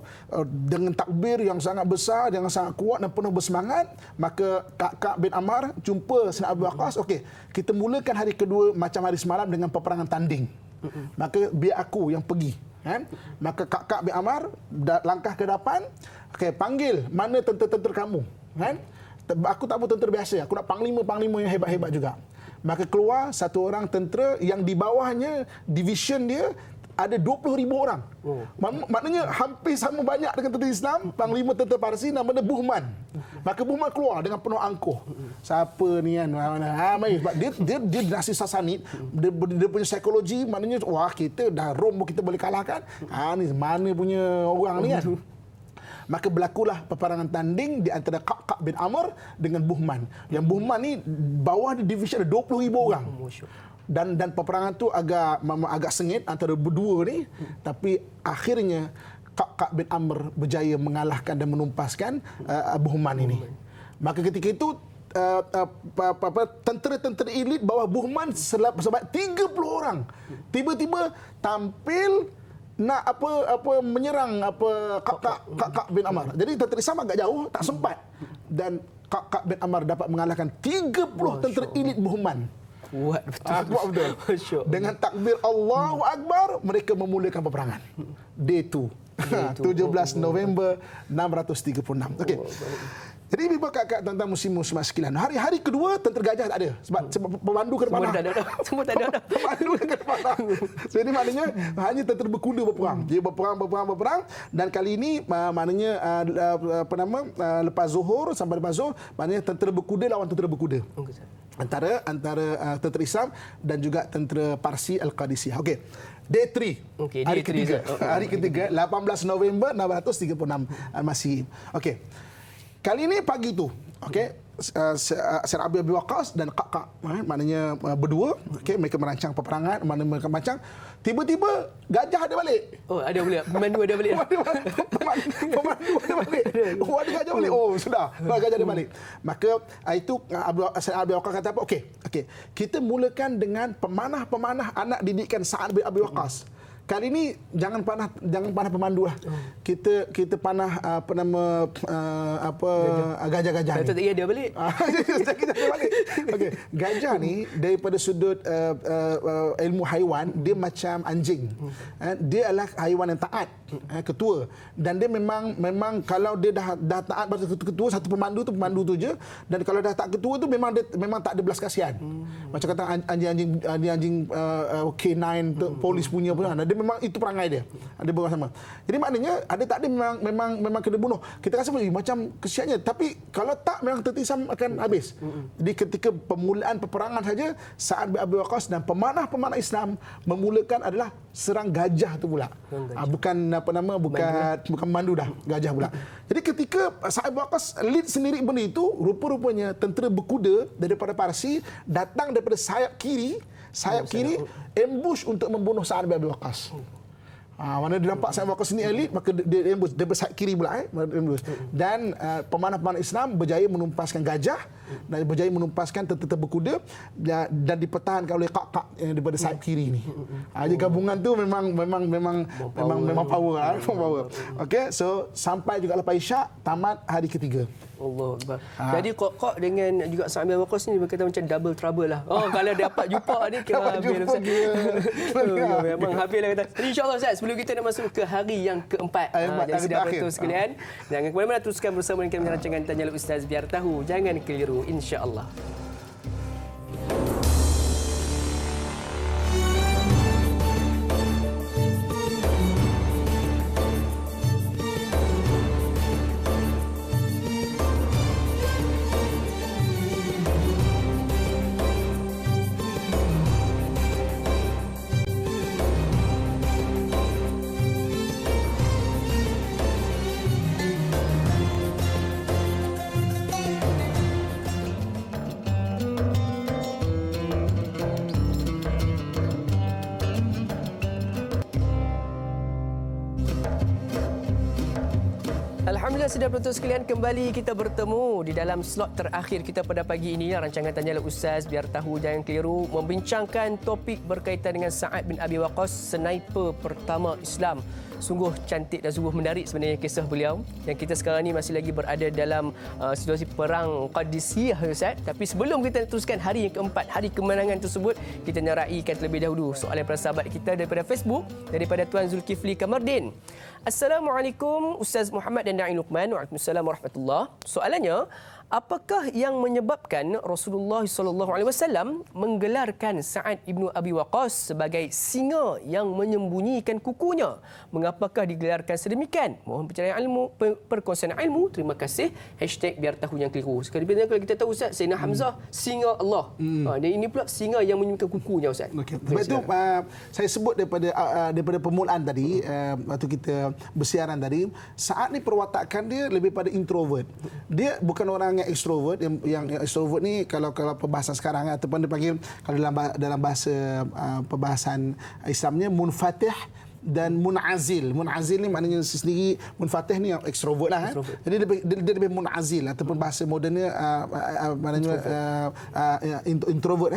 [SPEAKER 2] dengan takbir yang sangat besar, yang sangat kuat dan penuh bersemangat, maka Ka'ab bin Amr jumpa Sayyidina Abu Waqqas. Kita mulakan hari kedua macam hari semalam dengan peperangan tanding. Maka biar aku yang pergi, kan? Maka Ka'ab bin Amr langkah ke depan, panggil mana tentera-tentera kamu, kan? Aku tak mahu tentera biasa, aku nak panglima-panglima yang hebat-hebat juga. Maka keluar satu orang tentera yang di bawahnya division dia ada 20,000 orang. Maknanya hampir sama banyak dengan tentera Islam. Panglima tentera Parsi nama dia Buhman. Maka Buhman keluar dengan penuh angkuh. Siapa ni kan? Dia dinasti Sasanid. Dia punya psikologi, maknanya kita dah Rom kita boleh kalahkan. Ni mana punya orang ni kan? Maka berlakulah peperangan tanding di antara Ka'ab bin Amr dengan Buhman. Yang Buhman ni bawah di division ada 20,000 orang. Dan peperangan tu agak sengit antara berdua ni, tapi akhirnya Ka'ab bin Amr berjaya mengalahkan dan menumpaskan Buhman ini. Maka ketika itu tentera-tentera elit bawah Buhman sebanyak 30 orang tiba-tiba tampil nak menyerang Ka'ab bin Amr. Jadi tentera Islam agak jauh, tak sempat. Dan Ka'ab bin Amr dapat mengalahkan 30 tentera elit Buhman.
[SPEAKER 1] Kuat betul.
[SPEAKER 2] Dengan takbir Allahu Akbar, mereka memulakan peperangan. Day 2. 17 November 636. Okey. Jadi bimbang kakak tentang muslim-muslimat sekalian. Hari kedua tentera gajah tak ada. Sebab pemandu kena panah.
[SPEAKER 1] Semua tak ada.
[SPEAKER 2] Pemandu kena panah. Jadi maknanya hanya tentera berkuda berperang. Dia berperang. Dan kali ini maknanya lepas Zuhur sampai lepas Zuhur, maknanya tentera berkuda lawan tentera berkuda. Antara tentera Islam dan juga tentera Parsi Al-Qadisiyah. Okey. Day 3. Hari ketiga. Hari ketiga 18 November 636 Al-Masih. Okey. Kali ini pagi tu, Sayyidina Abi Waqqas dan Ka'ab, maknanya berdua, mereka merancang peperangan, mereka merancang. Tiba-tiba gajah ada balik.
[SPEAKER 1] Ada boleh. Pemandu ada balik.
[SPEAKER 2] Pemandu ada balik. Ada gajah balik. Sudah. Gajah ada balik. Maka itu Sayyidina Abi Waqqas kata apa? Okey. Kita mulakan dengan pemanah-pemanah anak didikan Sa'ad bin Abi Waqqas. kali ni jangan panah pemandu lah. Kita panah gajah-gajah ni.
[SPEAKER 1] Tak dia balik.
[SPEAKER 2] Kita balik. Okey, gajah ni daripada sudut ilmu haiwan dia macam anjing. Dia adalah haiwan yang taat, ketua, dan dia memang kalau dia dah taat pada ketua, satu pemandu tu je, dan kalau dah tak ketua tu memang tak ada belas kasihan. Macam kata anjing K9 polis punya pun, dia memang itu perangai dia. Ada bersama. Jadi maknanya ada tak ada memang kena bunuh. Kita rasa macam kesiannya, tapi kalau tak memang tertisam akan habis. Jadi ketika pemulaan peperangan saja, Sa'ad bin Abi Waqqas dan pemanah-pemanah Islam memulakan adalah serang gajah tu pula. Bukan bukan mandu dah, gajah pula. Jadi ketika Sa'ad bin Abi Waqqas lead sendiri benda itu, rupa-rupanya tentera berkuda daripada Parsi datang daripada sayap kiri ambush untuk membunuh Sa'ad bin Abi Waqqas. Mana dia nampak Sa'ad bin Abi Waqqas ni elit, maka dia ambush daripada sayap kiri pula dan pemanah-pemanah Islam berjaya menumpaskan gajah dan berjaya menumpaskan tentera berkuda dan dipertahankan oleh Qaqaq yang daripada sayap kiri ni. Jadi gabungan tu memang power. Okey, so sampai juga lepas Isyak tamat hari ketiga.
[SPEAKER 1] Allah Akbar. Jadi Qaqaq dengan juga Sa'ad bin Abi Waqqas ni berkata macam double trouble lah. Kalau dapat jumpa ni kira habis Ustaz. Memang habis lah kata. Jadi insya-Allah Ustaz, sebelum kita nak masuk ke hari yang keempat. Jadi sudah betul sekalian. Jangan ke mana-mana, teruskan bersama dengan kami rancangan Tanyalah Ustaz biar tahu. Jangan keliru, insya-Allah. Alhamdulillah, sudah betul sekalian, kembali kita bertemu di dalam slot terakhir kita pada pagi ini, rancangan Tanyalah Ustaz biar tahu jangan keliru, membincangkan topik berkaitan dengan Sa'ad bin Abi Waqqas, sniper pertama Islam. Sungguh cantik dan sungguh menarik sebenarnya kisah beliau, dan kita sekarang ni masih lagi berada dalam situasi perang Qadisiyah Ustaz. Tapi sebelum kita teruskan hari yang keempat, hari kemenangan tersebut, kita nak raikan terlebih dahulu soalan para sahabat kita daripada Facebook, daripada Tuan Zulkifli Kamardin. Assalamualaikum Ustaz Muhammad dan Da'i Luqman. Waalaikumsalam warahmatullahi. Soalannya, apakah yang menyebabkan Rasulullah SAW menggelarkan Sa'ad ibnu Abi Waqqas sebagai singa yang menyembunyikan kukunya? Mengapakah digelarkan sedemikian? Mohon pencerahan ilmu, perkongsian ilmu. Terima kasih. # biar tahu yang keliru. Sekali kalau kita tahu Ustaz, Sayyidina Hamzah singa Allah. Dan ini pula singa yang menyembunyikan kukunya Ustaz.
[SPEAKER 2] Sebab itu saya sebut daripada permulaan tadi, waktu kita bersiaran tadi, Sa'ad ni perwatakan dia lebih pada introvert. Dia bukan orang yang extrovert. Yang extrovert ni kalau perbahasan sekarang ataupun dipanggil kalau dalam bahasa perbahasan Islamnya munfatih dan munazil. Munazil ni maknanya sendiri, munfatih ni yang extrovert lah. Jadi dia lebih munazil ataupun bahasa modernnya maknanya introvert.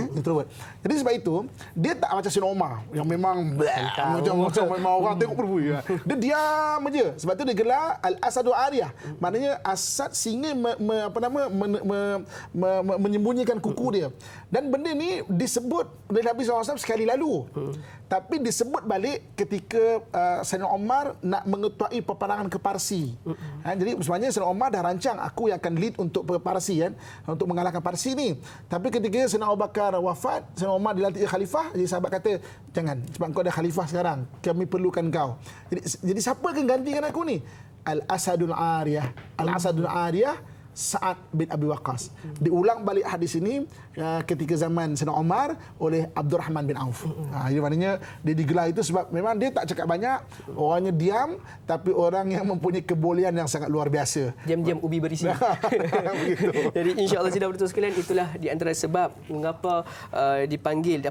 [SPEAKER 2] Jadi sebab itu dia tak macam Sayyidina Umar yang memang macam orang tengok perlu. Dia diam aja. Sebab tu dia gelar Al-Asadul Ariyah. Maknanya Asad singa menyembunyikan kuku dia. Dan benda ni disebut oleh Nabi SAW sekali lalu. Tapi disebut balik ketika Sayyidina Umar nak mengetuai peperangan ke Parsi. Jadi sebenarnya Sayyidina Umar dah rancang, aku yang akan lead untuk ke Parsi, untuk mengalahkan Parsi ni. Tapi ketika Sayyidina Abu Bakar wafat, Sayyidina Umar dilantik khalifah, jadi sahabat kata, jangan, sebab kau dah khalifah sekarang, kami perlukan kau. Jadi siapa akan gantikan aku ni? Al-Asadul Ariyah. Al-Asadul Ariyah Sa'ad bin Abi Waqqas. Diulang balik hadis ini ketika zaman Sayyidina Umar oleh Abdurrahman bin Auf. Jadi maknanya dia digelar itu sebab memang dia tak cakap banyak, orangnya diam, tapi orang yang mempunyai kebolehan yang sangat luar biasa.
[SPEAKER 1] Diam-diam ubi berisi. Jadi insya-Allah sudah betul sekalian, itulah di antara sebab mengapa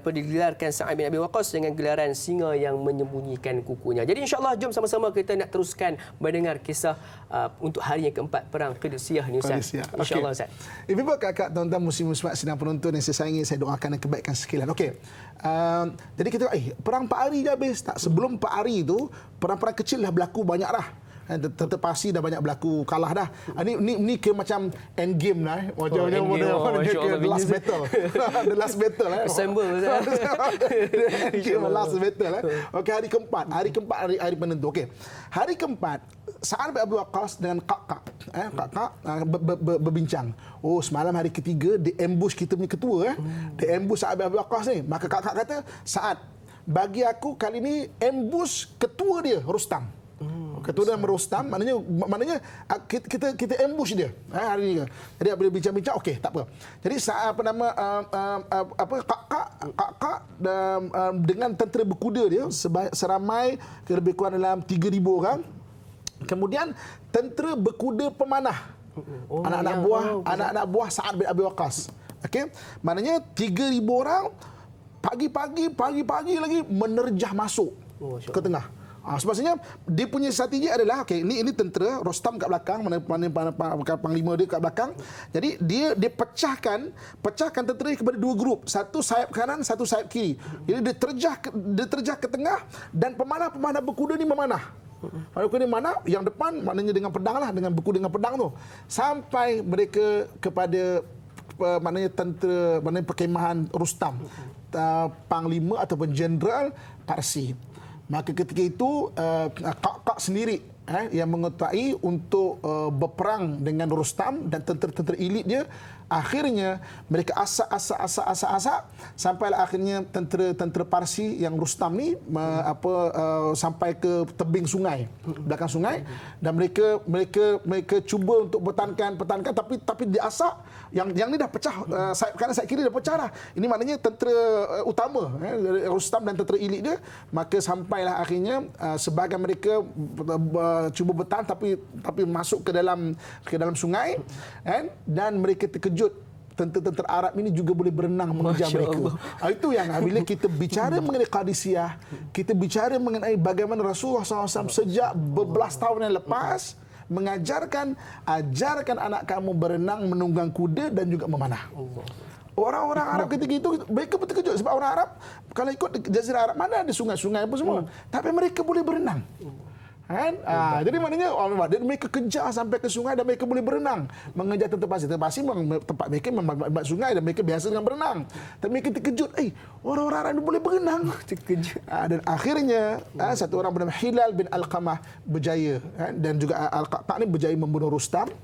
[SPEAKER 1] digelarkan Sa'ad bin Abi Waqqas dengan gelaran singa yang menyembunyikan kukunya. Jadi insya-Allah jom sama-sama kita nak teruskan mendengar kisah untuk hari yang keempat perang Qadisiyah ni.
[SPEAKER 2] Malaysia.
[SPEAKER 1] InsyaAllah Ustaz.
[SPEAKER 2] Ibu-ibu, kakak, tuan-tuan, muslim-muslimat sidang penonton yang saya sayangi, saya doakan yang kebaikan sekalian. Okey. Jadi kita perang 4 hari dah habis. Tak, sebelum 4 hari itu perang-perang kecil dah berlaku banyak dah. Tentera Parsi dah banyak berlaku kalah dah. Ni ke macam end game lah. Macam the last battle. The last battle
[SPEAKER 1] Assemble
[SPEAKER 2] last battle Okey, hari keempat. Hari penentu. Okey. Hari keempat, Sa'ad bin Abi Waqqas dengan kakak berbincang. Oh, semalam hari ketiga dia ambush kita punya ketua Dia ambush Sa'ad bin Abi Waqqas ni. Maka kakak kata, Sa'ad, bagi aku kali ni ambush ketua dia Rustam. Ketua dia Rustam, maknanya kita ambush dia hari ni. Jadi bila bincang-bincang, okey, tak apa. Jadi kakak dengan tentera berkuda dia seramai lebih kurang dalam 3,000 orang. Kemudian tentera berkuda pemanah. Anak-anak buah Sa'ad bin Abi Waqqas. Okey, maknanya 3,000 orang pagi-pagi lagi menerjah masuk ke tengah. Sebabnya dia punya strategi adalah ini tentera Rustam kat belakang, mana panglima dia kat belakang. Jadi dia pecahkan tentera kepada 2 grup, satu sayap kanan, satu sayap kiri. Jadi dia terjah ke tengah dan pemanah berkuda ni memanah. Berkuda mana yang depan maknanya dengan pedang lah, dengan berkuda dengan pedang tu, sampai mereka kepada maknanya tentera, maknanya perkemahan Rustam, panglima ataupun jeneral Parsi. Maka ketika itu kakak sendiri yang mengetahui untuk berperang dengan Rustam dan tentera-tentera elit dia. Akhirnya mereka asak sampailah akhirnya tentera Parsi yang Rustam ni sampai ke tebing sungai, belakang sungai, dan mereka cuba untuk pertahankan tapi diasak. Yang ni dah pecah, sayap kanan sayap kiri dah pecah dah. Ini maknanya tentera utama Rustam dan tentera elit dia. Maka sampailah akhirnya sebahagian mereka cuba bertahan tapi masuk ke dalam sungai, dan mereka terkejut. Tentera Arab ini juga boleh berenang mengejar mereka. Itu yang bila kita bicara mengenai Qadisiyah, kita bicara mengenai bagaimana Rasulullah SAW sejak bebelas tahun yang lepas ajarkan anak kamu berenang, menunggang kuda dan juga memanah. Orang-orang Arab ketika itu mereka terkejut sebab orang Arab kalau ikut Jazirah Arab mana ada sungai-sungai apa semua, tapi mereka boleh berenang. Jadi maknanya mereka kejar sampai ke sungai dan mereka boleh berenang mengejar tentera Parsi. Tentera Parsi tempat mereka memang sungai dan mereka biasa dengan berenang. Tapi mereka terkejut, orang-orang Arab ini boleh berenang. Terkejut. Dan akhirnya satu orang bernama Hilal bin Alqamah berjaya, dan juga Al-Qa'qa' ni berjaya membunuh Rustam.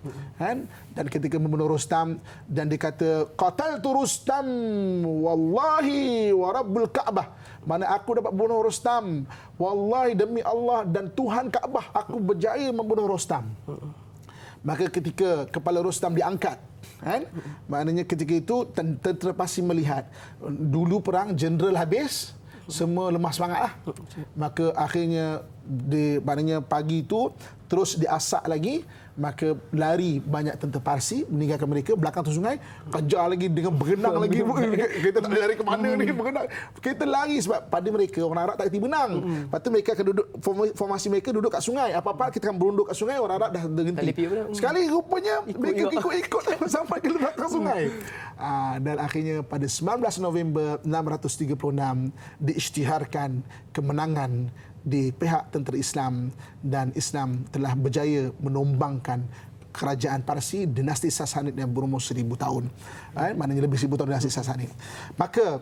[SPEAKER 2] Dan ketika membunuh Rustam dan dikata qataltu Rustam wallahi wa rabbul Ka'bah, mana aku dapat bunuh Rustam, wallahi demi Allah dan Tuhan Kaabah aku berjaya membunuh Rustam. Maka ketika kepala Rustam diangkat, maknanya ketika itu tentera Parsi melihat dulu perang jeneral habis, semua lemah semangat lah. Maka akhirnya maknanya pagi itu terus diasak lagi. Maka lari banyak tentera Parsi meninggalkan mereka belakang tu sungai, kejar lagi dengan berenang lagi. Kita tak lari ke mana ni, berenang. Kita lari sebab pada mereka orang Arab tak kerti benang. Lepas tu mereka akan duduk, formasi mereka duduk kat sungai. Apa-apa kita akan berunduk kat sungai, orang Arab dah berhenti. Sekali rupanya mereka ikut sampai ke belakang sungai. Dan akhirnya pada 19 November 636 diisytiharkan kemenangan di pihak tentera Islam, dan Islam telah berjaya menumbangkan kerajaan Parsi, dinasti Sasanid yang berumur 1,000 tahun. Maknanya lebih 1,000 tahun dinasti Sasanid. Maka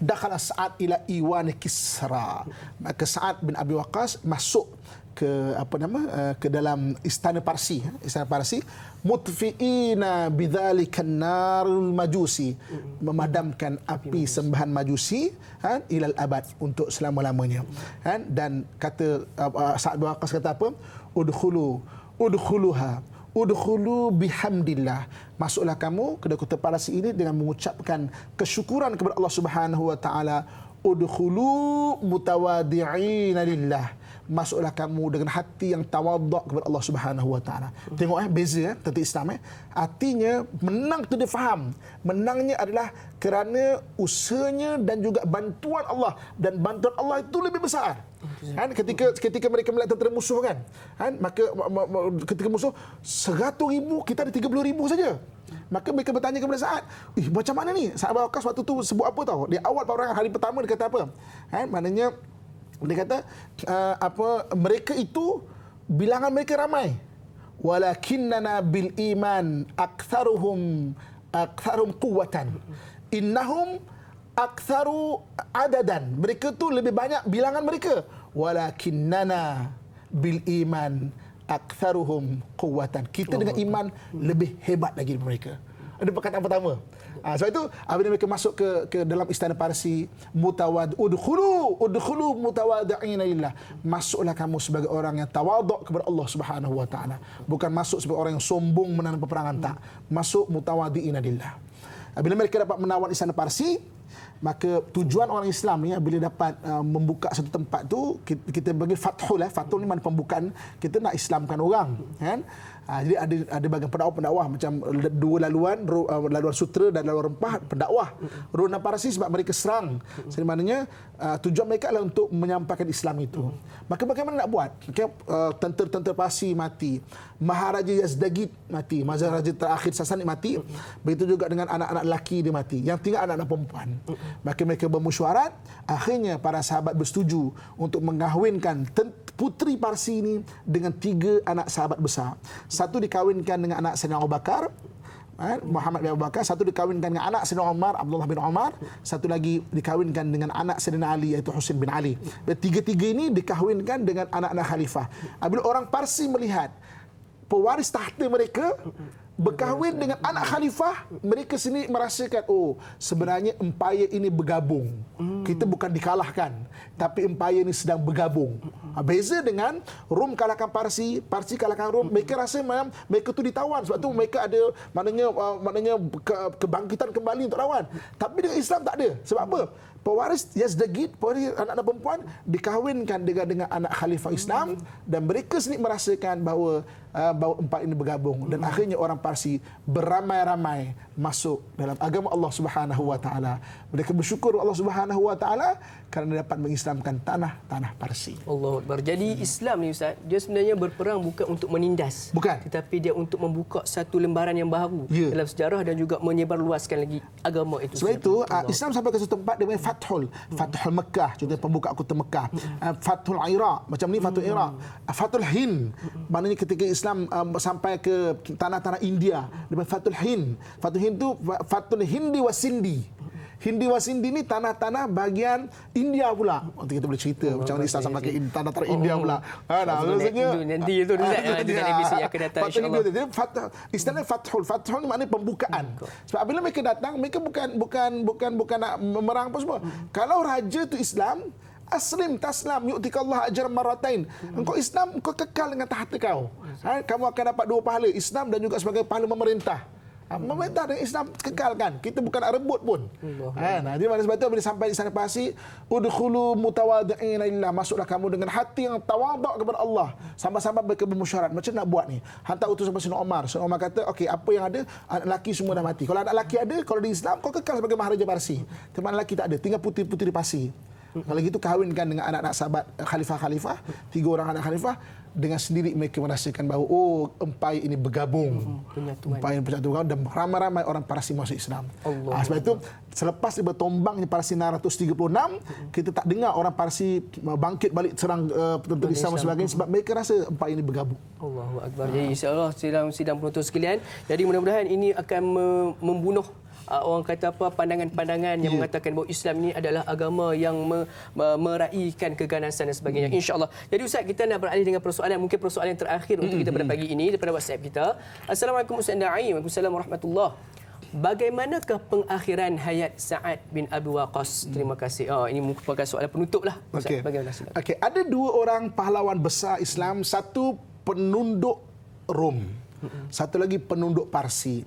[SPEAKER 2] dakhala Sa'ad ila Iwan Kisra. Maka Sa'ad bin Abi Waqqas masuk ke dalam istana Parsi, mutfiina bidzalikan narul majusi, memadamkan api sembahan majusi ilal abad, untuk selama-lamanya. Dan kata Sa'ad bin Waqqas kata apa? Udkhulu bihamdillah. Masuklah kamu ke kota Parsi ini dengan mengucapkan kesyukuran kepada Allah Subhanahu wa taala. Udkhulu mutawadi'ina lillah. Masuklah kamu dengan hati yang tawaduk kepada Allah Subhanahu wa taala. Tengok beza tentang Islam. Artinya menang tu dia faham. Menangnya adalah kerana usahanya dan juga bantuan Allah, dan bantuan Allah itu lebih besar. Kan ketika mereka melihat tentera musuh kan, maka ketika musuh 100,000, kita ada 30,000 saja. Maka mereka bertanya kepada Sa'ad, macam mana ni? Sa'ad bin Waqqas waktu tu sebut apa tahu? Di awal peperangan hari pertama dia kata apa? Maknanya dia kata mereka itu bilangan mereka ramai. Walakinnana bil iman aktsaruhum quwwatan. Innahum aktsaru adadan. Mereka tu lebih banyak bilangan mereka. Walakinnana bil iman aktsaruhum quwwatan. Kita dengan iman lebih hebat lagi daripada mereka. Ada perkataan pertama. Sebab itu apabila mereka masuk ke dalam istana Parsi, udkhulu mutawaddi'ina lillah. Masuklah kamu sebagai orang yang tawaduk kepada Allah Subhanahu wa taala. Bukan masuk sebagai orang yang sombong menang peperangan, tak. Masuk mutawaddi'ina lillah. Bila mereka dapat menawan istana Parsi, maka tujuan orang Islam ni bila dapat membuka satu tempat tu, kita bagi fathul. Fathul ni mana pembukaan, kita nak Islamkan orang, kan? Jadi ada bagian pendakwah macam dua laluan sutra dan laluan rempah pendakwah. Ronan Parsi sebab mereka serang. Jadi maknanya tujuan mereka adalah untuk menyampaikan Islam itu. Maka bagaimana nak buat? Tentera Parsi mati, Maharaja Yazdagid mati, Maharaja terakhir Sasanid mati. Begitu juga dengan anak-anak lelaki dia mati. Yang tinggal anak-anak perempuan. Maka mereka bermesyuarat. Akhirnya para sahabat bersetuju untuk mengahwinkan puteri Parsi ini dengan 3 anak sahabat besar. Satu dikawinkan dengan anak Sayyidina Abu Bakar, Muhammad bin Abu Bakar. Satu dikawinkan dengan anak Sayyidina Umar, Abdullah bin Umar. Satu lagi dikawinkan dengan anak Sayyidina Ali, iaitu Husain bin Ali. Tiga-tiga ini dikawinkan dengan anak-anak khalifah. Bila orang Parsi melihat pewaris tahta mereka berkahwin dengan anak khalifah, mereka sendiri merasakan, sebenarnya empayar ini bergabung. Kita bukan dikalahkan, tapi empayar ini sedang bergabung. Beza dengan Rom kalahkan Parsi, Parsi kalahkan Rom, mereka rasa memang mereka tu ditawan. Sebab tu mereka ada maknanya kebangkitan kembali untuk lawan. Tapi dengan Islam tak ada. Sebab apa? Pewaris Yazdagid, pewaris anak-anak perempuan dikahwinkan dengan anak khalifah Islam, dan mereka sendiri merasakan bahawa empat ini bergabung, dan akhirnya orang Parsi beramai-ramai masuk dalam agama Allah Subhanahu wa taala. Mereka bersyukur Allah Subhanahu wa taala kerana dapat mengislamkan tanah Parsi.
[SPEAKER 1] Allahu Akbar. Jadi Islam ni Ustaz, dia sebenarnya berperang bukan untuk menindas.
[SPEAKER 2] Bukan.
[SPEAKER 1] Tetapi dia untuk membuka satu lembaran yang baru dalam sejarah dan juga menyebarluaskan lagi agama itu.
[SPEAKER 2] Sebab itu Islam sampai ke satu tempat dia panggil Fathul Mekah, contohnya pembuka kota Mekah. Fathul Iraq, macam ni Fathul Iraq. Fathul Hind, maknanya ketika Islam sampai ke tanah-tanah India, dia panggil Fathul Hind. Fathul Hind tu Fathul Hindi wa Sindi. Hindi wa Sindi ni tanah-tanah bahagian India pula. Nanti kita boleh cerita macam mana Islam sampai ke tanah-tanah India pula. Maksudnya
[SPEAKER 1] nanti itu dengan episod yang akan datang insya-Allah.
[SPEAKER 2] Istilahnya Fathul ni maknanya pembukaan. Sebab bila mereka datang, mereka bukan nak memerang apa semua. Kalau raja tu Islam, aslim taslam yu'tikallahu ajran marratain. Engkau Islam, engkau kekal dengan tahta kau. Kamu akan dapat 2 pahala, Islam dan juga sebagai pahala memerintah. Memerintah dengan Islam kekalkan. Kita bukan nak rebut pun. Jadi sebab itu bila sampai di sana Parsi, udkhulu mutawaddi'ina lillah, masuklah kamu dengan hati yang tawaduk kepada Allah. Sama-sama mereka bermusyawarah, macam nak buat ni. Hantar utusan kepada Sayyidina Umar. Sayyidina Umar kata, okey, apa yang ada, anak lelaki semua dah mati. Kalau anak lelaki ada, kalau di Islam kau kekal sebagai Maharaja Parsi. Tapi anak lelaki tak ada, tinggal puteri-puteri Parsi. Kalau gitu kahwinkan dengan anak-anak sahabat khalifah-khalifah, 3 orang anak khalifah, dengan sendiri mereka merasakan bahawa empai ini bergabung. Empai ini bergabung dan ramai-ramai orang Parsi masuk Islam. Sebab itu selepas bertombangnya Parsi 936, kita tak dengar orang Parsi bangkit balik serang tentera Islam dan sebagainya, sebab mereka rasa empai ini bergabung.
[SPEAKER 1] Allahu Akbar. Jadi insya-Allah sidang penonton sekalian, jadi mudah-mudahan ini akan membunuh orang kata apa, pandangan-pandangan yang mengatakan bahawa Islam ini adalah agama yang meraihkan keganasan dan sebagainya. InsyaAllah. Jadi Ustaz, kita nak beralih dengan persoalan, mungkin persoalan terakhir untuk kita pada pagi ini daripada WhatsApp kita. Assalamualaikum Ustaz Naim. Waalaikumsalam warahmatullahi. Bagaimanakah pengakhiran hayat Sa'ad bin Abi Waqqas? Terima kasih. Ini merupakan soalan penutup lah. Ustaz, bagaimana?
[SPEAKER 2] Okey, ada 2 orang pahlawan besar Islam, satu penunduk Rom, satu lagi penunduk Parsi.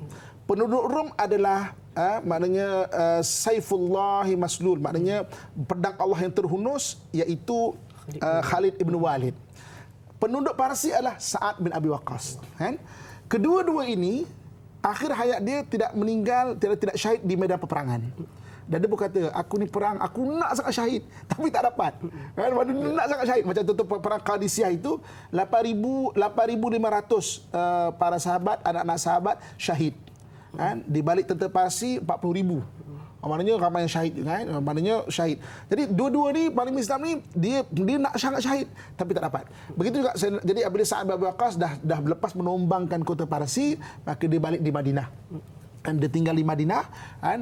[SPEAKER 2] Penunduk Rom adalah maknanya Saifullah Maslul, maknanya pedang Allah yang terhunus, iaitu Khalid ibn Walid. Penunduk Parsi adalah Sa'ad bin Abi Waqqas. Kedua-dua ini akhir hayat dia tidak meninggal, tidak syahid di medan peperangan. Dan dia berkata, aku ni perang, aku nak sangat syahid, tapi tak dapat. Kan? Nak sangat syahid. Macam contoh perang Qadisiyah itu, 8,500 para sahabat, anak-anak sahabat syahid. Kan? Di balik tentera Parsi, 40,000. Maknanya ramai yang syahid, kan? Maknanya syahid. Jadi dua-dua ni Parlimen Islam ni dia nak sangat syahid tapi tak dapat. Begitu juga jadi apabila Sa'ad bin Abi Waqqas dah lepas menombangkan kota Parsi, maka dia balik di Madinah. Dan dia tinggal di Madinah,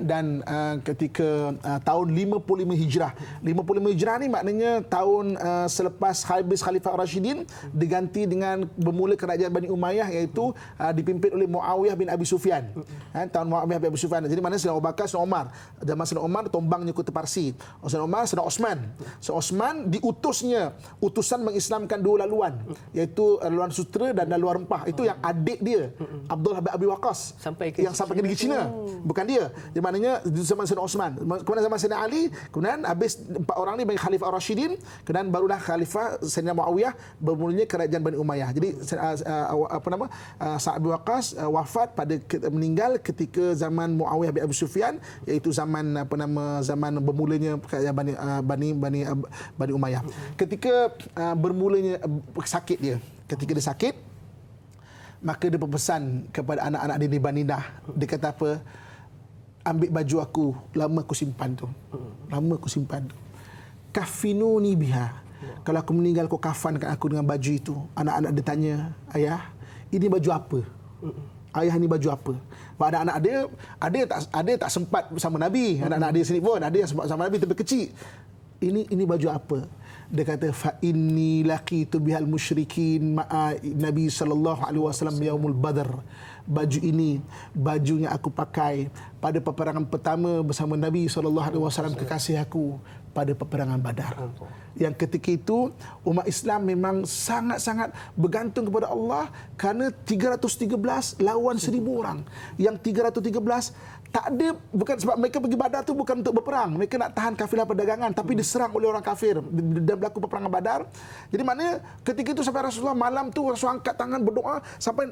[SPEAKER 2] dan ketika tahun 55 Hijrah. 55 Hijrah ni maknanya tahun selepas habis Khalifah Rashidin, diganti dengan bermula kerajaan Bani Umayyah, iaitu dipimpin oleh Muawiyah bin Abi Sufyan. Tahun Muawiyah bin Abi Sufyan. Jadi mana Sayyidina Abu Bakar, Sayyidina Umar. Zaman Sayyidina Umar tombangnya kota Parsi. Sayyidina Umar, Sayyidina Osman. Sayyidina Osman diutusnya utusan mengislamkan dua laluan, iaitu laluan Sutra dan laluan Rempah. Itu yang adik dia, Abdullah bin Abi Waqqas, sampai ke negeri China. Bukan dia. Di maknanya zaman Sayyidina Osman. Kemudian zaman Sayyidina Ali, kemudian habis 4 orang ni bagi Khalifah Ar-Rasyidin, kemudian barulah Khalifah Sayyidina Muawiyah, bermulanya kerajaan Bani Umayyah. Jadi Sa'ad bin Waqqas meninggal ketika zaman Muawiyah bin Abi Sufyan, iaitu zaman zaman bermulanya kerajaan Bani Umayyah. Ketika bermulanya sakit dia, ketika dia sakit, maka dia berpesan kepada anak-anak dia di Madinah. Dia kata apa? Ambil baju aku, lama aku simpan tu. Kafinuni biha. Kalau aku meninggal, kau kafankan aku dengan baju itu. Anak-anak dia tanya, ayah, ini baju apa? Ayah, ini baju apa? Anak-anak dia, ada tak sempat bersama Nabi. Anak-anak dia sendiri pun, ada yang sempat bersama Nabi tapi kecil. Ini baju apa? Dia kata, fa inni laqitu bihal musyrikin ma'a Nabi sallallahu alaihi wasallam yaumul Badr. Baju ini bajunya aku pakai pada peperangan pertama bersama Nabi sallallahu alaihi wasallam, kekasih aku, pada peperangan Badar. Yang ketika itu umat Islam memang sangat-sangat bergantung kepada Allah, kerana 313 lawan 1,000 orang. Yang 313 tak ada, bukan sebab mereka pergi Badar tu bukan untuk berperang, mereka nak tahan kafilah perdagangan, tapi diserang oleh orang kafir dan berlaku peperangan Badar. Jadi maknanya ketika itu sampai Rasulullah malam tu Rasul angkat tangan berdoa sampai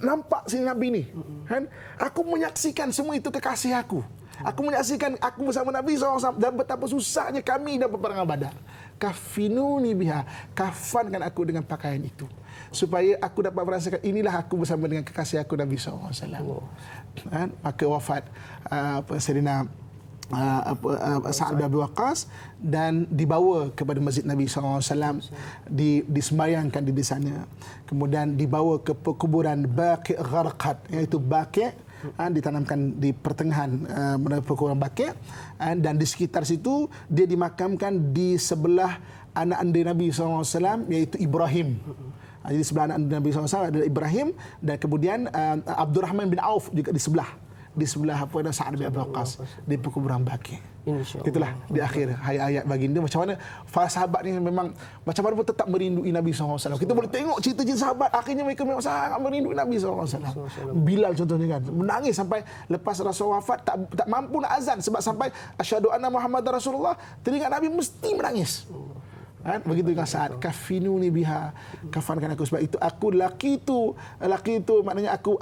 [SPEAKER 2] nampak si Nabi ni, kan? Aku menyaksikan semua itu kekasih aku. Aku menyaksikan aku bersama Nabi SAW dan betapa susahnya kami dalam peperangan Badar. Kafinuni biha, kafankan aku dengan pakaian itu, supaya aku dapat merasakan inilah aku bersama dengan kekasih aku Nabi SAW. Maka wafat Sayyidina Sa'ad bin Abi Waqqas dan dibawa kepada Masjid Nabi SAW, disembayangkan di sana. Kemudian dibawa ke kuburan Baqi' Gharqad, iaitu Baqi' ditanamkan di pertengahan perkuburan Baqi', dan di sekitar situ dia dimakamkan di sebelah anak anda Nabi SAW, iaitu Ibrahim. Jadi sebelah anak anda Nabi SAW adalah Ibrahim, dan kemudian Abdurrahman bin Auf juga di sebelah Sa'ad bin Abi Waqqas di perkuburan Baqi'. Itulah di akhir ayat baginda macam mana para sahabat ni memang macam mana pun tetap merindui Nabi SAW. Kita boleh tengok cerita-cerita sahabat, akhirnya mereka memang sangat merindui Nabi SAW. Bilal contohnya kan, menangis sampai lepas Rasul wafat tak mampu nak azan, sebab sampai asyhadu anna Muhammadar Rasulullah, teringat Nabi mesti menangis. Begitu dengan Sa'ad, kafinuni biha, kafankan aku, sebab itu aku laki itu maknanya aku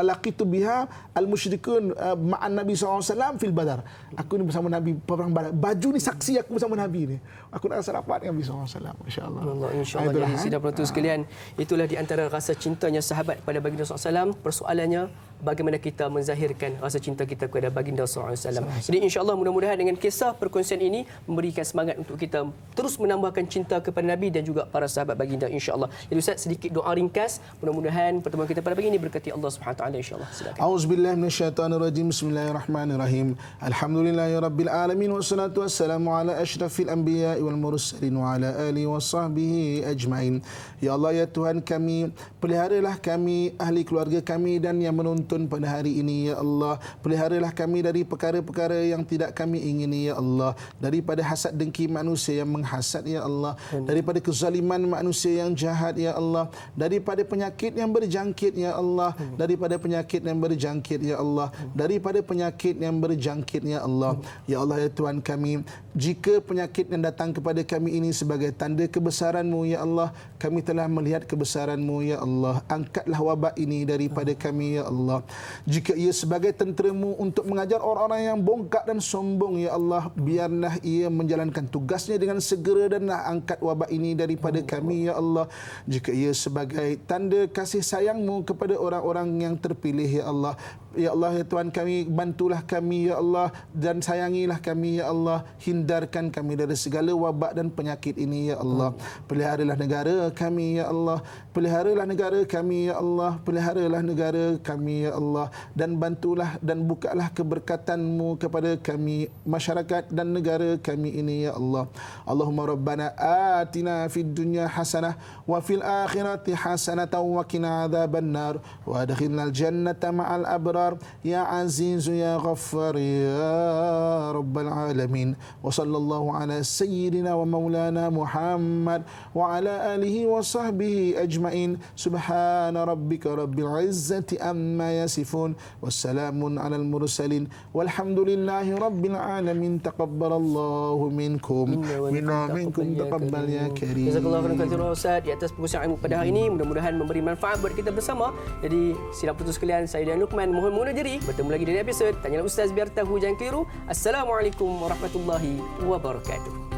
[SPEAKER 2] laqitu biha al musyrikun ma'an Nabi SAW fil Badar. Aku ni bersama Nabi perang Badar. Baju ni saksi aku bersama Nabi ni. Aku nak rasa rapat dengan Nabi SAW. Masya-Allah.
[SPEAKER 1] Insya-Allah. Jadi sidang penonton sekalian, itulah di antara rasa cintanya sahabat pada baginda SAW. Persoalannya, bagaimana kita menzahirkan rasa cinta kita kepada baginda SAW. Jadi insya-Allah mudah-mudahan dengan kisah perkongsian ini memberikan semangat untuk kita terus menambahkan cinta kepada Nabi dan juga para sahabat baginda, insya-Allah. Jadi Ustaz, sedikit doa ringkas, mudah-mudahan pertemuan kita pada pagi ini berkati Allah Subhanahu Wa Taala, insya-Allah. Silakan.
[SPEAKER 2] Auzubillahi minasyaitonirrajim. Bismillahirrahmanirrahim. Alhamdulillahirabbil alamin wassalatu wassalamu ala asyrafil anbiya'i wal mursalin wa ala alihi washabbihi ajmain. Ya Allah, ya Tuhan kami, peliharalah kami, ahli keluarga kami dan yang menonton pada hari ini, ya Allah. Peliharalah kami dari perkara-perkara yang tidak kami ingini, ya Allah. Daripada hasad dengki manusia yang menghasad, ya Allah. Daripada kezaliman manusia yang jahat, ya Allah. Daripada penyakit yang berjangkit, ya Allah. Daripada penyakit yang berjangkit, ya Allah. Daripada penyakit yang berjangkit, ya Allah. Ya Allah, ya Tuhan kami, jika penyakit yang datang kepada kami ini sebagai tanda kebesaran-Mu, ya Allah, kami telah melihat kebesaran-Mu, ya Allah. Angkatlah wabak ini daripada kami, ya Allah. Allah. Jika ia sebagai tenteramu untuk mengajar orang-orang yang bongkak dan sombong, ya Allah, biarlah ia menjalankan tugasnya dengan segera dan angkat wabak ini daripada kami, ya Allah. Jika ia sebagai tanda kasih sayang-Mu kepada orang-orang yang terpilih, ya Allah, ya Allah, ya Tuhan kami, bantulah kami, ya Allah, dan sayangilah kami, ya Allah. Hindarkan kami dari segala wabak dan penyakit ini, ya Allah. Peliharalah negara kami, ya Allah. Peliharalah negara kami, ya Allah. Peliharalah negara kami, ya Allah. Dan bantulah dan bukalah keberkatan-Mu kepada kami, masyarakat dan negara kami ini, ya Allah. Allahumma rabbana atina fid dunya hasanah wa fil akhirati hasanatan wa qina adzabannar wa adkhilnal jannata ma'al abrar ya aziz ya ghaffar ya rabbal alamin. Wa sallallahu ala sayyidina wa maulana Muhammad wa ala alihi wa sahbihi ajma'in. Subhana rabbika rabbil izzati amma yasifun. Wassalamun alal mursalin. Walhamdulillahi rabbil alamin. Taqabbalallahu minkum. Minna minkum taqabbal ya karim.
[SPEAKER 1] Jazakallahu khairan Ustaz di atas pengusian ilmu pada hari ini. Mudah-mudahan memberi manfaat buat kita bersama. Jadi silap putus sekalian, saya dan Luqman mohon mengundur diri. Bertemu lagi dari episod Tanyalah Ustaz biar tahu jangan keliru. Assalamualaikum warahmatullahi wabarakatuh.